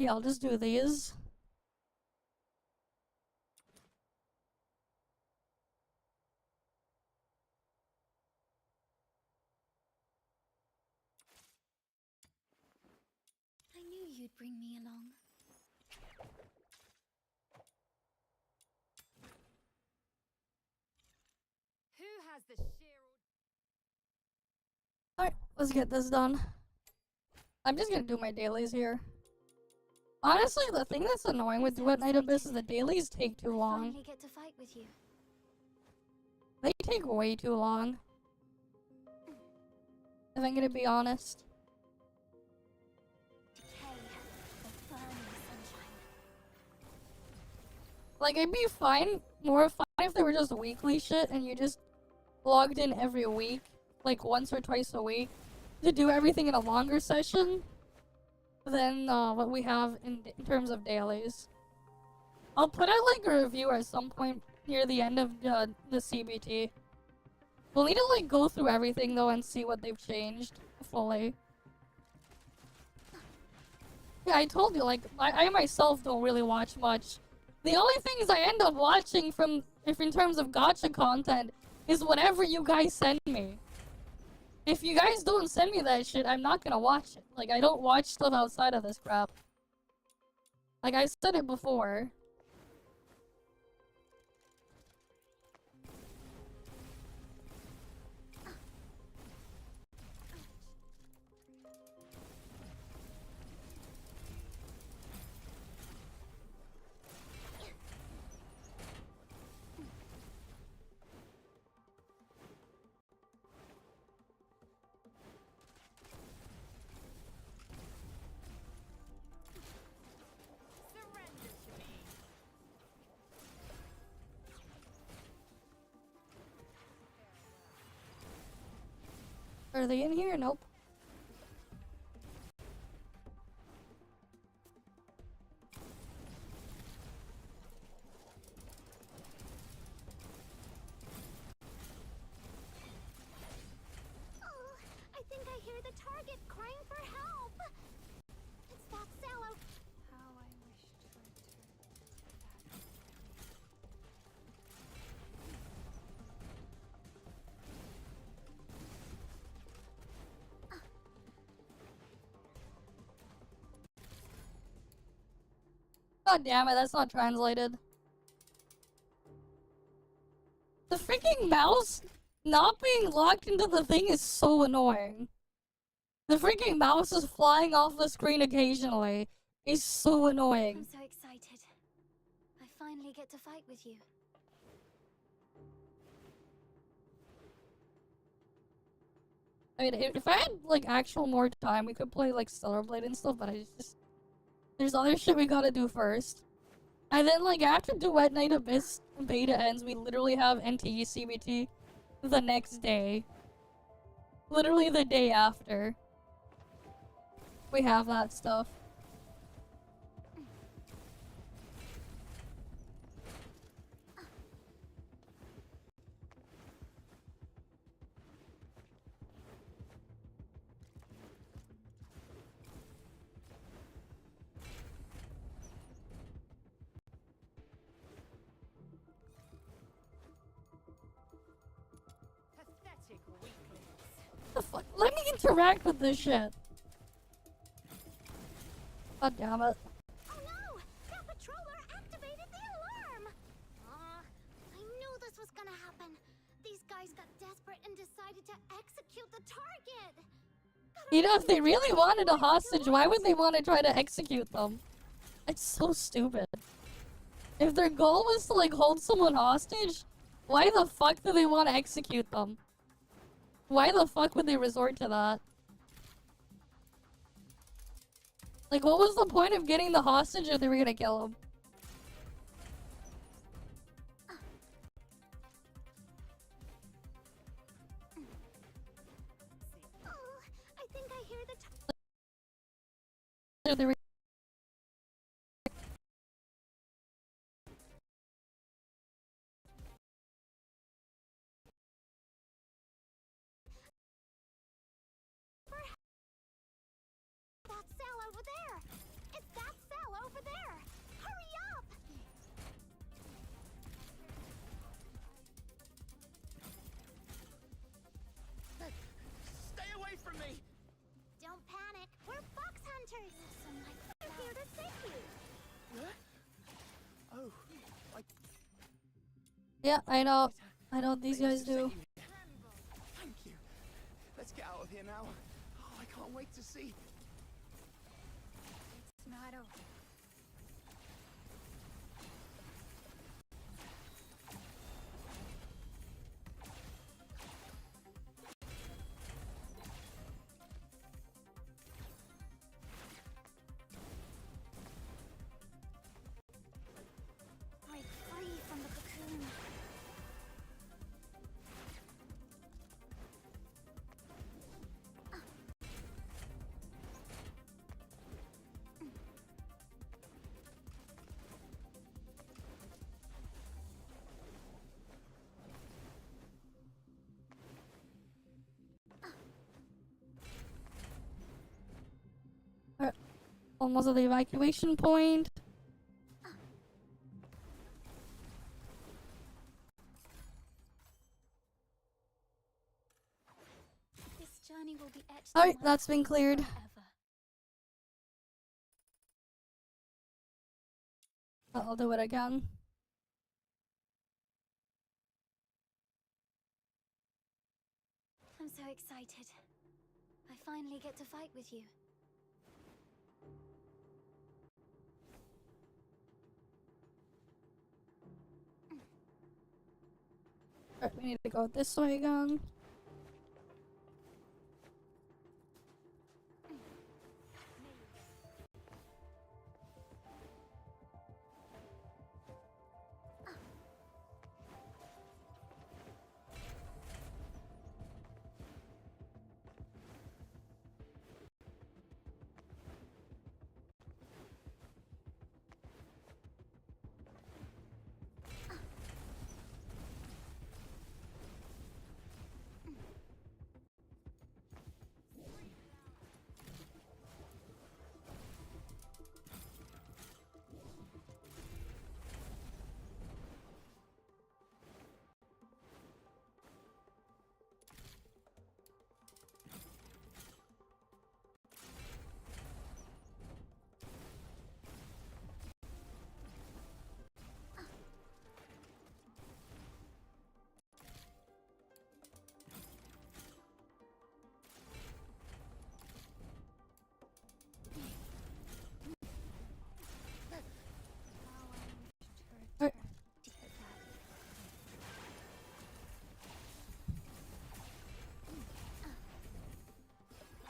[SPEAKER 2] Yeah, I'll just do these.
[SPEAKER 11] I knew you'd bring me along. Who has the sheer...
[SPEAKER 2] Alright, let's get this done. I'm just gonna do my dailies here. Honestly, the thing that's annoying with Duet Night Abyss is the dailies take too long.
[SPEAKER 11] Finally get to fight with you.
[SPEAKER 2] They take way too long. If I'm gonna be honest. Like, it'd be fine, more fine if they were just weekly shit and you just logged in every week, like once or twice a week, to do everything in a longer session than what we have in terms of dailies. I'll put out like a review at some point near the end of the CBT. We'll need to like go through everything though and see what they've changed fully. Yeah, I told you, like, I myself don't really watch much. The only things I end up watching from, if in terms of gacha content, is whatever you guys send me. If you guys don't send me that shit, I'm not gonna watch it. Like, I don't watch stuff outside of this crap. Like, I said it before. Are they in here? Nope.
[SPEAKER 11] Oh, I think I hear the target crying for help. It's that Sallow. How I wish to return that.
[SPEAKER 2] God damn it, that's not translated. The freaking mouse not being locked into the thing is so annoying. The freaking mouse is flying off the screen occasionally. It's so annoying.
[SPEAKER 11] I'm so excited. I finally get to fight with you.
[SPEAKER 2] I mean, if I had, like, actual more time, we could play, like, Stellar Blade and stuff, but I just... There's other shit we gotta do first. And then, like, after Duet Night Abyss beta ends, we literally have NTE CBT the next day. Literally the day after. We have that stuff.
[SPEAKER 11] Pathetic weaklings.
[SPEAKER 2] The fuck? Let me interact with this shit. God damn it.
[SPEAKER 11] Oh no! That patroller activated this was gonna happen. These guys got desperate and decided to execute the target.
[SPEAKER 2] You know, if they really wanted a hostage, why would they want to try to execute them? It's so stupid. If their goal was to, like, hold someone hostage, why the fuck do they want to execute them? Why the fuck would they resort to that? Like, what was the point of getting the hostage if they were gonna kill him?
[SPEAKER 11] Oh, I think I hear the
[SPEAKER 2] They were
[SPEAKER 11] that cell over there. It's that cell over there. Hurry up!
[SPEAKER 10] Stay away from me!
[SPEAKER 11] Don't panic. We're fox hunters. We're here to save you.
[SPEAKER 10] Oh,
[SPEAKER 2] Yeah, I know. I know what these guys do.
[SPEAKER 10] thank you. Let's get out of here now. Oh, I can't wait to see.
[SPEAKER 11] It's not over. Break free from the cocoon.
[SPEAKER 2] Almost at the evacuation point.
[SPEAKER 11] This journey will be etched
[SPEAKER 2] Alright,
[SPEAKER 11] in my
[SPEAKER 2] that's been cleared.
[SPEAKER 11] forever.
[SPEAKER 2] I'll do it again.
[SPEAKER 11] I'm so excited. I finally get to fight with you.
[SPEAKER 2] Alright, we need to go this way again.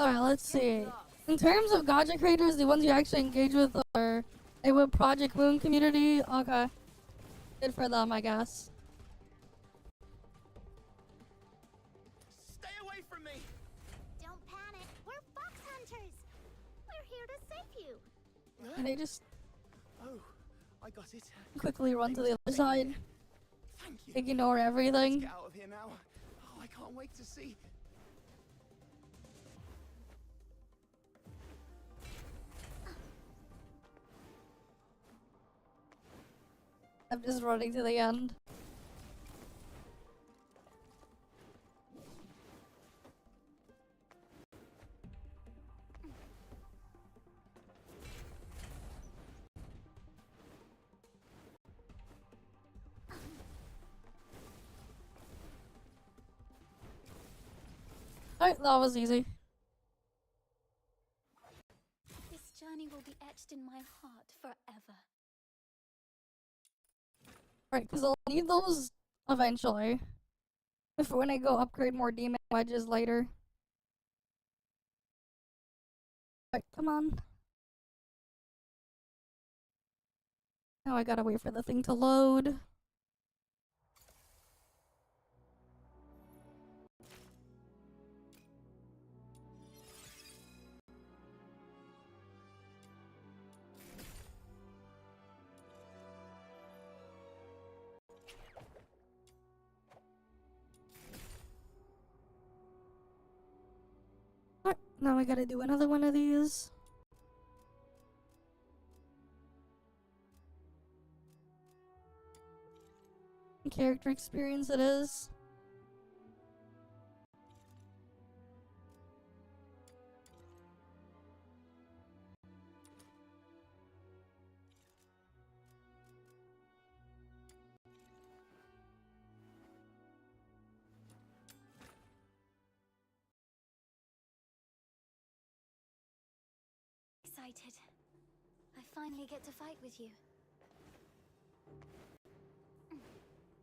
[SPEAKER 2] Alright, let's see. In terms of gacha creators, the ones you actually engage with are a with Project Moon community. Okay. Good for them, I guess.
[SPEAKER 10] Stay away from me!
[SPEAKER 11] Don't panic. We're fox hunters. We're here to save you.
[SPEAKER 2] And they just
[SPEAKER 10] Oh, I got it.
[SPEAKER 2] quickly run to the other side.
[SPEAKER 10] Thank you.
[SPEAKER 2] Ignore
[SPEAKER 10] Let's
[SPEAKER 2] everything.
[SPEAKER 10] get out of here now. Oh, I can't wait to see.
[SPEAKER 2] I'm just running to the end. Alright, that was easy.
[SPEAKER 11] This journey will be etched in my heart forever.
[SPEAKER 2] Right, because I'll need those eventually. If when I go upgrade more demon wedges later. Right, come on. Now I gotta wait for the thing to load. Alright, now I gotta do another one of these. Character experience it is.
[SPEAKER 11] Excited. I finally get to fight with you.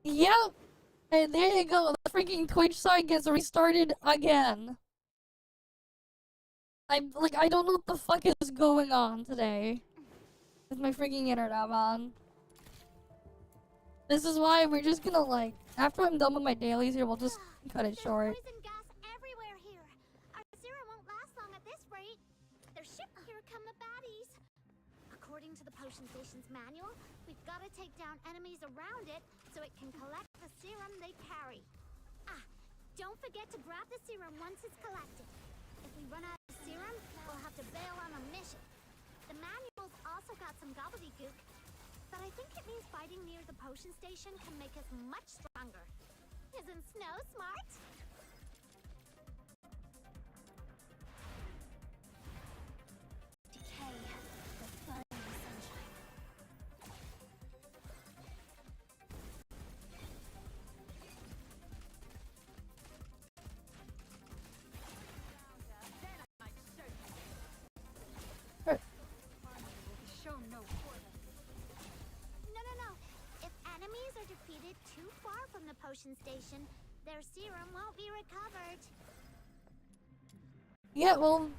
[SPEAKER 2] Yep! And there you go, the freaking Twitch side gets restarted again. I don't know what the fuck is going on today. With my freaking internet, man. This is why we're just gonna, like, after I'm done with my dailies here, we'll just cut it short.
[SPEAKER 11] Poison gas everywhere here. Our serum won't last long at this rate. They're shipped. Here come the baddies. According to the potion station's manual, we've got to take down enemies around it so it can collect the serum they carry. Ah, don't forget to grab the serum once it's collected. If we run out of serum, we'll have to bail on a mission. The manual's also got some gobbledygook, but I think it means fighting near the potion station can make us much stronger. Isn't Snow smart? Decay, the burning sunshine. Show no quarter. No. If enemies are defeated too far from the potion station, their serum won't be recovered.
[SPEAKER 2] Yeah, well,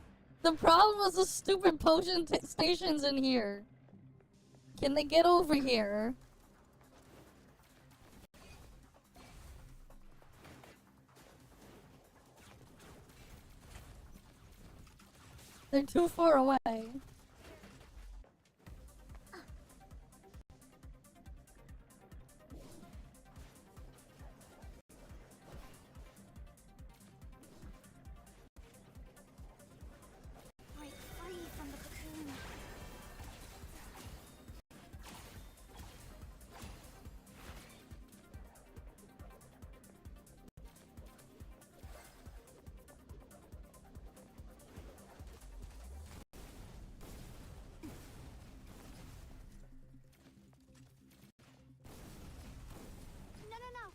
[SPEAKER 2] the problem was the stupid potion stations in here. Can they get over here? They're too far away.
[SPEAKER 11] Break free from the cocoon. No.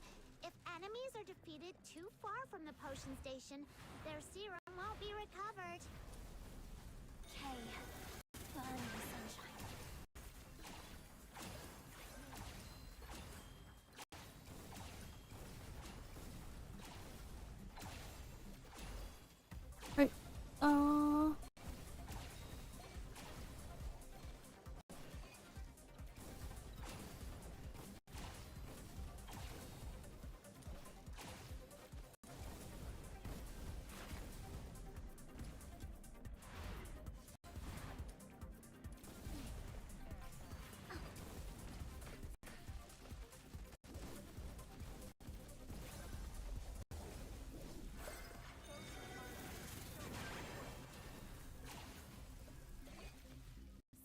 [SPEAKER 11] If enemies are defeated too far from the potion station, their serum won't be recovered. Decay, burning sunshine.
[SPEAKER 2] Right.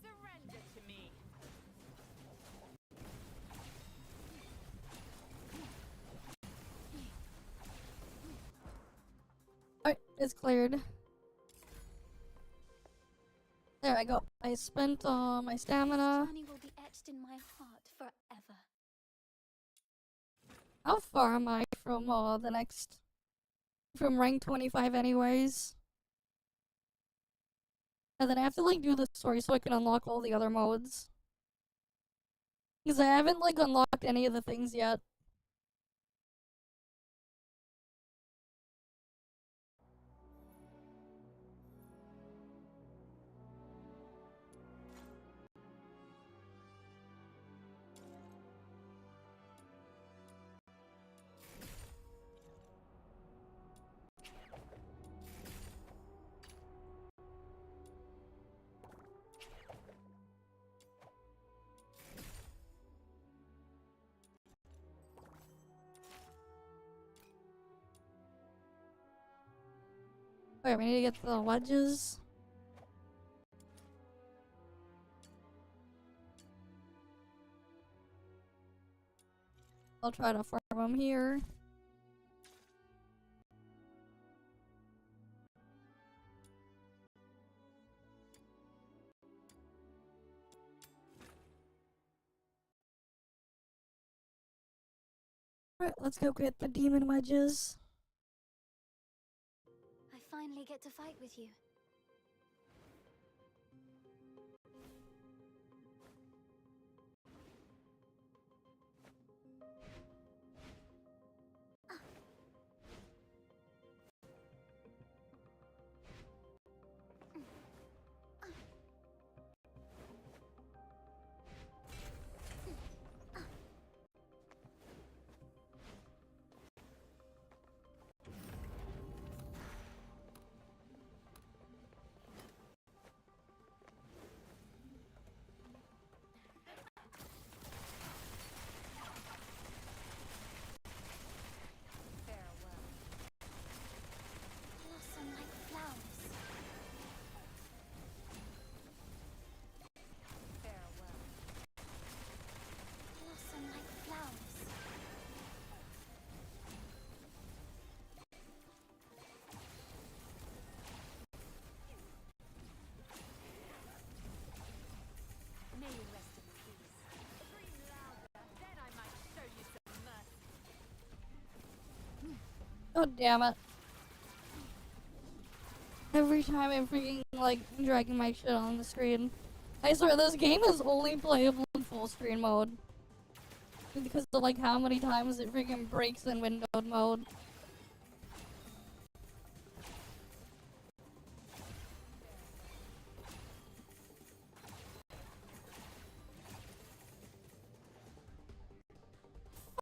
[SPEAKER 6] Surrender to me.
[SPEAKER 2] Alright, it's cleared. There I go. I spent my stamina.
[SPEAKER 11] Journey will be etched in my heart forever.
[SPEAKER 2] How far am I from the next from rank 25 anyways. And then I have to like do the story so I can unlock all the other modes. Because I haven't like unlocked any of the things yet. Wait, we need to get the wedges. I'll try to farm them here. Alright, let's go get the demon wedges.
[SPEAKER 11] I finally get to fight with you. Blossom like flowers. Farewell. Blossom like flowers. May you rest in peace. Scream louder, then I might show you some mercy.
[SPEAKER 2] Oh damn it. Every time I'm freaking like dragging my shit on the screen. I swear this game is only playable in full screen mode. Because of like how many times it freaking breaks in windowed mode.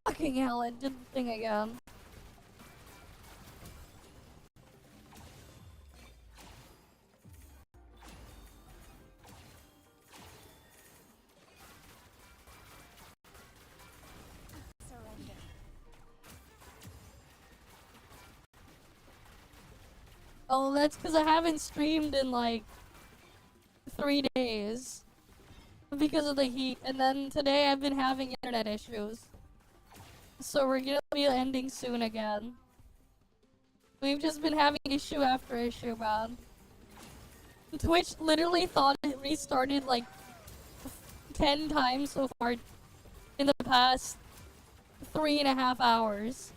[SPEAKER 2] Fucking hell, it did the thing again.
[SPEAKER 11] Surrender.
[SPEAKER 2] Oh, that's because I haven't streamed in like 3 days. Because of the heat. And then today I've been having internet issues. So we're gonna be ending soon again. We've just been having issue after issue, man. Twitch literally thought it restarted like 10 times so far in the past 3.5 hours.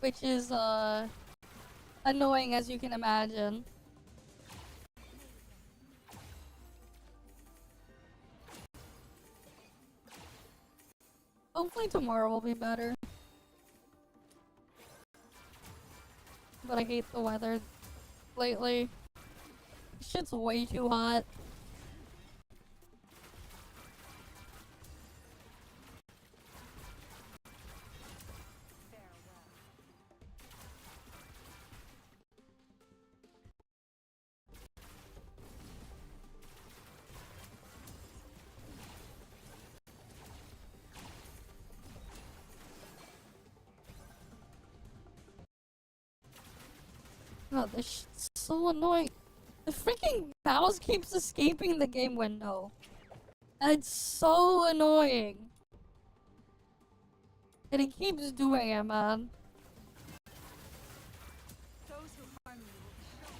[SPEAKER 2] Which is annoying as you can imagine. Hopefully tomorrow will be better. But I hate the weather lately. Shit's way too hot. God, this shit's so annoying. The freaking mouse keeps escaping the game window. And it's so annoying. And it keeps doing it, man.
[SPEAKER 11] Those who harm you will be shown.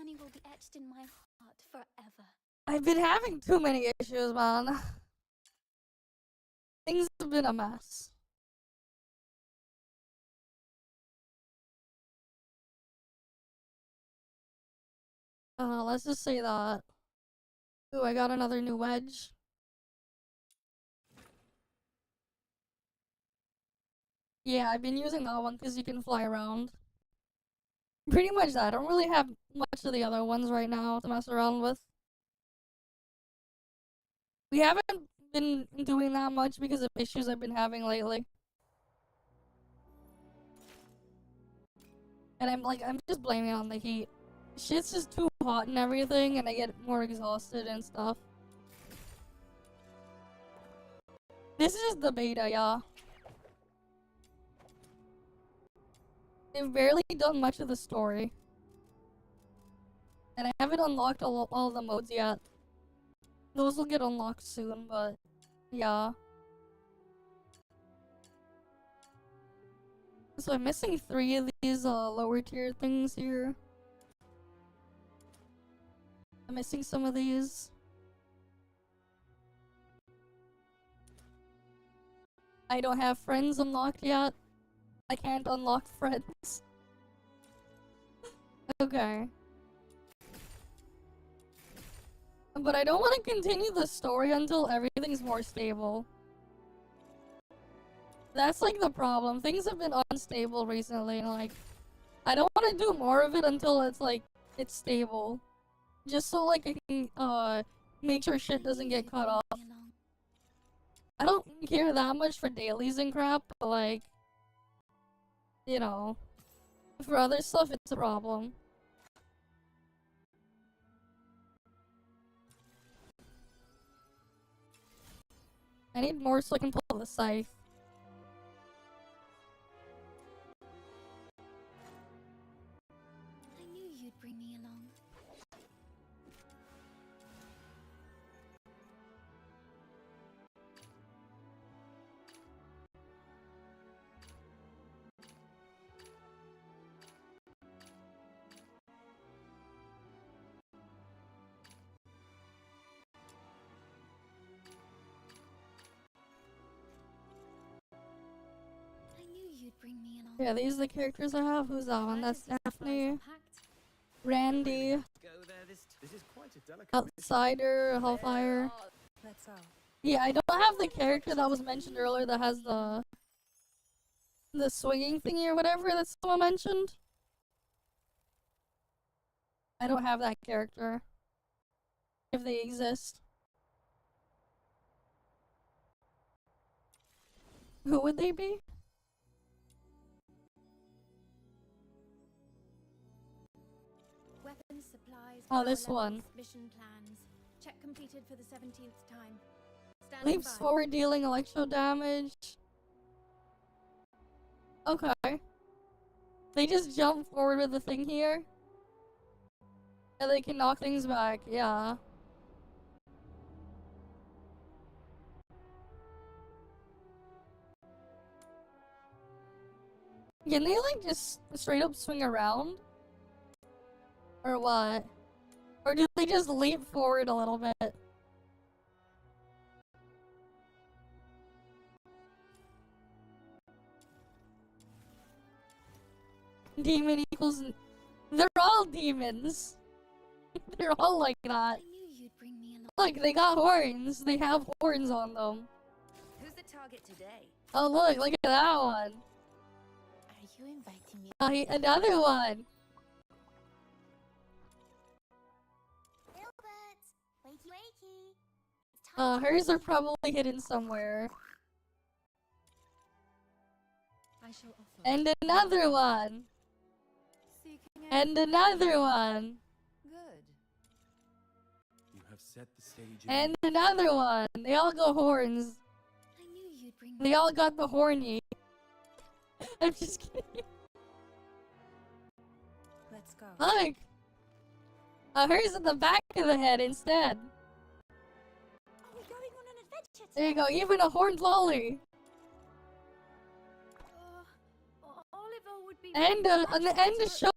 [SPEAKER 11] journey will be etched in my heart forever.
[SPEAKER 2] I've been having too many issues, man. Things have been a mess. Let's just say that. Ooh, I got another new wedge. Yeah, I've been using that one because you can fly around. Pretty much that. I don't really have much of the other ones right now to mess around with. We haven't been doing that much because of issues I've been having lately. And I'm just blaming it on the heat. Shit's just too hot and everything, and I get more exhausted and stuff. This is just the beta, yeah. They've barely done much of the story. And I haven't unlocked all the modes yet. Those will get unlocked soon, but yeah. So I'm missing 3 of these lower tier things here. I'm missing some of these. I don't have friends unlocked yet. I can't unlock friends. Okay. But I don't want to continue the story until everything's more stable. That's like the problem. Things have been unstable recently, and like, I don't want to do more of it until it's like, it's stable. Just so like I can make sure shit doesn't get cut off. I don't care that much for dailies and crap, but like, you know, for other stuff it's a problem. I need more so I can pull the scythe.
[SPEAKER 11] I knew you'd bring me along. Bring me along.
[SPEAKER 2] Yeah, these are the characters I have. Who's that one? That's Daphne. Randy. Outsider, Hellfire.
[SPEAKER 11] Let's go.
[SPEAKER 2] Yeah, I don't have the character that was mentioned earlier that has the swinging thingy or whatever that someone mentioned. I don't have that character. If they exist. Who would they be?
[SPEAKER 11] Weapons, supplies,
[SPEAKER 2] Oh, this
[SPEAKER 11] power
[SPEAKER 2] one.
[SPEAKER 11] levels, mission plans. Check completed for the 17th time. Standing
[SPEAKER 2] Leaps
[SPEAKER 11] by.
[SPEAKER 2] forward, dealing electro damage. Okay. They just jump forward with the thing here. And they can knock things back, yeah. Can they like just straight up swing around? Or what? Or do they just leap forward a little bit? Demon equals... They're all demons. They're all like that.
[SPEAKER 11] I knew you'd bring me along.
[SPEAKER 2] Look, they got horns. They have horns on them.
[SPEAKER 11] Who's the target today?
[SPEAKER 2] Oh look at that one.
[SPEAKER 11] Are you inviting me?
[SPEAKER 2] Oh, another one.
[SPEAKER 11] Wakey, wakey.
[SPEAKER 2] Hers are probably hidden somewhere.
[SPEAKER 11] I shall offer.
[SPEAKER 2] And another one. And another one.
[SPEAKER 11] Good.
[SPEAKER 6] You have set the stage.
[SPEAKER 2] And another one. They all got horns.
[SPEAKER 11] I knew you'd bring.
[SPEAKER 2] They all got the horny. I'm just kidding.
[SPEAKER 11] Let's go.
[SPEAKER 2] Look. Hers in the back of the head instead.
[SPEAKER 11] Are we going on an adventure?
[SPEAKER 2] There you go. Even a horned lolly.
[SPEAKER 11] Oliver would be.
[SPEAKER 2] And a show.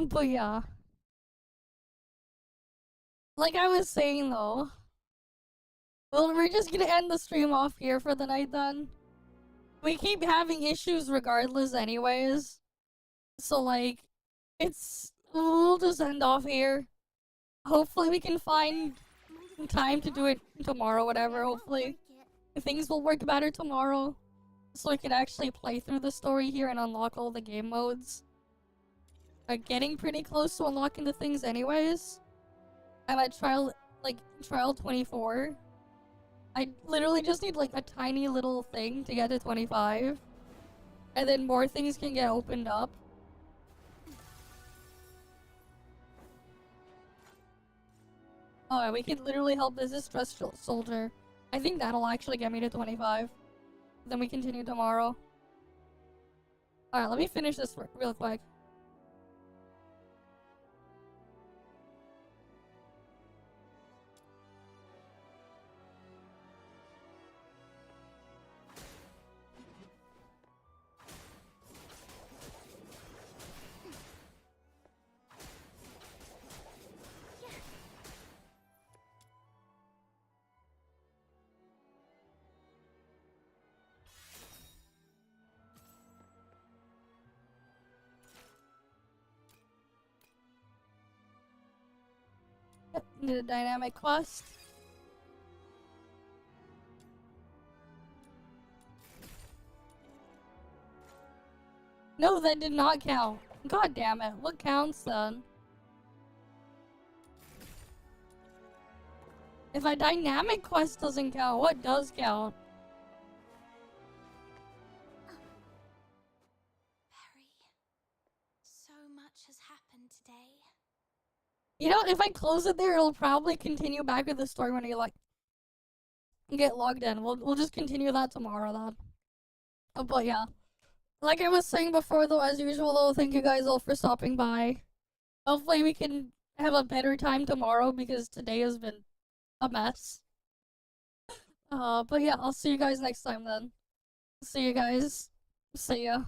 [SPEAKER 2] But yeah. Like I was saying though, well, we're just gonna end the stream off here for the night then. We keep having issues regardless anyways. So like, we'll just end off here. Hopefully we can find time to do it tomorrow, whatever, hopefully. Things will work better tomorrow. So we can actually play through the story here and unlock all the game modes. We're getting pretty close to unlocking the things anyways. I'm at trial 24. I literally just need like a tiny little thing to get to 25. And then more things can get opened up. Oh, we can literally help this distress soldier. I think that'll actually get me to 25. Then we continue tomorrow. Alright, let me finish this real quick. Need a dynamic quest. No, that did not count. God damn it. What counts then? If a dynamic quest doesn't count, what does count?
[SPEAKER 11] So much has happened today.
[SPEAKER 2] You know, if I close it there, it'll probably continue back with the story when you like get logged in. We'll just continue that tomorrow then. But yeah. Like I was saying before though, as usual though, thank you guys all for stopping by. Hopefully we can have a better time tomorrow because today has been a mess. But yeah, I'll see you guys next time then. See you guys. See ya.